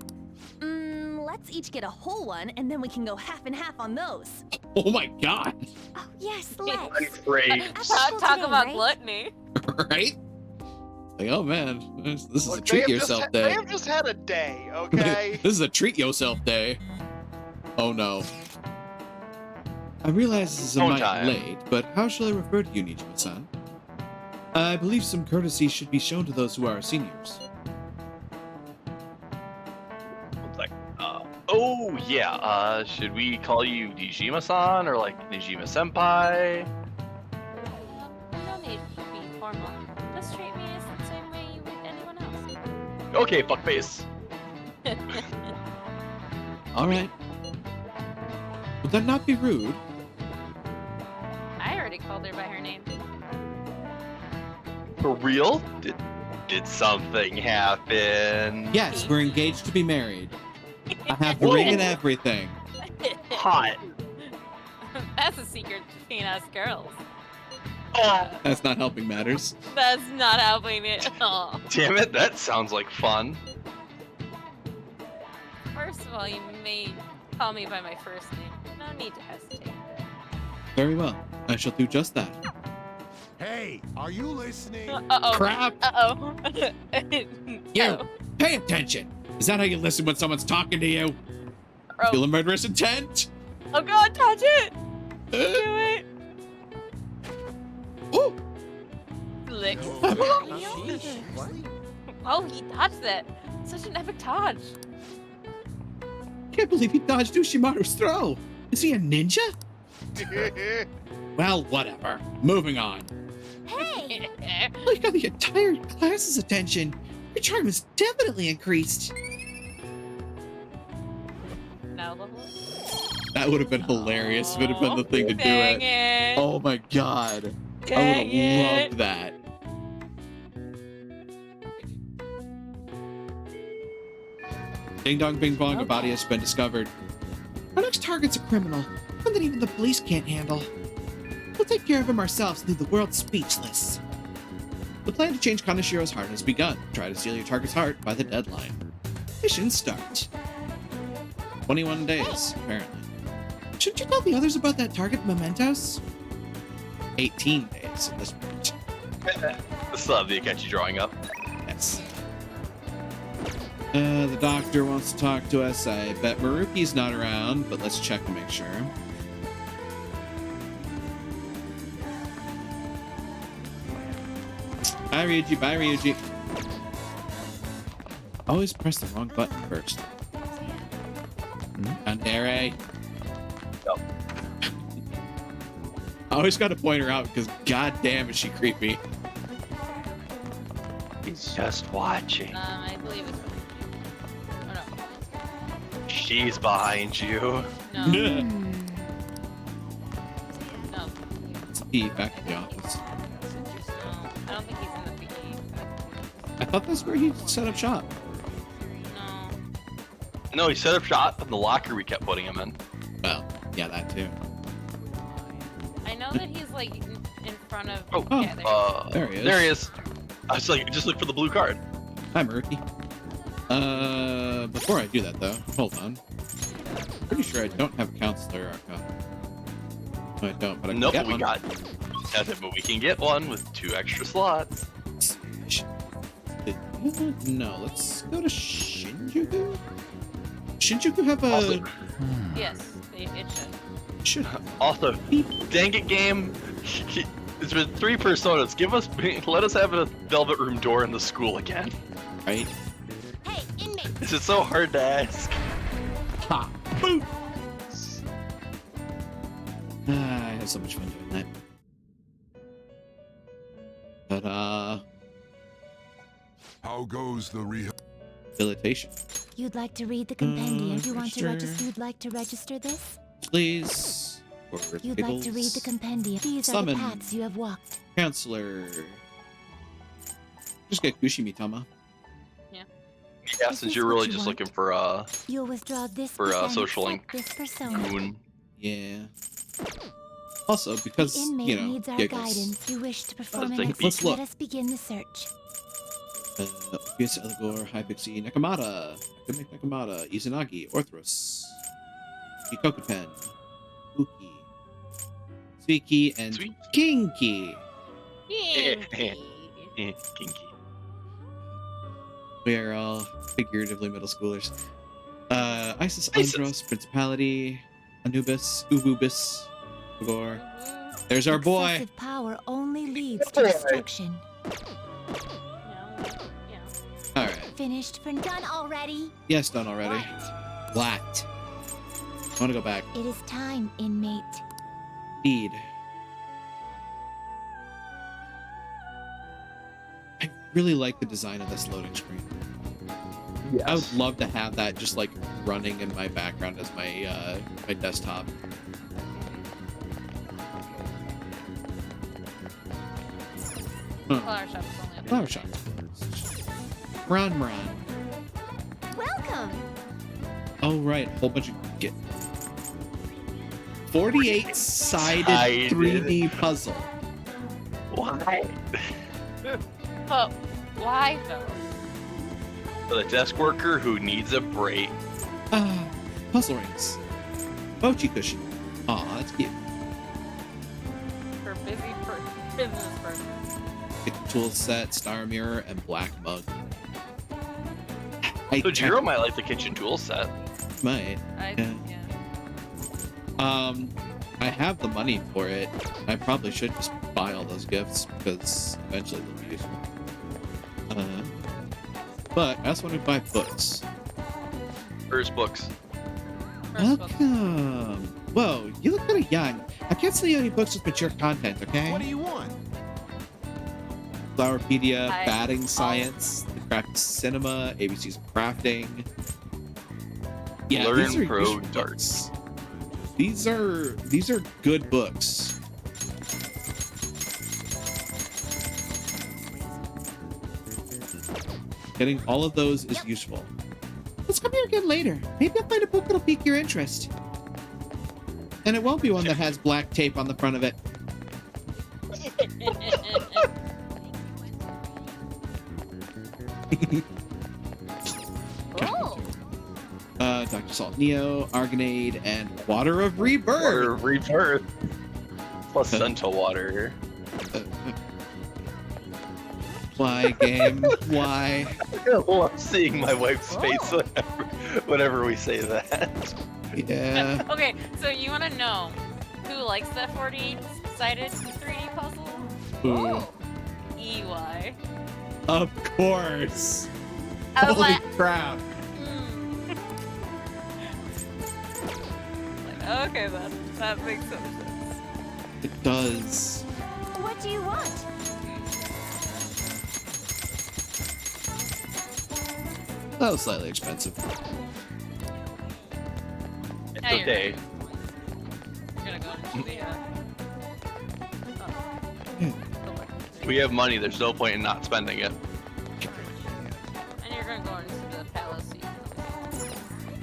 Let's each get a whole one, and then we can go half and half on those. Oh my god. Oh, yes, let's. Great. Talk about gluttony. Right? Like, oh man, this is a Look, treat yourself day. They have just had a day, okay? This is a treat yourself day. Oh no. I realize this is a mite late, but how shall I refer to you, Nijima-san? I believe some courtesy should be shown to those who are our seniors. Oh yeah, should we call you Nijima-san or like Nijima-senpai? You don't need to be formal. Just treat me as the same way you would anyone else. Okay, fuckface. Alright. Would that not be rude? I already called her by her name. For real? Did something happen? Yes, we're engaged to be married. I have the ring and everything. Hot. That's a secret between us girls. That's not helping matters. That's not helping me at all. Damn it, that sounds like fun. First of all, you may call me by my first name. No need to hesitate. Very well. I shall do just that. Hey, are you listening? Uh-oh. Crap. Uh-oh. You, pay attention. Is that how you listen when someone's talking to you? Oh. Feel a murderous intent? Oh god, touch it! Do it! Oh! Lick. What? Oh, he dodged that. Such an epic dodge. Can't believe he dodged Ushimaru's throw. Is he a ninja? Well, whatever. Moving on. Hey! Well, you got the entire class's attention. Your charm is definitely increased. Now level. That would have been hilarious if it had been the thing to do Dang it. it. Oh my god. I Dang would it. have loved that. Ding dong bing bong, a body has been discovered. Our next target's a criminal, one that even the police can't handle. We'll take care of him ourselves and leave the world speechless. The plan to change Kanashiro's heart has begun. Try to steal your target's heart by the deadline. Mission start. 21 days, apparently. Shouldn't you tell the others about that target mementos? 18 days at this point. Still have the Akechi drawing up. Yes. The doctor wants to talk to us. I bet Maruki's not around, but let's check to make sure. Bye, Ryuji. Bye, Ryuji. Always press the wrong button first. Yandere. I always got to point her out because goddamn is she creepy. He's just watching. I believe it's. Oh no. She's behind you. No. No. No. It's E back to the office. No. I don't think he's in the PE. I thought that's where he set up shop. No, he set up shop in the locker we kept putting him in. Well, yeah, that too. I know that he's like in front of. Oh, yeah, there he is. There he is. I was like, just look for the blue card. Hi, Murky. Before I do that though, hold on. Pretty sure I don't have a counselor arcana. No, I don't, but I can Nope, get we one. got. But we can get one with 2 extra slots. No, let's go to Shinjuku. Shinjuku have a. Yes, it should. Should have. Also, dang it, game. It's been 3 personas. Let us have a Velvet Room door in the school again. Right? Hey, inmate. This is so hard to ask. Ha! Boom! I had so much fun doing that. But, How goes the rehabilitation? You'd like to read the compendium. You want to register. register? You'd like to register this? Please. Or You'd like to read the compendium. These Summon. are the paths you have walked. Counselor. Just get Kushimi-tama. Yeah, since you're really just looking for You'll withdraw this for percent, social accept link. this persona. Moon. Yeah. Also, because, The inmate you know, needs our giggles. guidance. You wish to perform take an a peek. Let's look. Let us begin the search. Fierce Eligor, Hypixie, Nakamata, Akame Nakamata, Izanagi, Orthros, Kokupen, Uki, Suiki, and Kinky. Kinky. We are all figuratively middle schoolers. Isis Isis. Andros, Principality, Anubis, Ububis, Igor. There's our boy. Excessive power only leads to destruction. Alright. Finished for done already. Yes, done already. What? I want to go back. It is time, inmate. Indeed. I really like the design of this loading screen. Yes. I would love to have that just like running in my background as my my desktop. Flower shop is only up. Flower shop. Run. Welcome. Oh right, whole bunch of get 48-sided Sided. 3D puzzle. Why? But why though? For the desk worker who needs a break. Puzzle rings. Mochi cushion. Aw, that's cute. For business person. Get the tool set, star mirror, and black mug. So Jiro might like the kitchen tool set. Might. Yeah. I have the money for it. I probably should just buy all those gifts because eventually they'll be useful. But I also want to buy books. First books. Welcome. Whoa, you look kind of young. I can't sell you any books with mature content, okay? What do you want? Flowerpedia, Hi. batting science, the craft of cinema, ABC's of crafting. Yeah, Learn these are Pro useful Darts. books. These are good books. Getting all of those is useful. Let's come here again later. Maybe I'll find a book that'll pique your interest. And it won't be one that has black tape on the front of it. Oh. Dr. Salt Neo, Argonade, and Water of Rebirth. Water of Rebirth. Placenta water. Why, game? Why? I love seeing my wife's face whenever we say that. Yeah. Okay, so you want to know who likes that 48-sided 3D puzzle? Ooh. EY. Of course. I was Holy like, crap. like, okay, that makes some sense. It does. What do you want? That was slightly expensive. It's Yeah, you're okay. You're gonna go into the, We have money. There's no point in not spending it. and you're gonna go into the palace.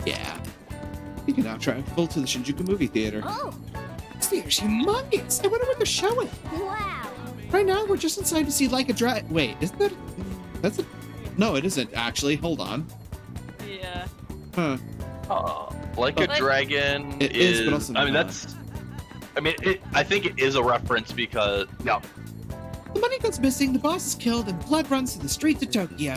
Yeah. You can now travel to the Shinjuku movie theater. Oh, This theater's humongous. I wonder what they're showing. wow. Right now, we're just inside to see Like a Dragon. Wait, isn't that? That's a. No, it isn't actually. Hold on. Yeah. Huh. Like a Dragon It is, but also I mean, not. that's. I mean, I think it is a reference because yeah. The money goes missing, the boss is killed, and blood runs through the streets of Tokyo.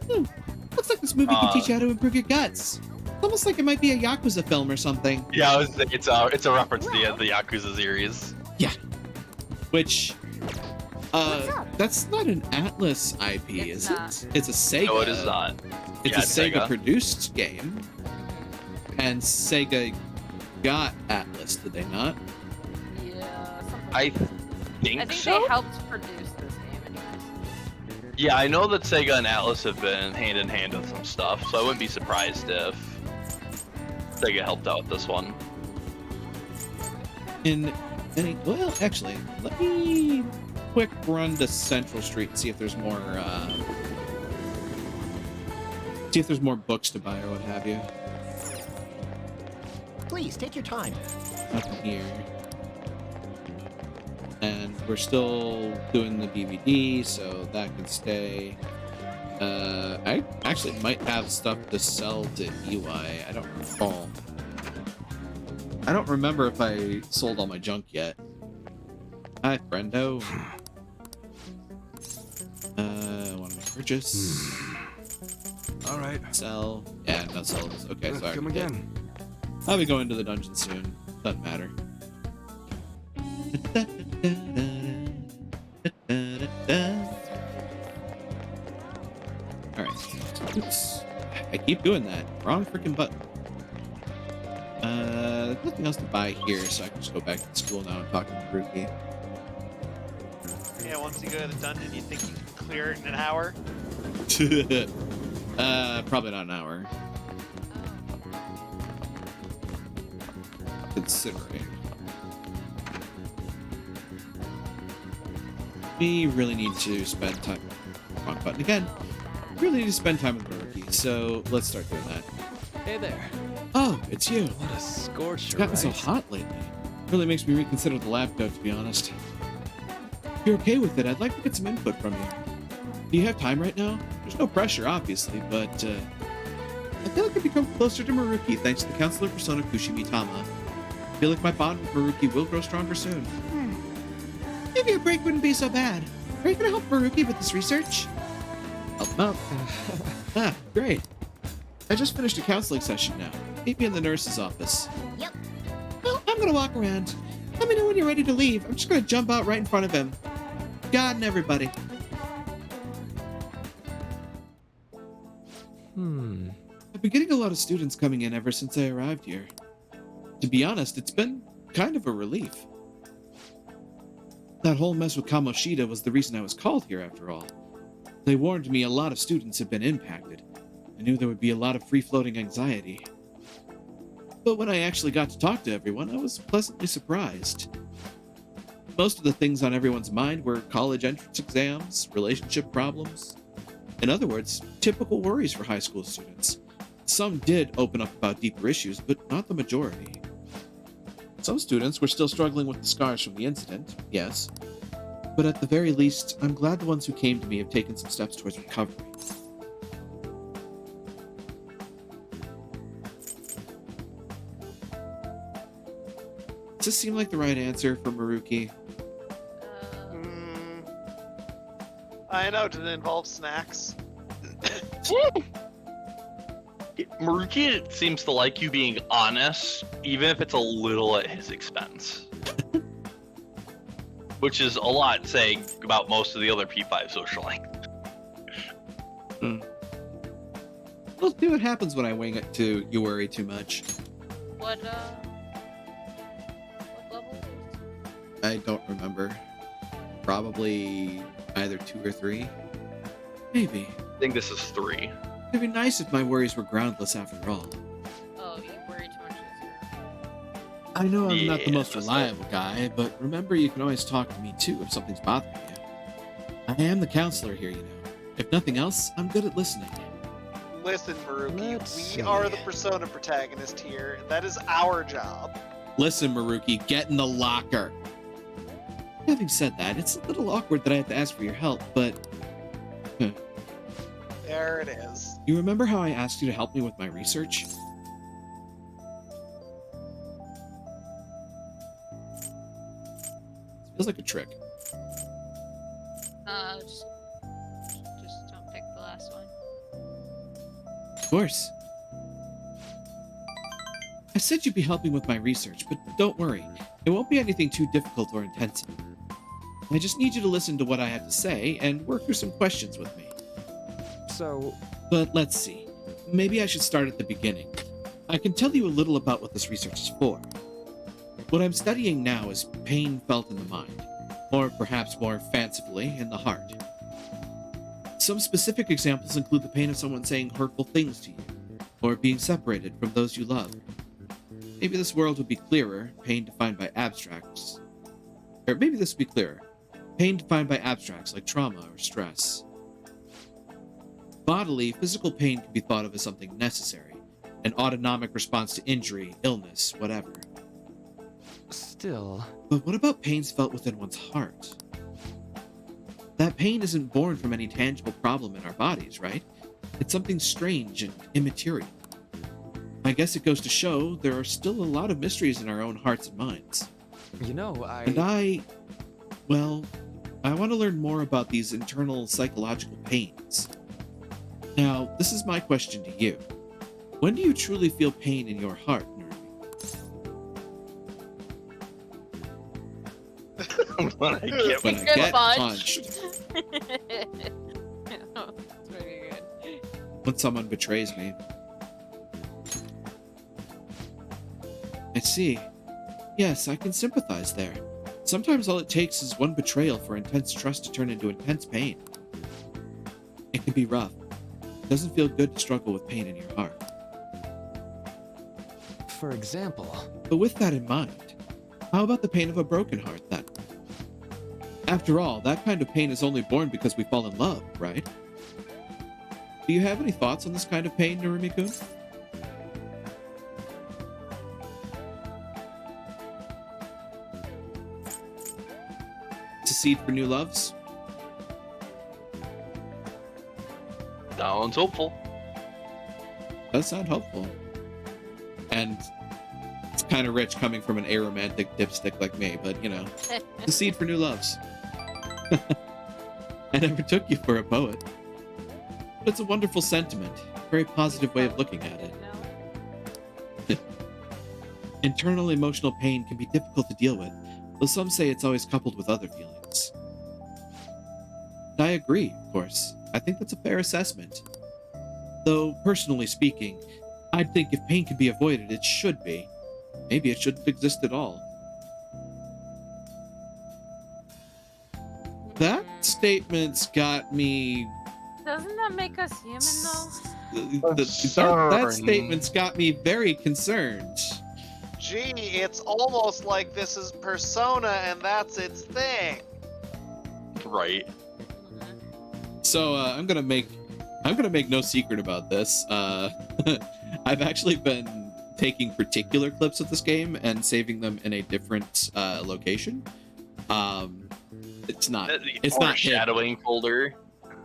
Looks like this movie can teach you how to improve your guts. It's almost like it might be a Yakuza film or something. Yeah, it's a reference to the Yakuza series. Yeah. Which, that's not an Atlas IP, is it? It's a Sega. No, it is not. It's Yeah, a it's Sega Sega. produced game. And Sega got Atlas, did they not? Yeah. Something. I think I think so. they helped produce this game, anyways. Yeah, I know that Sega and Atlas have been hand in hand with some stuff, so I wouldn't be surprised if Sega helped out with this one. Well, actually, let me quick run to Central Street and see if there's more, books to buy or what have you. Please, take your time. Up here. And we're still doing the DVD, so that can stay. I actually might have stuff to sell to EY. I don't recall. I don't remember if I sold all my junk yet. Hi, friendo. Want to purchase? All right. Sell. Yeah, no sell. Okay, so I Come already did. again. I'll be going to the dungeon soon. Doesn't matter. Alright. Oops. I keep doing that. Wrong freaking button. Nothing else to buy here, so I can just go back to school now and talk to Haruki. Yeah, once you go to the dungeon, you think you can clear it in an hour? Probably not an hour. Considering. We really need to spend time. Wrong button again. Really need to spend time with Haruki, so let's start doing that. Hey there. Oh, it's you. What a scorcher, It's gotten so right? hot lately. Really makes me reconsider the lab coat, to be honest. If you're okay with it, I'd like to get some input from you. Do you have time right now? There's no pressure, obviously, but I feel like I've become closer to Maruki thanks to the Counselor Persona Kushimitama. I feel like my bond with Maruki will grow stronger soon. Maybe a break wouldn't be so bad. Are you gonna help Maruki with this research? Help him out. Ah, great. I just finished a counseling session now. Meet me in the nurse's office. Yep. Well, I'm gonna walk around. Let me know when you're ready to leave. I'm just gonna jump out right in front of him. God and everybody. I've been getting a lot of students coming in ever since I arrived here. To be honest, it's been kind of a relief. That whole mess with Kamoshida was the reason I was called here, after all. They warned me a lot of students have been impacted. I knew there would be a lot of free-floating anxiety. But when I actually got to talk to everyone, I was pleasantly surprised. Most of the things on everyone's mind were college entrance exams, relationship problems. In other words, typical worries for high school students. Some did open up about deeper issues, but not the majority. Some students were still struggling with the scars from the incident, yes. But at the very least, I'm glad the ones who came to me have taken some steps towards recovery. Does this seem like the right answer for Maruki? I know, did it involve snacks? Maruki seems to like you being honest, even if it's a little at his expense. which is a lot saying about most of the other P5 social length. We'll see what happens when I wing it to You Worry Too Much. What level? I don't remember. Probably either 2 or 3. Maybe. I think this is 3. It'd be nice if my worries were groundless after all. Oh, You Worry Too Much is I know I'm not the Yeah, most that's reliable guy, but remember you can always talk to me too if something's bothering you. I am the counselor here, you know. If nothing else, I'm good at listening. Listen, Maruki, Let's we see. are the Persona protagonist here. That is our job. Listen, Maruki, get in the locker. Having said that, it's a little awkward that I have to ask for your help, but... There it is. You remember how I asked you to help me with my research? Feels like a trick. Just don't pick the last one. Of course. I said you'd be helping with my research, but don't worry. It won't be anything too difficult or intensive. I just need you to listen to what I have to say and work through some questions with me. So... But let's see. Maybe I should start at the beginning. I can tell you a little about what this research is for. What I'm studying now is pain felt in the mind, or perhaps more fancifully, in the heart. Some specific examples include the pain of someone saying hurtful things to you, or being separated from those you love. Maybe this world would be clearer, pain defined by abstracts. Or maybe this would be clearer. Pain defined by abstracts like trauma or stress. Bodily, physical pain can be thought of as something necessary, an autonomic response to injury, illness, whatever. Still... But what about pains felt within one's heart? That pain isn't born from any tangible problem in our bodies, right? It's something strange and immaterial. I guess it goes to show there are still a lot of mysteries in our own hearts and minds. You know, Well, I want to learn more about these internal psychological pains. Now, this is my question to you. When do you truly feel pain in your heart, Nermi? When I get, When I get punched. That's very good. When someone betrays me. I see. Yes, I can sympathize there. Sometimes all it takes is one betrayal for intense trust to turn into intense pain. It can be rough. It doesn't feel good to struggle with pain in your heart. For example... But with that in mind, how about the pain of a broken heart then? After all, that kind of pain is only born because we fall in love, right? Do you have any thoughts on this kind of pain, Narumi-kun? It's a seed for new loves? Sounds hopeful. Does sound hopeful. And it's kind of rich coming from an aromantic dipstick like me, but you know, it's a seed for new loves. I never took you for a poet. But it's a wonderful sentiment, a very positive way of looking at it. Internal emotional pain can be difficult to deal with, though some say it's always coupled with other feelings. And I agree, of course. I think that's a fair assessment. Though, personally speaking, I'd think if pain can be avoided, it should be. Maybe it shouldn't exist at all. That statement's got me... Doesn't that make us human, though? That statement's got me very concerned. Gee, it's almost like this is Persona and that's its thing. Right. So I'm gonna make no secret about this. I've actually been taking particular clips of this game and saving them in a different location. It's not foreshadowing folder.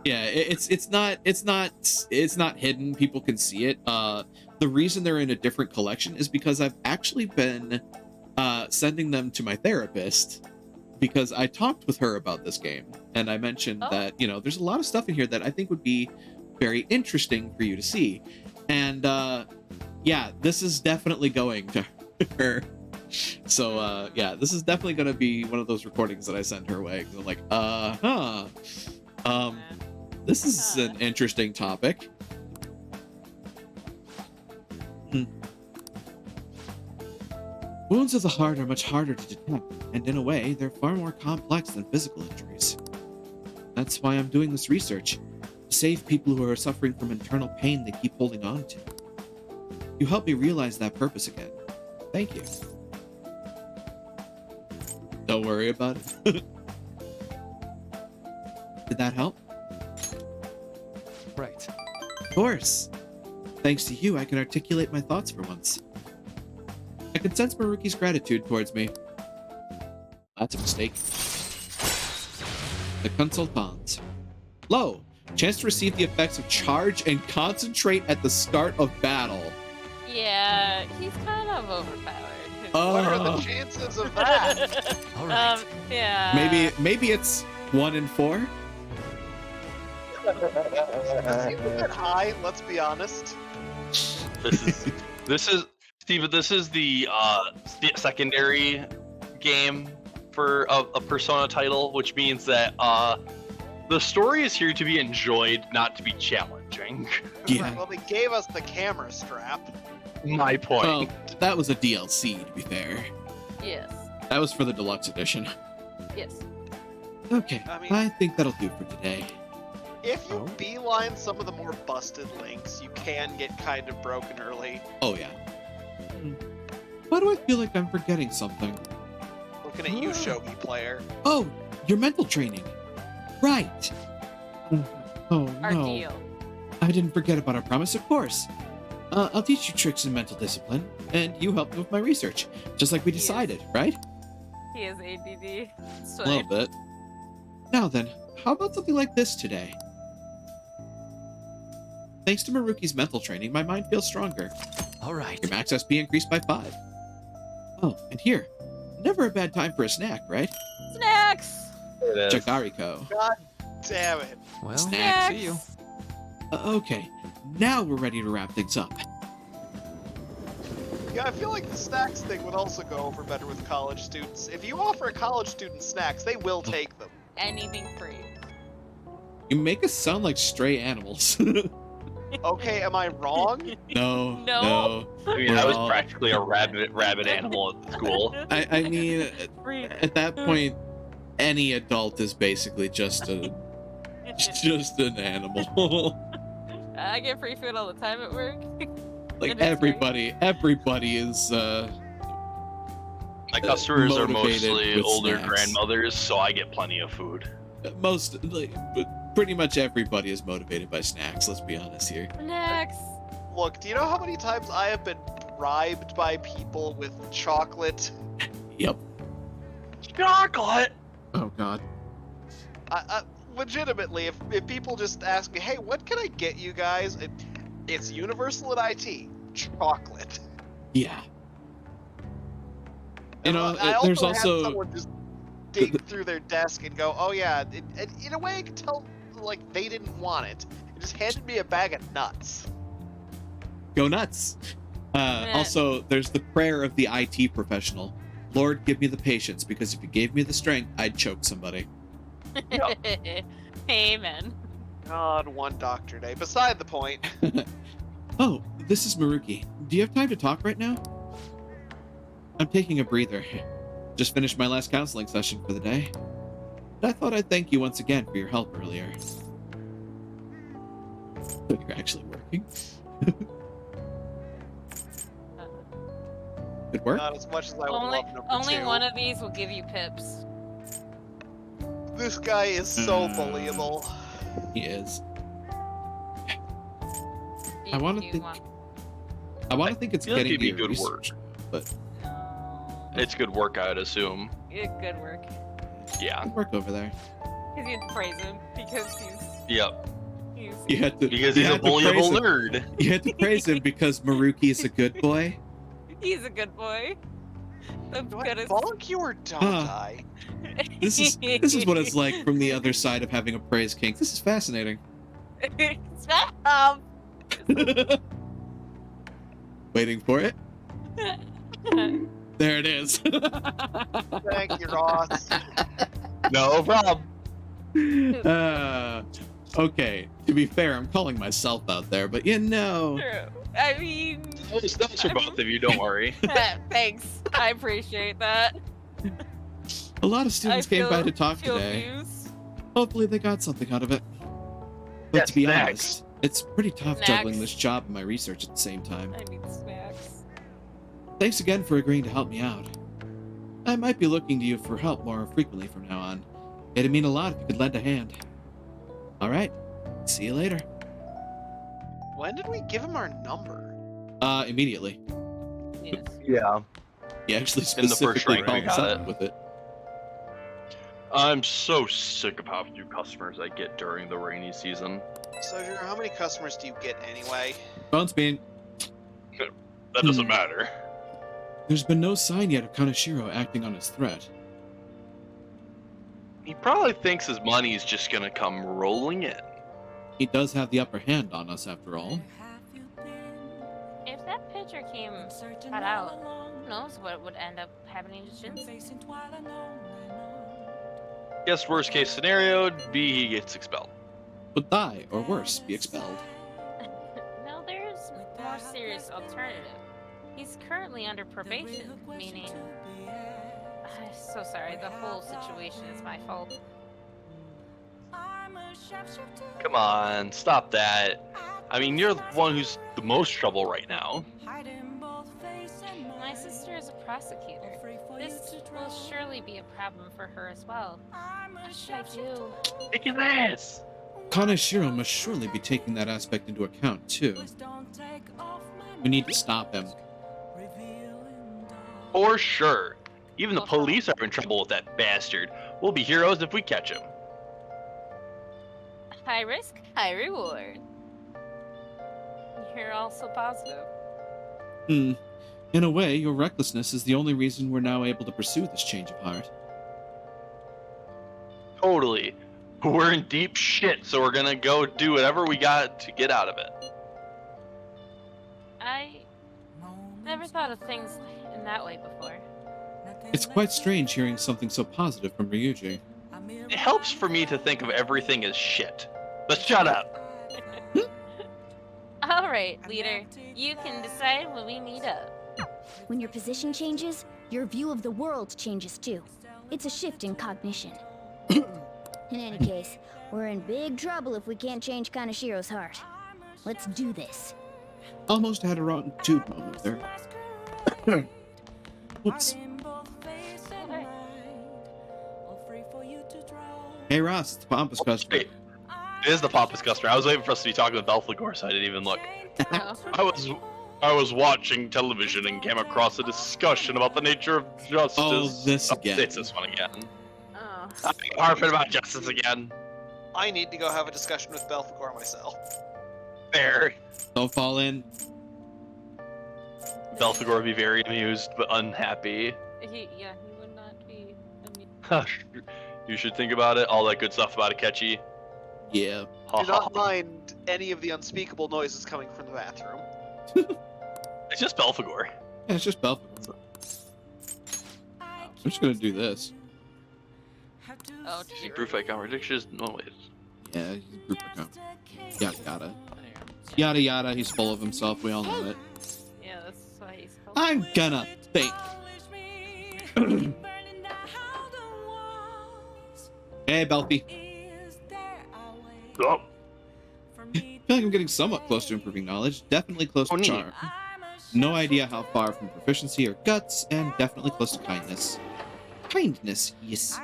Yeah, it's not hidden. People can see it. The reason they're in a different collection is because I've actually been sending them to my therapist because I talked with her about this game and I mentioned that, you know, there's a lot of stuff in here that I think would be very interesting for you to see. And yeah, this is definitely going to her. So yeah, this is definitely gonna be one of those recordings that I send her way. 'Cause I'm like, this is an interesting topic. Wounds of the heart are much harder to detect, and in a way, they're far more complex than physical injuries. That's why I'm doing this research, to save people who are suffering from internal pain they keep holding on to. You helped me realize that purpose again. Thank you. Don't worry about it. Did that help? Right. Of course. Thanks to you, I can articulate my thoughts for once. I can sense Maruki's gratitude towards me. That's a mistake. The Consultants. Lo! Chance to receive the effects of charge and concentrate at the start of battle. Yeah, he's kind of overpowered. What are the chances of that? All right. Yeah. Maybe it's 1 in 4. Does he get high? Let's be honest. This is Steven. This is the secondary game for a Persona title, which means that the story is here to be enjoyed, not to be challenging. Yeah. Well, they gave us the camera strap. My point. Well, that was a DLC, to be fair. Yes. That was for the deluxe edition. Yes. Okay, I mean- I think that'll do for today. If you beeline some of the more busted links, you can get kind of broken early. Oh, yeah. Why do I feel like I'm forgetting something? Looking at you, Shogi player. Oh, your mental training. Right. Oh, Our no. deal. I didn't forget about our promise, of course. I'll teach you tricks in mental discipline, and you help me with my research, just like we decided, right? He has ADD. A little bit. Now then, how about something like this today? Thanks to Maruki's mental training, my mind feels stronger. All right. Your max SP increased by 5. Oh, and here. Never a bad time for a snack, right? Snacks! It is. Jagariko. God damn it. Well, Snacks. see you. Okay, now we're ready to wrap things up. Yeah, I feel like the snacks thing would also go over better with college students. If you offer a college student snacks, they will take them. Anything free. You make us sound like stray animals. Okay, am I wrong? No. No. I mean, We're I was all- practically a rabid animal at school. I mean, Free. at that point, any adult is basically just an animal. I get free food all the time at work. Like And it's free. everybody is My customers are motivated mostly with older snacks. grandmothers, so I get plenty of food. Pretty much everybody is motivated by snacks. Let's be honest here. Snacks. Look, do you know how many times I have been bribed by people with chocolate? Yep. Chocolate. Oh God. Legitimately, if people just ask me, hey, what can I get you guys? It's universal at IT. Chocolate. Yeah. You know, I there's also had also someone just dig through their desk and go, oh yeah, and in a way I could tell like they didn't want it. They just handed me a bag of nuts. go nuts. Also, there's the prayer of the IT professional. Lord, give me the patience, because if you gave me the strength, I'd choke somebody. Amen. God, one doctor day. Beside the point. Oh, this is Maruki. Do you have time to talk right now? I'm taking a breather. Just finished my last counseling session for the day. But I thought I'd thank you once again for your help earlier. So you're actually working? Good work? Not as much as I would Only, love number only 2. one of these will give you pips. This guy is so bullyable. He is. Do I you- want do to you think. want- I want to think it's feel like getting it'd be to good research, but It's good work, I'd assume. Good work. Yeah. good work over there. Because you praise him because Yep. he's You had to Because you he's a had to praise bullyable him. nerd. You had to praise him because Maruki is a good boy. he's a good boy. The Do I goodest. bonk you or don't I? This is what it's like from the other side of having a praise kink. This is fascinating. Stop. Waiting for it. There it is. Thank you, Ross. No problem. Okay, to be fair, I'm calling myself out there, but you know. True. I mean, That was for both of you. Don't worry. thanks. I appreciate that. A lot of students I came by feel- to talk feel today. views. Hopefully they got something out of it. But Yes, to be snacks. honest, it's pretty tough Snacks. juggling this job and my research at the same time. I need snacks. Thanks again for agreeing to help me out. I might be looking to you for help more frequently from now on. It'd mean a lot if you could lend a hand. Alright, see you later. When did we give him our number? Immediately. Yes. Yeah. He actually In the first specifically ring, we called us got up it. with it. I'm so sick of how few customers I get during the rainy season. Sojourner, how many customers do you get anyway? Phone's being... That doesn't matter. There's been no sign yet of Kaneshiro acting on his threat. He probably thinks his money is just gonna come rolling in. He does have the upper hand on us, after all. If that picture came cut out, who knows what would end up happening to Shinsuke? Guess worst case scenario, B, he gets expelled. Would die, or worse, be expelled. No, there's a more serious alternative. He's currently under probation, meaning... I'm so sorry, the whole situation is my fault. Come on, stop that. I mean, you're the one who's the most trouble right now. My sister is a prosecutor. This will surely be a problem for her as well. What should I do? Kick his ass! Kaneshiro must surely be taking that aspect into account, too. We need to stop him. For sure. Even the police are in trouble with that bastard. We'll be heroes if we catch him. High risk, high reward. You're also positive. In a way, your recklessness is the only reason we're now able to pursue this change of heart. Totally. We're in deep shit, so we're gonna go do whatever we got to get out of it. I never thought of things in that way before. It's quite strange hearing something so positive from Ryuji. It helps for me to think of everything as shit. But shut up. Alright, leader. You can decide when we meet up. When your position changes, your view of the world changes too. It's a shift in cognition. In any case, we're in big trouble if we can't change Kaneshiro's heart. Let's do this. Almost had a rotten tooth moment there. Oops. Hey Ross, it's the Pompous customer. It is the pompous customer. I was waiting for us to be talking with Belphegor, so I didn't even look. I was watching television and came across a discussion about the nature of justice. Oh, this again. It's this one again. Oh. I'm harping about justice again. I need to go have a discussion with Belphegor myself. There. Don't fall in. Belphegor would be very amused but unhappy. He would not be amused. You should think about it. All that good stuff about Akechi. Yeah. Do not mind any of the unspeakable noises coming from the bathroom. It's just Belphegor. Yeah, it's just Belphegor. I'm just gonna do this. Oh, See proof I contradictions? No wait. Yeah, he's a group account. Yada yada. Yada yada, he's full of himself, we all know it. Yeah, that's why he's called. I'm gonna think. Hey, Belpy. Oh. I feel like I'm getting somewhat close to improving knowledge. Definitely close to charm. No idea how far from proficiency or guts, and definitely close to kindness. Kindness, yes.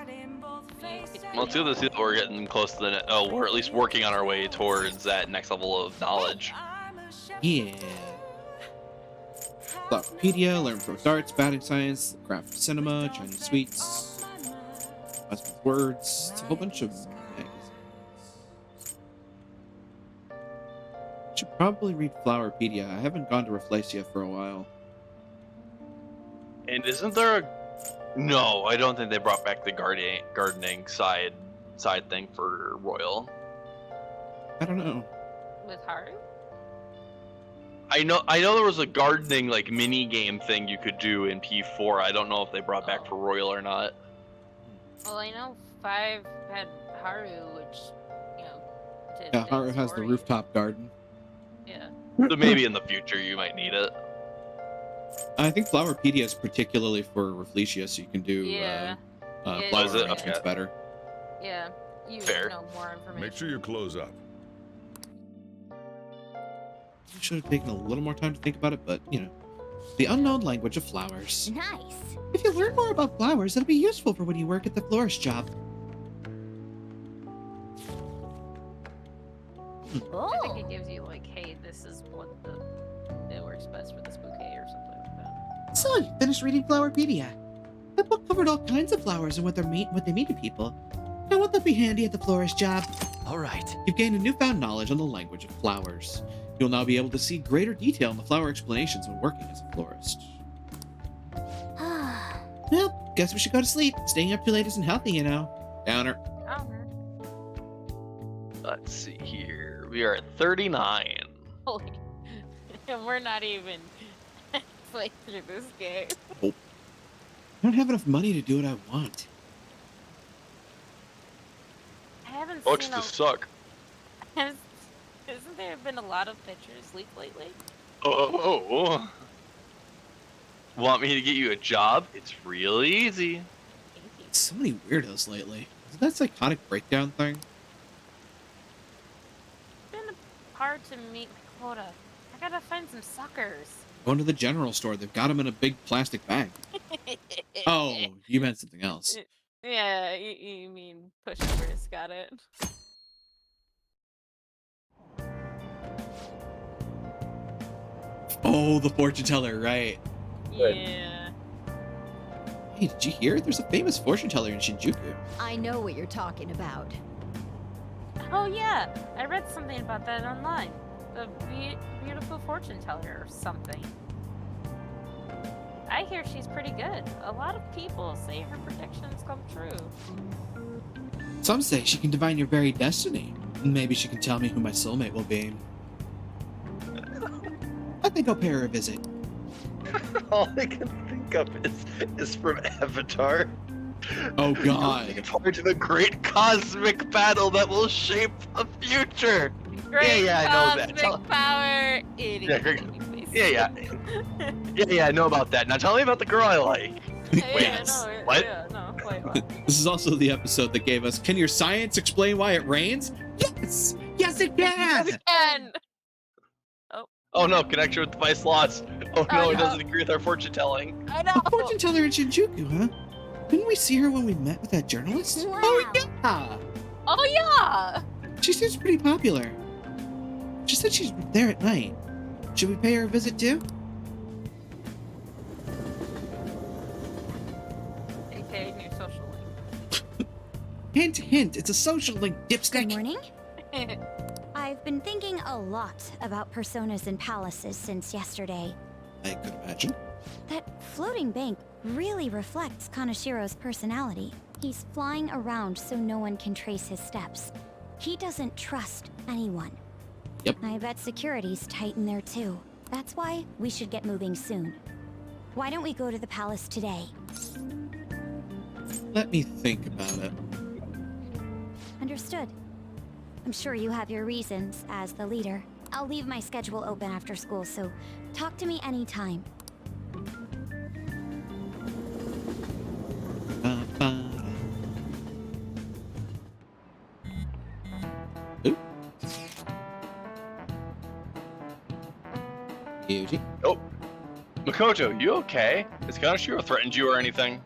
Well, it's good to see that we're getting close to the. Oh, we're at least working on our way towards that next level of knowledge. Yeah. Flowerpedia, learn pro darts, batting science, craft of cinema, Chinese sweets, husband's words, it's a whole bunch of magazines. Should probably read Flowerpedia. I haven't gone to Rafflesia for a while. And isn't there a? No, I don't think they brought back the gardening side thing for Royal. I don't know. With Haru? I know there was a gardening like mini game thing you could do in P4. I don't know if they brought back for Royal or not. Well, I know 5 had Haru, which, you know, did Yeah, the Haru has the story. rooftop garden. Yeah. So maybe in the future you might need it. I think Flowerpedia is particularly for Rafflesia, so you can do Yeah. flower Is it? arrangements Okay. better. Yeah. You Fair. know more information. Make sure you close up. I should have taken a little more time to think about it, but, you know. The unknown language of flowers. Nice. If you learn more about flowers, it'll be useful for when you work at the florist job. I think it gives you like, hey, this is what it works best for this bouquet or something like that. So, you finished reading Flowerpedia. The book covered all kinds of flowers and what they mean to people. Now, won't that be handy at the florist job? All right. You've gained a newfound knowledge on the language of flowers. You'll now be able to see greater detail in the flower explanations when working as a florist. Well, guess we should go to sleep. Staying up too late isn't healthy, you know. Downer. Let's see here. We are at 39. Holy. And we're not even halfway through this game. I don't have enough money to do what I want. I haven't Books seen to suck. Hasn't there been a lot of pictures leaked lately? Oh. Want me to get you a job? It's real easy. So many weirdos lately. Isn't that psychotic breakdown thing? It's been hard to meet my quota. I gotta find some suckers. Going to the general store, they've got them in a big plastic bag. Oh, you meant something else. Yeah, you mean pushovers, got it. Oh, the fortune teller, right. Yeah. Hey, did you hear? There's a famous fortune teller in Shinjuku. I know what you're talking about. Oh yeah, I read something about that online. The beautiful fortune teller or something. I hear she's pretty good. A lot of people say her predictions come true. Some say she can divine your very destiny. Maybe she can tell me who my soulmate will be. I think I'll pay her a visit. All I can think of is from Avatar. Oh god. Looking forward to the great cosmic battle that will shape the future. Great yeah, I know that. cosmic power. Yeah, I know about that. Now tell me about the girl I like. What? Yeah, no, wait, what? This is also the episode that gave us, can your science explain why it rains? Yes! Yes, it can! Yes, it can! Oh no, connection with device lost. Oh no, Oh, it no. doesn't agree with our fortune telling. I know! A fortune teller in Shinjuku, huh? Didn't we see her when we met with that journalist? Wow. Oh, yeah! Oh yeah! She seems pretty popular. She said she's there at night. Should we pay her a visit too? AKA new social link. Hint, hint, it's a social link, dipstick. Good morning. I've been thinking a lot about personas and palaces since yesterday. I could imagine. That floating bank really reflects Kanashiro's personality. He's flying around so no one can trace his steps. He doesn't trust anyone. Yep. I bet security's tight in there too. That's why we should get moving soon. Why don't we go to the palace today? Let me think about it. Understood. I'm sure you have your reasons as the leader. I'll leave my schedule open after school, so talk to me anytime. Ooh. Yuji? Oh. Makoto, you okay? Has Kanashiro threatened you or anything?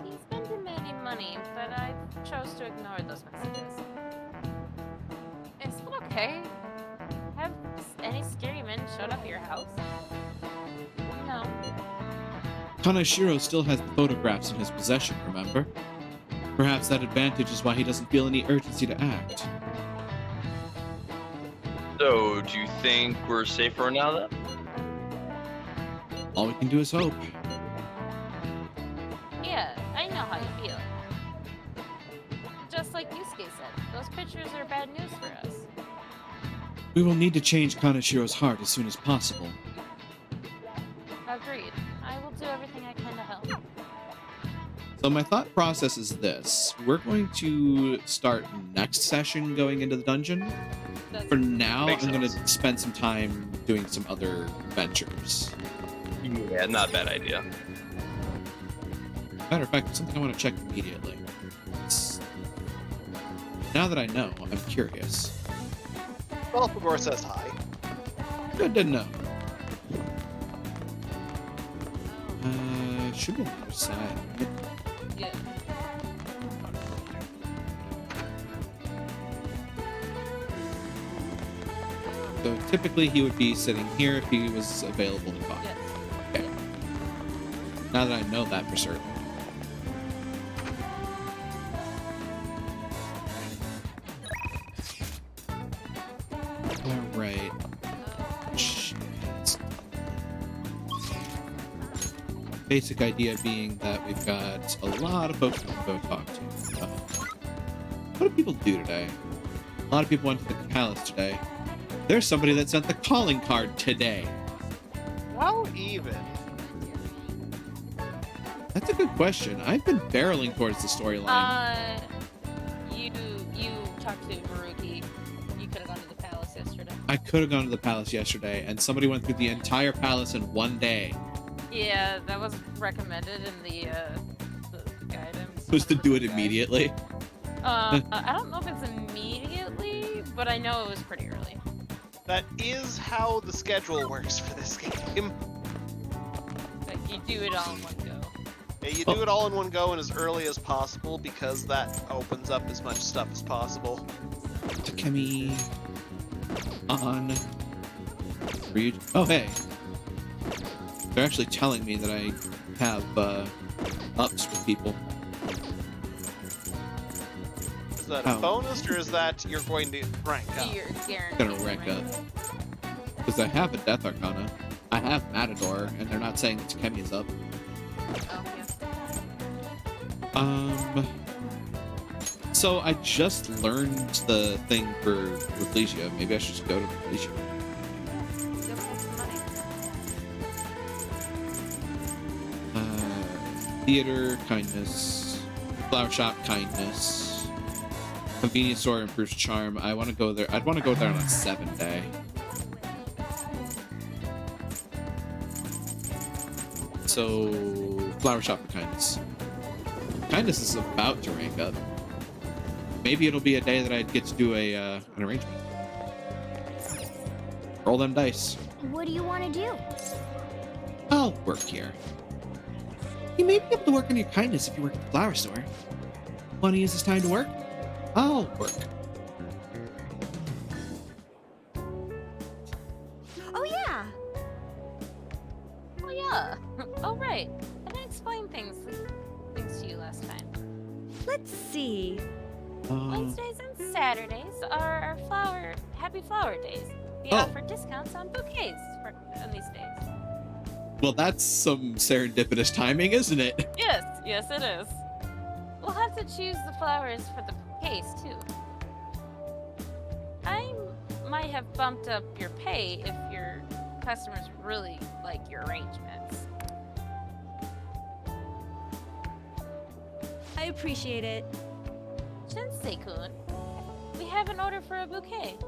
He's been demanding money, but I chose to ignore those messages. Is it okay? Have any scary men showed up at your house? No. Kanashiro still has the photographs in his possession, remember? Perhaps that advantage is why he doesn't feel any urgency to act. So, do you think we're safer now then? All we can do is hope. Yeah, I know how you feel. Just like Yusuke said, those pictures are bad news for us. We will need to change Kanashiro's heart as soon as possible. Agreed. I will do everything I can to help. So my thought process is this. We're going to start next session going into the dungeon. For now, Makes I'm going sense. to spend some time doing some other ventures. Yeah, not a bad idea. Matter of fact, it's something I want to check immediately. Now that I know, I'm curious. Belphegor says hi. Good to know. Should be on the other side. Yeah. So typically he would be sitting here if he was available to talk. Yes. Okay. Now that I know that for certain. Alright. Basic idea being that we've got a lot of folks we can go talk to. What do people do today? A lot of people went to the palace today. There's somebody that sent the calling card today. How even? That's a good question. I've been barreling towards the storyline. You talked to Maruki. You could have gone to the palace yesterday. I could have gone to the palace yesterday, and somebody went through the entire palace in one day. Yeah, that was recommended in the guidance. Was to do it immediately. I don't know if it's immediately, but I know it was pretty early. That is how the schedule works for this game. Like, you do it all in one go. Yeah, you do it all in one go and as early as possible because that opens up as much stuff as possible. Takemi on. Oh, hey. They're actually telling me that I have ups with people. Is that a bonus or is that you're going to rank up? You're guaranteed Gonna rank up. Because I have a Death Arcana. I have Matador, and they're not saying that Takemi is up. Oh, yeah. So I just learned the thing for Rafflesia. Maybe I should just go to Rafflesia. Theater, kindness. Flower shop, kindness. Convenience store improves charm. I want to go there. I'd want to go there on a 7-day. So, flower shop for kindness. Kindness is about to rank up. Maybe it'll be a day that I get to do a an arrangement. Roll them dice. What do you want to do? I'll work here. You may be able to work on your kindness if you work at the flower store. Want to use this time to work? I'll work. Oh yeah. Oh yeah. Oh right. I didn't explain things to you last time. Let's see. Wednesdays and Saturdays are our happy flower days. We Oh. offer discounts on bouquets on these days. Well, that's some serendipitous timing, isn't it? Yes, it is. We'll have to choose the flowers for the bouquets too. I might have bumped up your pay if your customers really like your arrangements. I appreciate it. Shinsei-kun, we have an order for a bouquet.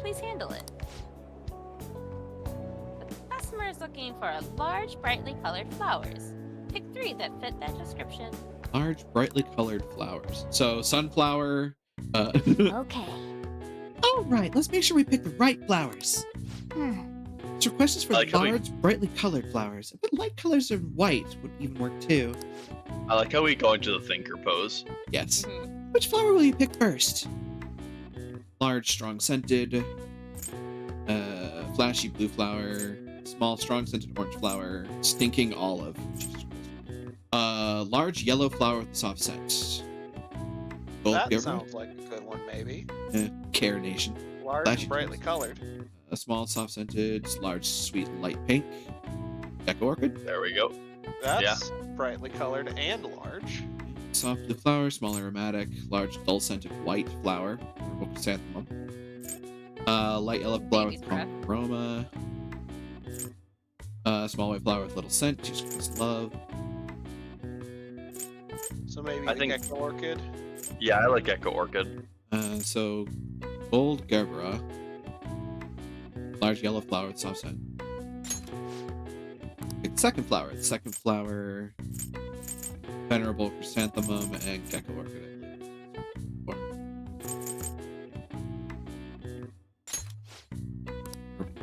Please handle it. The customer is looking for a large, brightly colored flowers. Pick 3 that fit that description. Large, brightly colored flowers. So, sunflower. Okay. All right, let's make sure we pick the right flowers. This request is for large, brightly colored flowers. But light colors of white would even work too. I like how we go into the thinker pose. Yes. Which flower will you pick first? Large, strong scented. Flashy blue flower. Small, strong scented orange flower. Stinking olive. Large yellow flower with a soft scent. Gold That pepper. sounds like a good one, maybe. Carnation. Large Flashy and brightly colored. A small, soft scented, large, sweet, light pink. Deco orchid. There we go. That's brightly colored and large. Soft blue flower, small aromatic, large, dull scented white flower. Chrysanthemum. Light yellow flower Baby's with strong aroma. Small white flower with little scent. Just love. So maybe I the think- Gecko Orchid. Yeah, I like Gecko Orchid. So gold gerbera. Large yellow flower with soft scent. The second flower. The second flower. Venerable chrysanthemum and gecko orchid. I believe.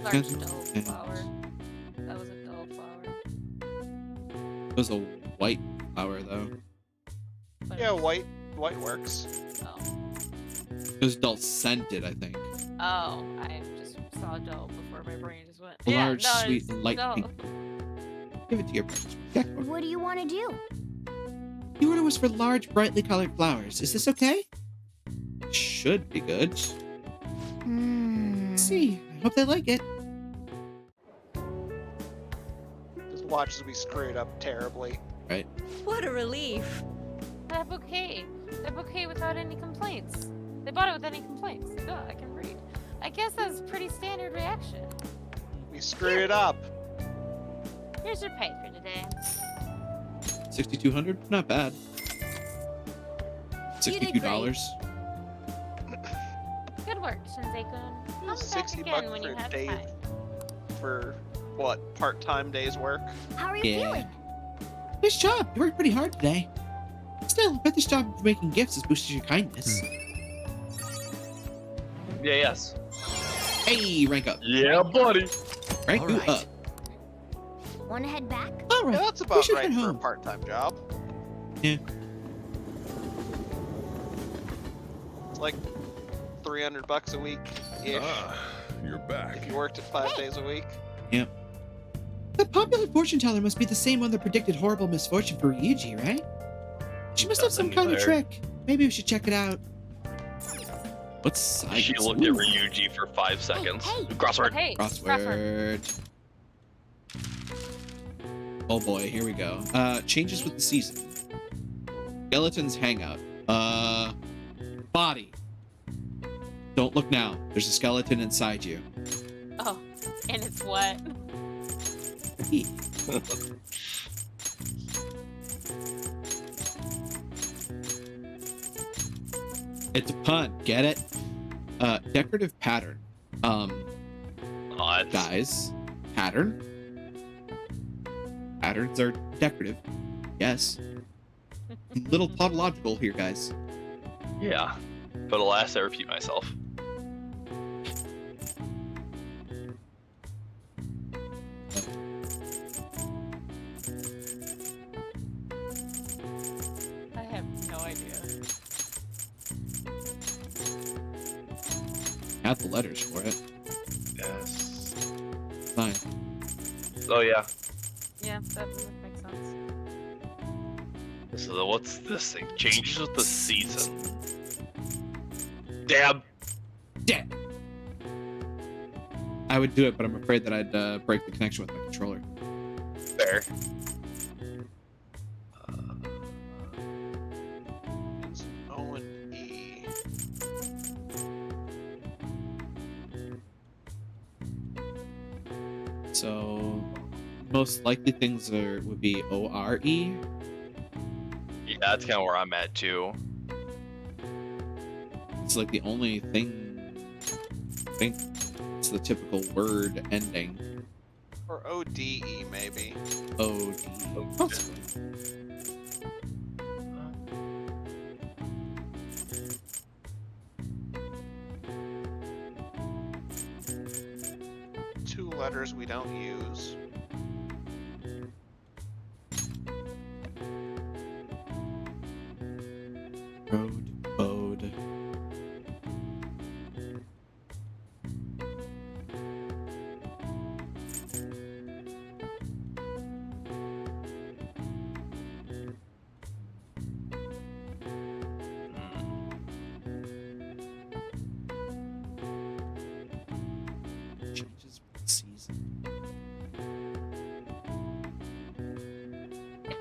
Large dull flower. That was a dull flower. It was a white flower though. Yeah, white works. Oh. It was dull scented, I think. Oh, I just saw dull before my brain just went. A Yeah, large, no, sweet, it's and light dull. pink. Give it to your precious gecko orchid. What do you want to do? The order was for large, brightly colored flowers. Is this okay? Should be good. Let's see. I hope they like it. Just watch as we screw it up terribly. Right. What a relief. That bouquet. That bouquet without any complaints. They bought it with any complaints. God, I can read. I guess that's a pretty standard reaction. We screwed it up. Here's your pay for today. 6,200? Not bad. $62. Good work, Shinzei-kun. Come back 60 again bucks when for you a have day time. for what, part-time day's work? How are you feeling? Nice job. You worked pretty hard today. Still, I bet this job of making gifts has boosted your kindness. Yeah, yes. Hey, rank up. Yeah, buddy. Rank you up. Want to head back? All right. Yeah, that's we about should right head for a home. part-time job. Yeah. It's like $300 a week ish. You're back. If you worked it 5 days a week. Yep. The popular fortune teller must be the same one that predicted horrible misfortune for Ryuji, right? She must have some kind of trick. Maybe we should check it out. What side? She looked at Ryuji for 5 seconds. Crossword. Hey, Crossword. Oh boy, here we go. Changes with the season. Skeleton's hangout. Body. Don't look now. There's a skeleton inside you. Oh, and it's what? It's a pun. Get it? Decorative pattern. Guys, pattern. Patterns are decorative. Yes. Little tautological here, guys. Yeah, but alas, I repeat myself. I have no idea. Have the letters for it. Yes. Fine. Oh yeah. Yeah, that would make sense. So what's this thing? Changes with the season. Dab. Dab. I would do it, but I'm afraid that I'd break the connection with my controller. Fair. It's O and E. So most likely things would be O-R-E. Yeah, that's kind of where I'm at too. It's like the only thing. I think it's the typical word ending. Or O-D-E, maybe. O-D. Possibly. Two letters we don't use. Road, bode. Changes with season.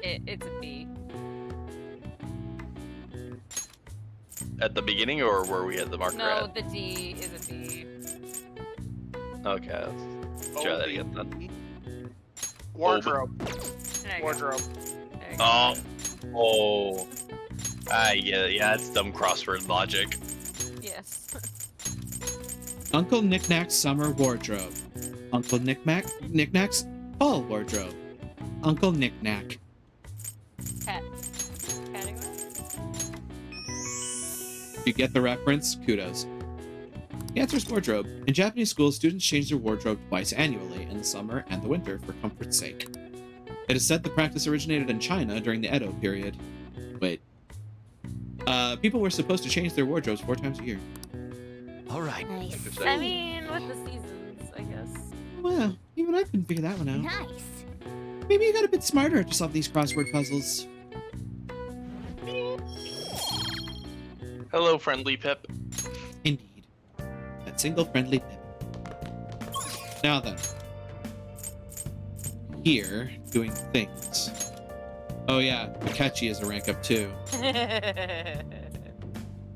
It's a B. At the beginning, or were we at the marker No, at? the D is a B. Okay, let's try that again then. Wardrobe. There you go. Wardrobe. There you go. Oh. Yeah, it's dumb crossword logic. Yes. Uncle Knickknack's summer wardrobe. Uncle Knickknack's fall wardrobe. Uncle Knickknack. Cat. Category? If you get the reference, kudos. The answer is wardrobe. In Japanese schools, students change their wardrobe twice annually, in the summer and the winter, for comfort's sake. It is said the practice originated in China during the Edo period. Wait. People were supposed to change their wardrobes 4 times a year. All right. Nice. I mean, with the seasons, I guess. Well, even I couldn't figure that one out. Nice. Maybe you got a bit smarter to solve these crossword puzzles. Hello, friendly Pip. Indeed. That single friendly Pip. Now then. Here, doing things. Oh yeah, Akechi is a rank up too.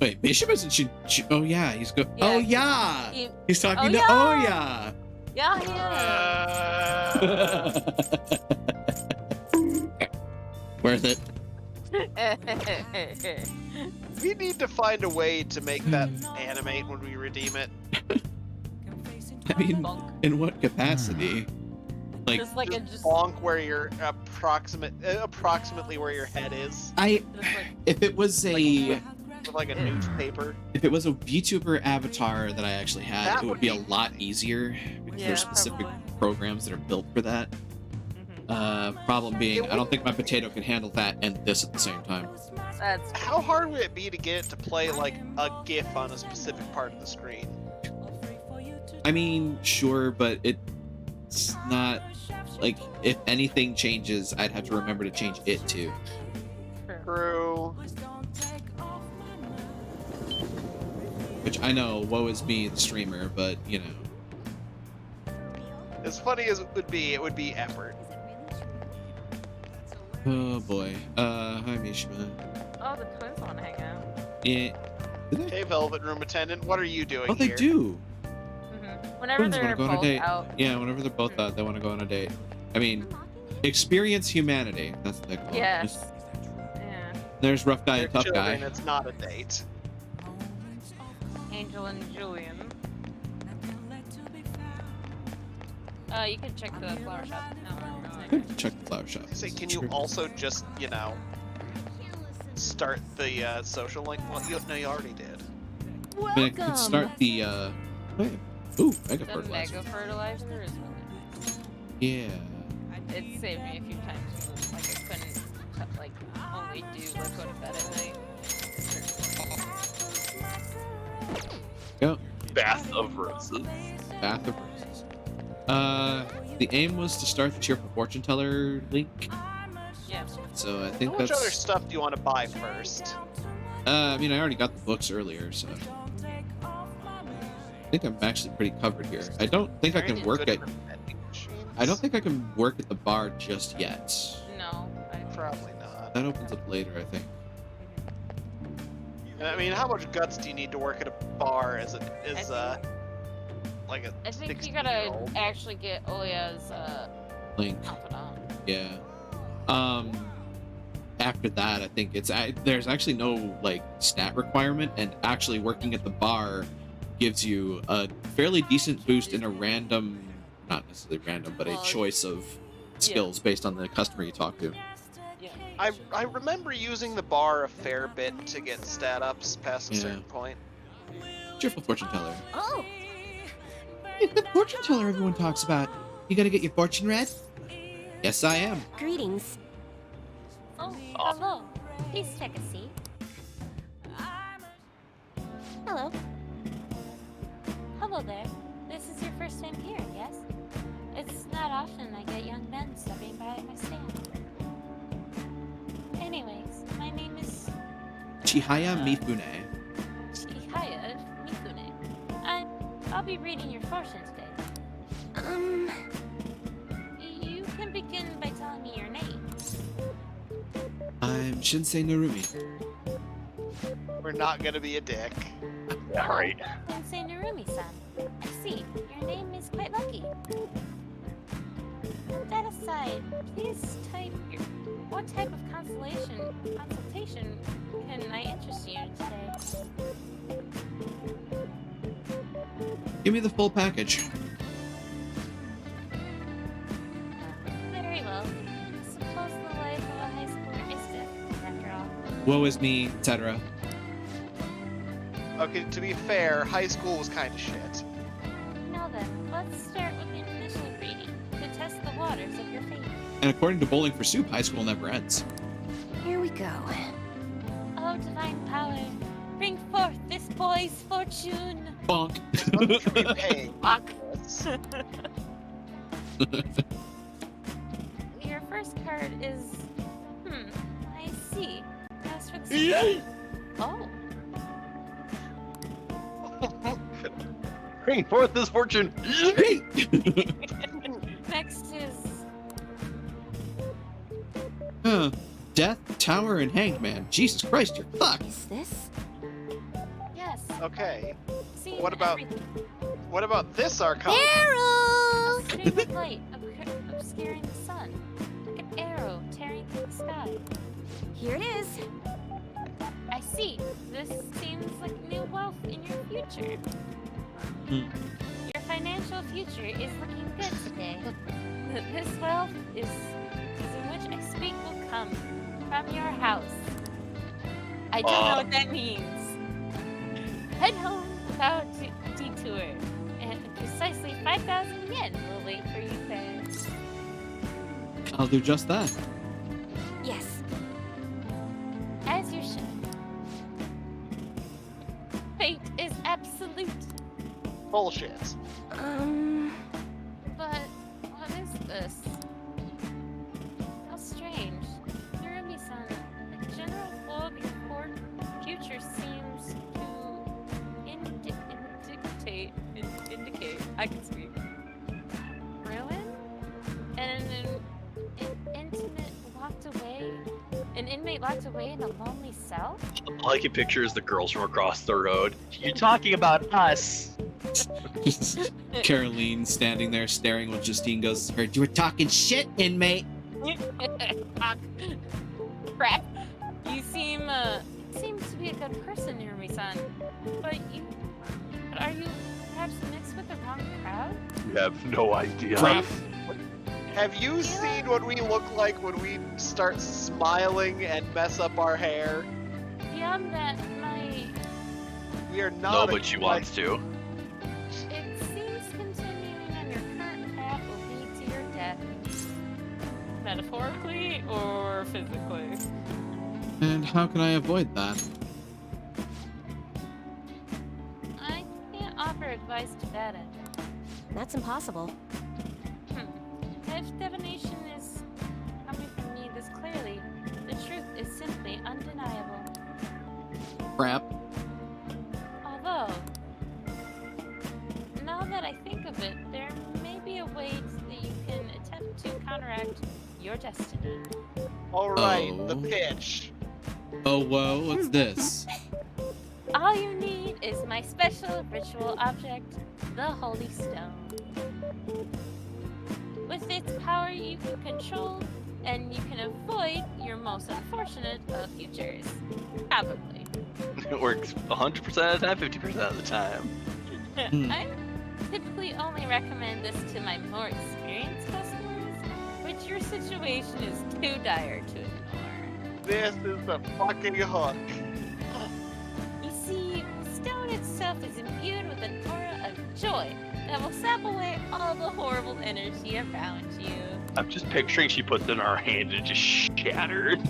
Wait, Bishop isn't oh yeah, he's go. Yeah, oh yeah, he's talking to. yeah. Oh yeah. Yeah. Worth it. We need to find a way to make that animate when we redeem it. I mean, in what capacity? Like, just like just bonk where your approximately where your head is. If it was like a newspaper. If it was a VTuber avatar that I actually had, That it would be a lot easier because Yeah, there's specific probably. programs that are built for that. Problem being, I don't think my potato can handle that and this at the same time. How hard would it be to get it to play like a GIF on a specific part of the screen? I mean, sure, but it's not like if anything changes, I'd have to remember to change it too. True. Which I know, woe is me, the streamer, but you know. As funny as it would be effort. Oh boy. Hi Mishima. Oh, the twins want to hang out. Yeah. Hey, Velvet Room Attendant, what are you doing Oh, they here? do. Whenever Twins they're wanna go on a both date. out. Yeah, whenever they're both out, they want to go on a date. I mean, experience humanity. That's what they call it. Yes. Yeah. There's rough guy They're and tough children, guy. It's not a date. Angel and Julian. You can check the flower shop. No. Check the flower shop. Say, can you also just, start the social link? Well, no, you already did. I mean, I could start the wait. Ooh, mega The fertilizer. mega fertilizer is really nice. Yeah. It saved me a few times. Like I couldn't, only do go to bed at night. Go. Bath of Roses. Bath of Roses. The aim was to start the Cheerful Fortune Teller link. Yeah. So I think How much that's. other stuff do you want to buy first? I mean, I already got the books earlier, so. I think I'm actually pretty covered here. I don't think I Are can any work good at. for vending machines? I don't think I can work at the bar just yet. No. Probably not. That opens up later, I think. I mean, how much guts do you need to work at a bar as like a I think you 16-year-old? gotta actually get Olia's Link. confidant. Yeah. After that, I think there's actually no like stat requirement, and actually working at the bar gives you a fairly decent boost in a random, not necessarily random, but a choice of skills based on the customer you talk to. I remember using the bar a fair bit to get stat ups past a Yeah. certain point. Cheerful Fortune Teller. Oh, Hey, the fortune teller everyone talks about. You gonna get your fortune read? Yes, I am. Greetings. Oh, hello. Please take a seat. Hello. Hello there. This is your first time here, yes? It's not often I get young men stopping by my stand. Anyways, my name is Chihaya Mifune. Chihaya Mifune. I'll be reading your fortune today. You can begin by telling me your name. I'm Shinsei Narumi. We're not gonna be a dick. Yeah, right. Sensei Narumi-san. I see. Your name is quite lucky. That aside, please type what type of consultation can I interest you in today? Give me the full package. Very well. Suppose the life of a high schooler is different, after all. Woe is me, etc. Okay, to be fair, high school was kind of shit. Now then, let's start with the initial reading to test the waters of your faith. And according to Bowling for Soup, high school never ends. Here we go. Oh, divine power, bring forth this boy's fortune. Bonk. Your first card is... I see. As for the Oh. Bring forth this fortune. Next is... Huh. Death, Tower, and Hanged Man. Jesus Christ, you're fucked. Is this? Yes. Okay. See, What about this arcana? A stream of light obscuring the sun, like an arrow tearing through the sky. Here it is. I see. This seems like new wealth in your future. Your financial future is looking good today. This wealth is in which I speak will come from your house. I don't know what that means. Head home without detour, and precisely 5,000 yen will wait for you there. I'll do just that. Yes. As you should. Fate is absolute. Bullshit. But what is this? How strange. Narumi-san, the general flow of your future seems to indicate, I can speak. Ruin? And an inmate locked away in a lonely cell? All I can picture is the girls from across the road. You're talking about us. Caroline standing there staring when Justine goes, heard you were talking shit, inmate. Crap. You seem to be a good person, Narumi-san. But are you perhaps mixed with the wrong crowd? You have no idea. Crap. Have you seen what we look like when we start smiling and mess up our hair? Beyond that, we are not. No, but she wants to. It seems continuing on your current path will lead to your death. Metaphorically or physically? And how can I avoid that? I can't offer advice to that end. That's impossible. If divination is coming from me this clearly, the truth is simply undeniable. Crap. Although, now that I think of it, there may be a way that you can attempt to counteract your destiny. Alright, the pitch. Oh, whoa, what's this? All you need is my special ritual object, the Holy Stone. With its power, you can control and you can avoid your most unfortunate of futures. Probably. It works 100% of the time, 50% of the time. I typically only recommend this to my more experienced customers, but your situation is too dire to ignore. This is the fucking hook. You see, the stone itself is imbued with an aura of joy that will sap away all the horrible energy around you. I'm just picturing she puts it in her hand and it just shattered.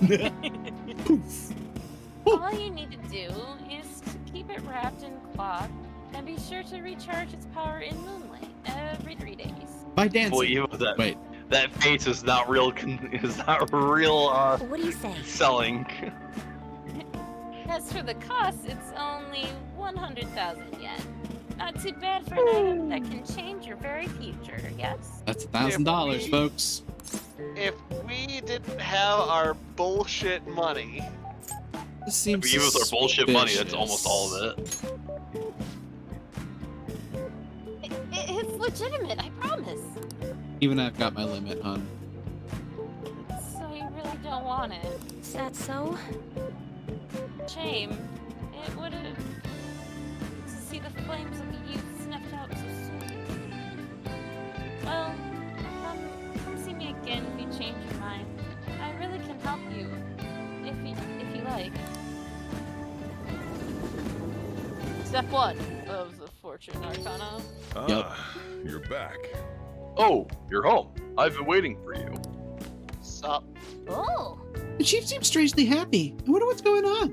All you need to do is to keep it wrapped in cloth and be sure to recharge its power in moonlight every 3 days. By dancing. Wait. That face is not real. What do you say? Selling. As for the cost, it's only 100,000 yen. Not too bad for an item that can change your very future, yes? That's $1,000, folks. If we didn't have our bullshit money... This seems If we give us our bullshit money, that's suspicious. almost all of it. legitimate, I promise. Even I've got my limit, hon. So you really don't want it? Is that so? Shame. It would have to see the flames of youth snuffed out so soon. Well, come see me again if you change your mind. I really can help you, if you like. Step 1 of the Fortune Arcana. You're back. Oh, you're home. I've been waiting for you. Sup? Oh. The chief seems strangely happy. I wonder what's going on.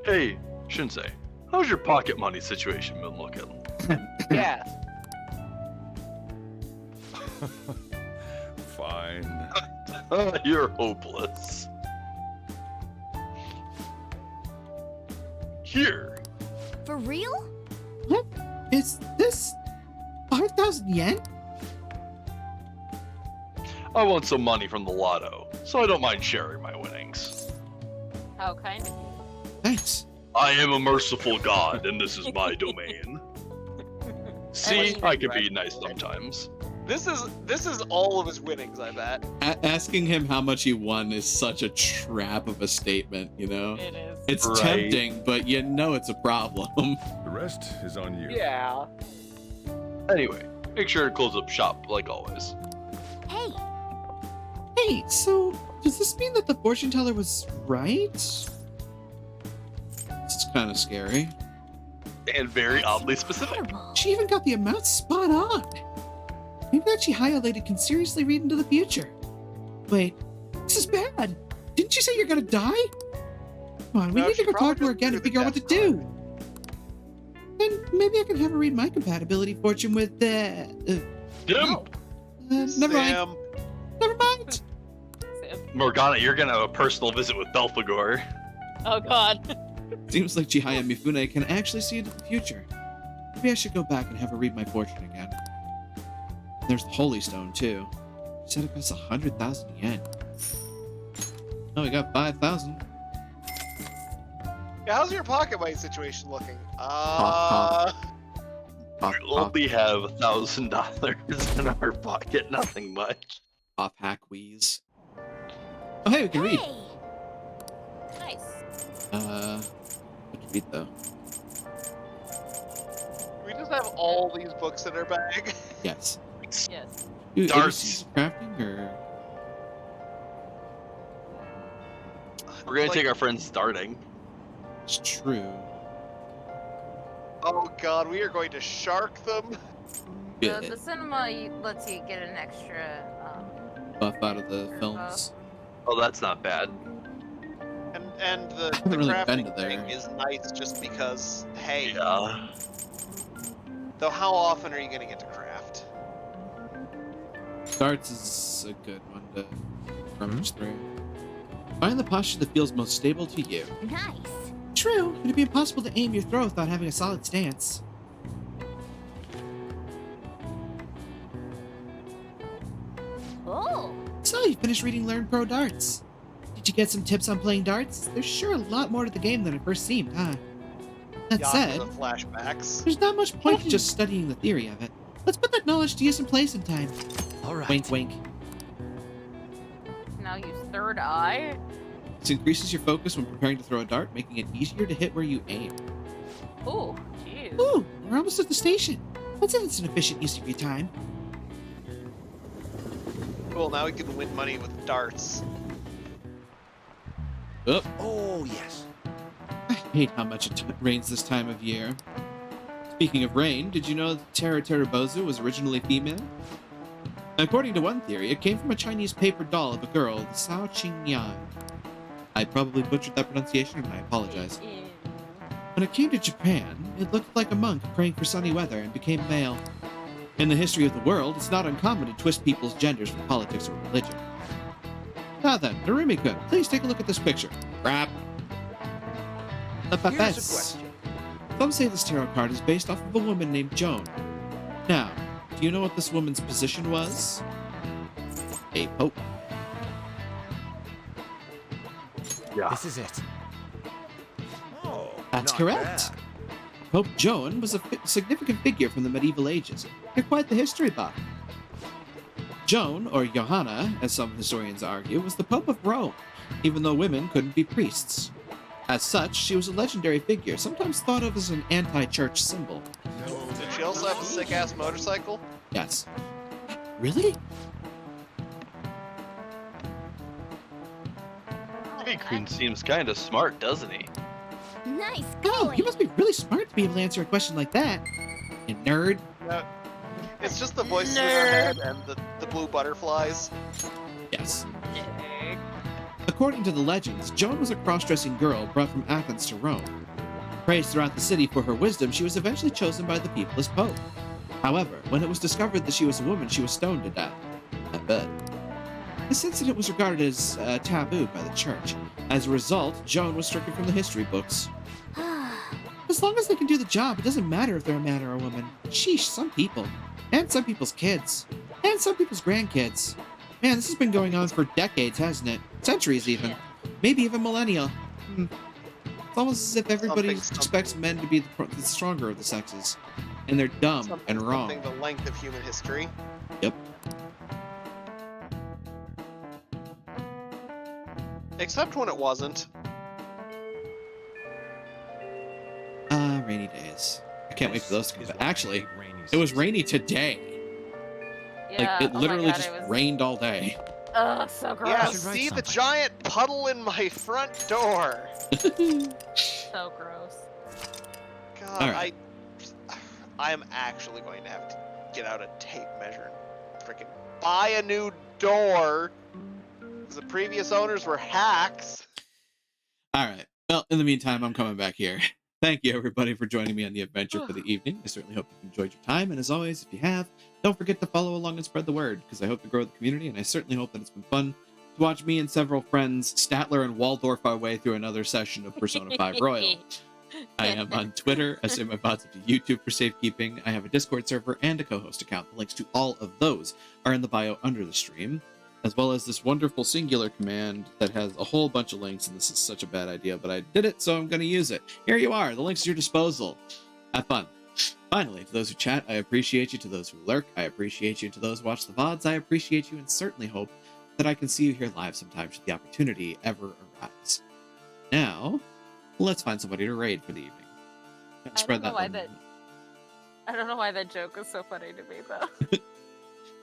Hey, Shinsei, how's your pocket money situation been looking? Yeah. Fine. You're hopeless. Here. For real? What? Is this 5,000 yen? I want some money from the lotto, so I don't mind sharing my winnings. How kind of you. Thanks. I am a merciful god, and this is my domain. See, I can be nice sometimes. This is all of his winnings, I bet. Asking him how much he won is such a trap of a statement, you know? It is. It's Right. tempting, but you know it's a problem. The rest is on you. Yeah. Anyway, make sure to close up shop like always. Hey, Hey, so does this mean that the fortune teller was right? It's kind of scary. And very oddly specific. incredible. She even got the amount spot on. Maybe that Chihaya lady can seriously read into the future. Wait, this is bad. Didn't you say you're gonna die? Come on, we No, need to she go probably talk to her just again threw and the figure out what to death do. And maybe I can have her read my compatibility fortune with Jim! never mind. Sam. Never mind. Morgana, you're gonna have a personal visit with Belphegor. Oh god. Seems like Chihaya Mifune can actually see into the future. Maybe I should go back and have her read my fortune again. There's the Holy Stone, too. She said it costs 100,000 yen. Oh, we got 5,000. Yeah, how's your pocket money situation looking? Pop. We only have $1,000 in our pocket, nothing much. Off hack wheeze. Oh, hey, we can read. Hey, Nice. We can read, though. We just have all these books in our bag. Yes. Yes. You Darts. crafting, or? We're gonna Like- take our friends darting. It's true. Oh god, we are going to shark them. The cinema lets you get an extra Buff out of the films. Oh, that's not bad. And the haven't really been crafting to there. thing is nice just because, hey, Yeah. though how often are you gonna get to craft? Darts is a good one to rummage through. Find the posture that feels most stable to you. nice. True, it'd be impossible to aim your throw without having a solid stance. Oh, So you finished reading Learn Pro Darts. Did you get some tips on playing darts? There's sure a lot more to the game than it first seemed, huh? That said, Yakuza flashbacks. there's not much point to just studying the theory of it. Let's put that knowledge to use in place in time. All right. Wink, wink. now use third eye. This increases your focus when preparing to throw a dart, making it easier to hit where you aim. Ooh, jeez. Ooh, we're almost at the station. I'd say that's an efficient use of your time. Cool, now we can win money with darts. Oh, yes. I hate how much it rains this time of year. Speaking of rain, did you know that Terra Terrabozu was originally female? According to one theory, it came from a Chinese paper doll of a girl, the Sao Qingyan. I probably butchered that pronunciation, and I apologize. When it came to Japan, it looked like a monk praying for sunny weather and became male. In the history of the world, it's not uncommon to twist people's genders for politics or religion. Now then, Narumi-kun, please take a look at this picture. Crap. Here's a question. Some say this tarot card is based off of a woman named Joan. Now, do you know what this woman's position was? A pope. Yeah. This is it. Oh, That's not correct. bad. Pope Joan was a significant figure from the medieval ages. You're quite the history buff. Joan, or Johanna, as some historians argue, was the Pope of Rome, even though women couldn't be priests. As such, she was a legendary figure, sometimes thought of as an anti-church symbol. Did she also have a sick-ass motorcycle? Yes. Really? Suicune seems kind of smart, doesn't he? Nice Oh, you must be really smart to be able to answer a question like that. You nerd. It's just the voices in her head and the blue butterflies. Yes. According to the legends, Joan was a cross-dressing girl brought from Athens to Rome. Praised throughout the city for her wisdom, she was eventually chosen by the people as pope. However, when it was discovered that she was a woman, she was stoned to death. I bet. This incident was regarded as taboo by the church. As a result, Joan was stricken from the history books. As long as they can do the job, it doesn't matter if they're a man or a woman. Sheesh, some people. And some people's kids. And some people's grandkids. Man, this has been going on for decades, hasn't it? Centuries, even. Yeah. Maybe even millennia. It's almost as if everybody expects men to be the stronger of the sexes. And they're dumb and wrong. The length of human history. Yep. Except when it wasn't. Rainy days. I can't wait for those to come back. Actually, it was rainy today. Yeah, like, it literally just rained all day. Ugh, so gross. Yeah, see the giant puddle in my front door. So gross. God, right. I am actually going to have to get out a tape measure and freaking buy a new door. Because the previous owners were hacks. Alright. Well, in the meantime, I'm coming back here. Thank you, everybody, for joining me on the adventure for the evening. I certainly hope you've enjoyed your time. And as always, if you have, don't forget to follow along and spread the word, because I hope to grow the community, and I certainly hope that it's been fun to watch me and several friends, Statler and Waldorf, our way through another session of Persona 5 Royal. I am on Twitter. I say my bots to YouTube for safekeeping. I have a Discord server and a co-host account. The links to all of those are in the bio under the stream, as well as this wonderful singular command that has a whole bunch of links, and this is such a bad idea, but I did it, so I'm going to use it. Here you are. The link's at your disposal. Have fun. Finally, to those who chat, I appreciate you. To those who lurk, I appreciate you. To those who watch the VODs, I appreciate you, and certainly hope that I can see you here live sometime should the opportunity ever arise. Now, let's find somebody to raid for the evening. Spread that. I don't know why that joke is so funny to me, though.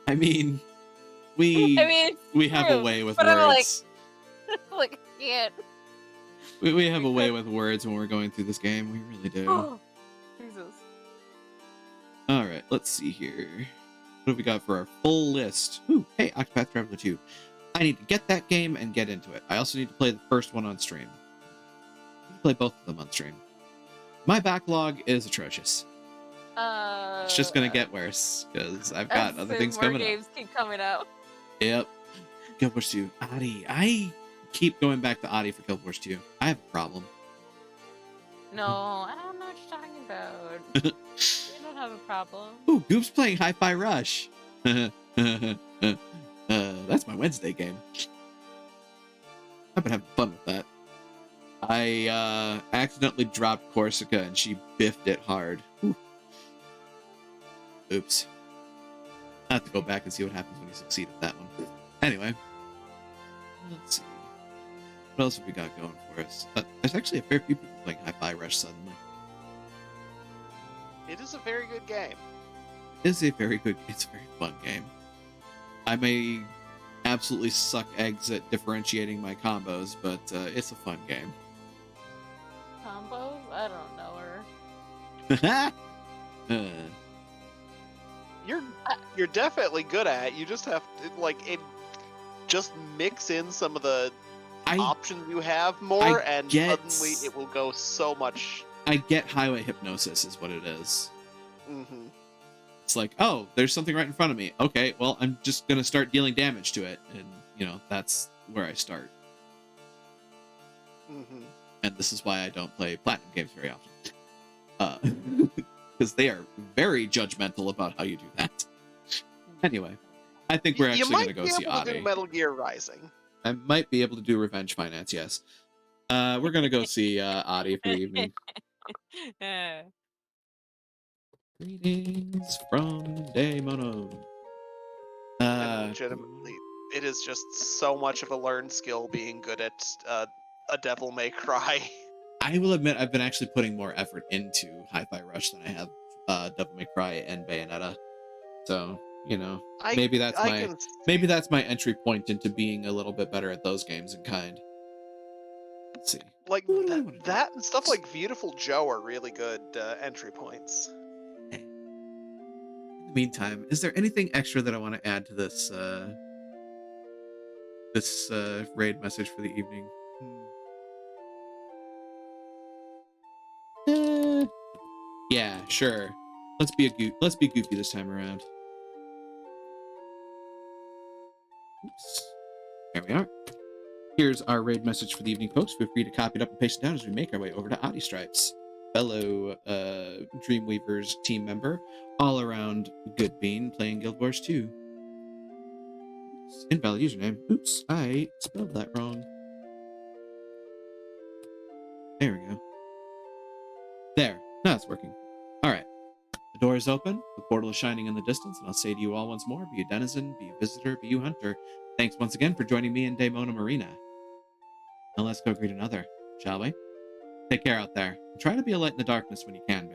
I mean, we have a way with words. Like, can't. We have a way with words when we're going through this game. We really do. Oh, Jesus. All right, let's see here. What have we got for our full list? Ooh, hey, Octopath Traveler 2. I need to get that game and get into it. I also need to play the first one on stream. I need to play both of them on stream. My backlog is atrocious. It's just gonna get worse because I've got other things coming up. Games keep coming out. Yep. Guild Wars 2. Adi. I keep going back to Adi for Guild Wars 2. I have a problem. No, I don't know what you're talking about. You don't have a problem. Ooh, Goop's playing Hi-Fi Rush. That's my Wednesday game. I've been having fun with that. I accidentally dropped Corsica and she biffed it hard. Ooh. Oops. I have to go back and see what happens when you succeed at that one. Anyway. Let's see. What else have we got going for us? There's actually a fair few people playing Hi-Fi Rush suddenly. It is a very good game. It's a very fun game. I may absolutely suck eggs at differentiating my combos, but it's a fun game. Combos? I don't know her. You're definitely good at it. You just have to just mix in some of the options you have more, and suddenly it will go so much. I get highway hypnosis is what it is. Mm-hmm. It's like, oh, there's something right in front of me. Okay, well, I'm just gonna start dealing damage to it, and that's where I start. Mm-hmm. And this is why I don't play Platinum games very often. Because they are very judgmental about how you do that. Anyway, I think we're actually going to go see Adi. You might be able to do Metal Gear Rising. I might be able to do Revenge Finance, yes. We're going to go see Adi for the evening. Greetings from Daemono. And legitimately, it is just so much of a learned skill being good at a Devil May Cry. I will admit I've been actually putting more effort into Hi-Fi Rush than I have Devil May Cry and Bayonetta. So, you know, maybe that's my entry point into being a little bit better at those games in kind. Let's see. Like that and stuff like Beautiful Joe are really good entry points. In the meantime, is there anything extra that I want to add to this raid message for the evening? Yeah, sure. Let's be goofy this time around. Oops. There we are. Here's our raid message for the evening, folks. Feel free to copy it up and paste it down as we make our way over to Adi Stripes, fellow Dreamweavers team member, all around good bean, playing Guild Wars 2. Invalid username. Oops, I spelled that wrong. There we go. There. Now it's working. All right. The door is open. The portal is shining in the distance, and I'll say to you all once more, be a denizen, be a visitor, be you hunter. Thanks once again for joining me in Daemona Marina. Now let's go greet another, shall we? Take care out there, and try to be a light in the darkness when you can.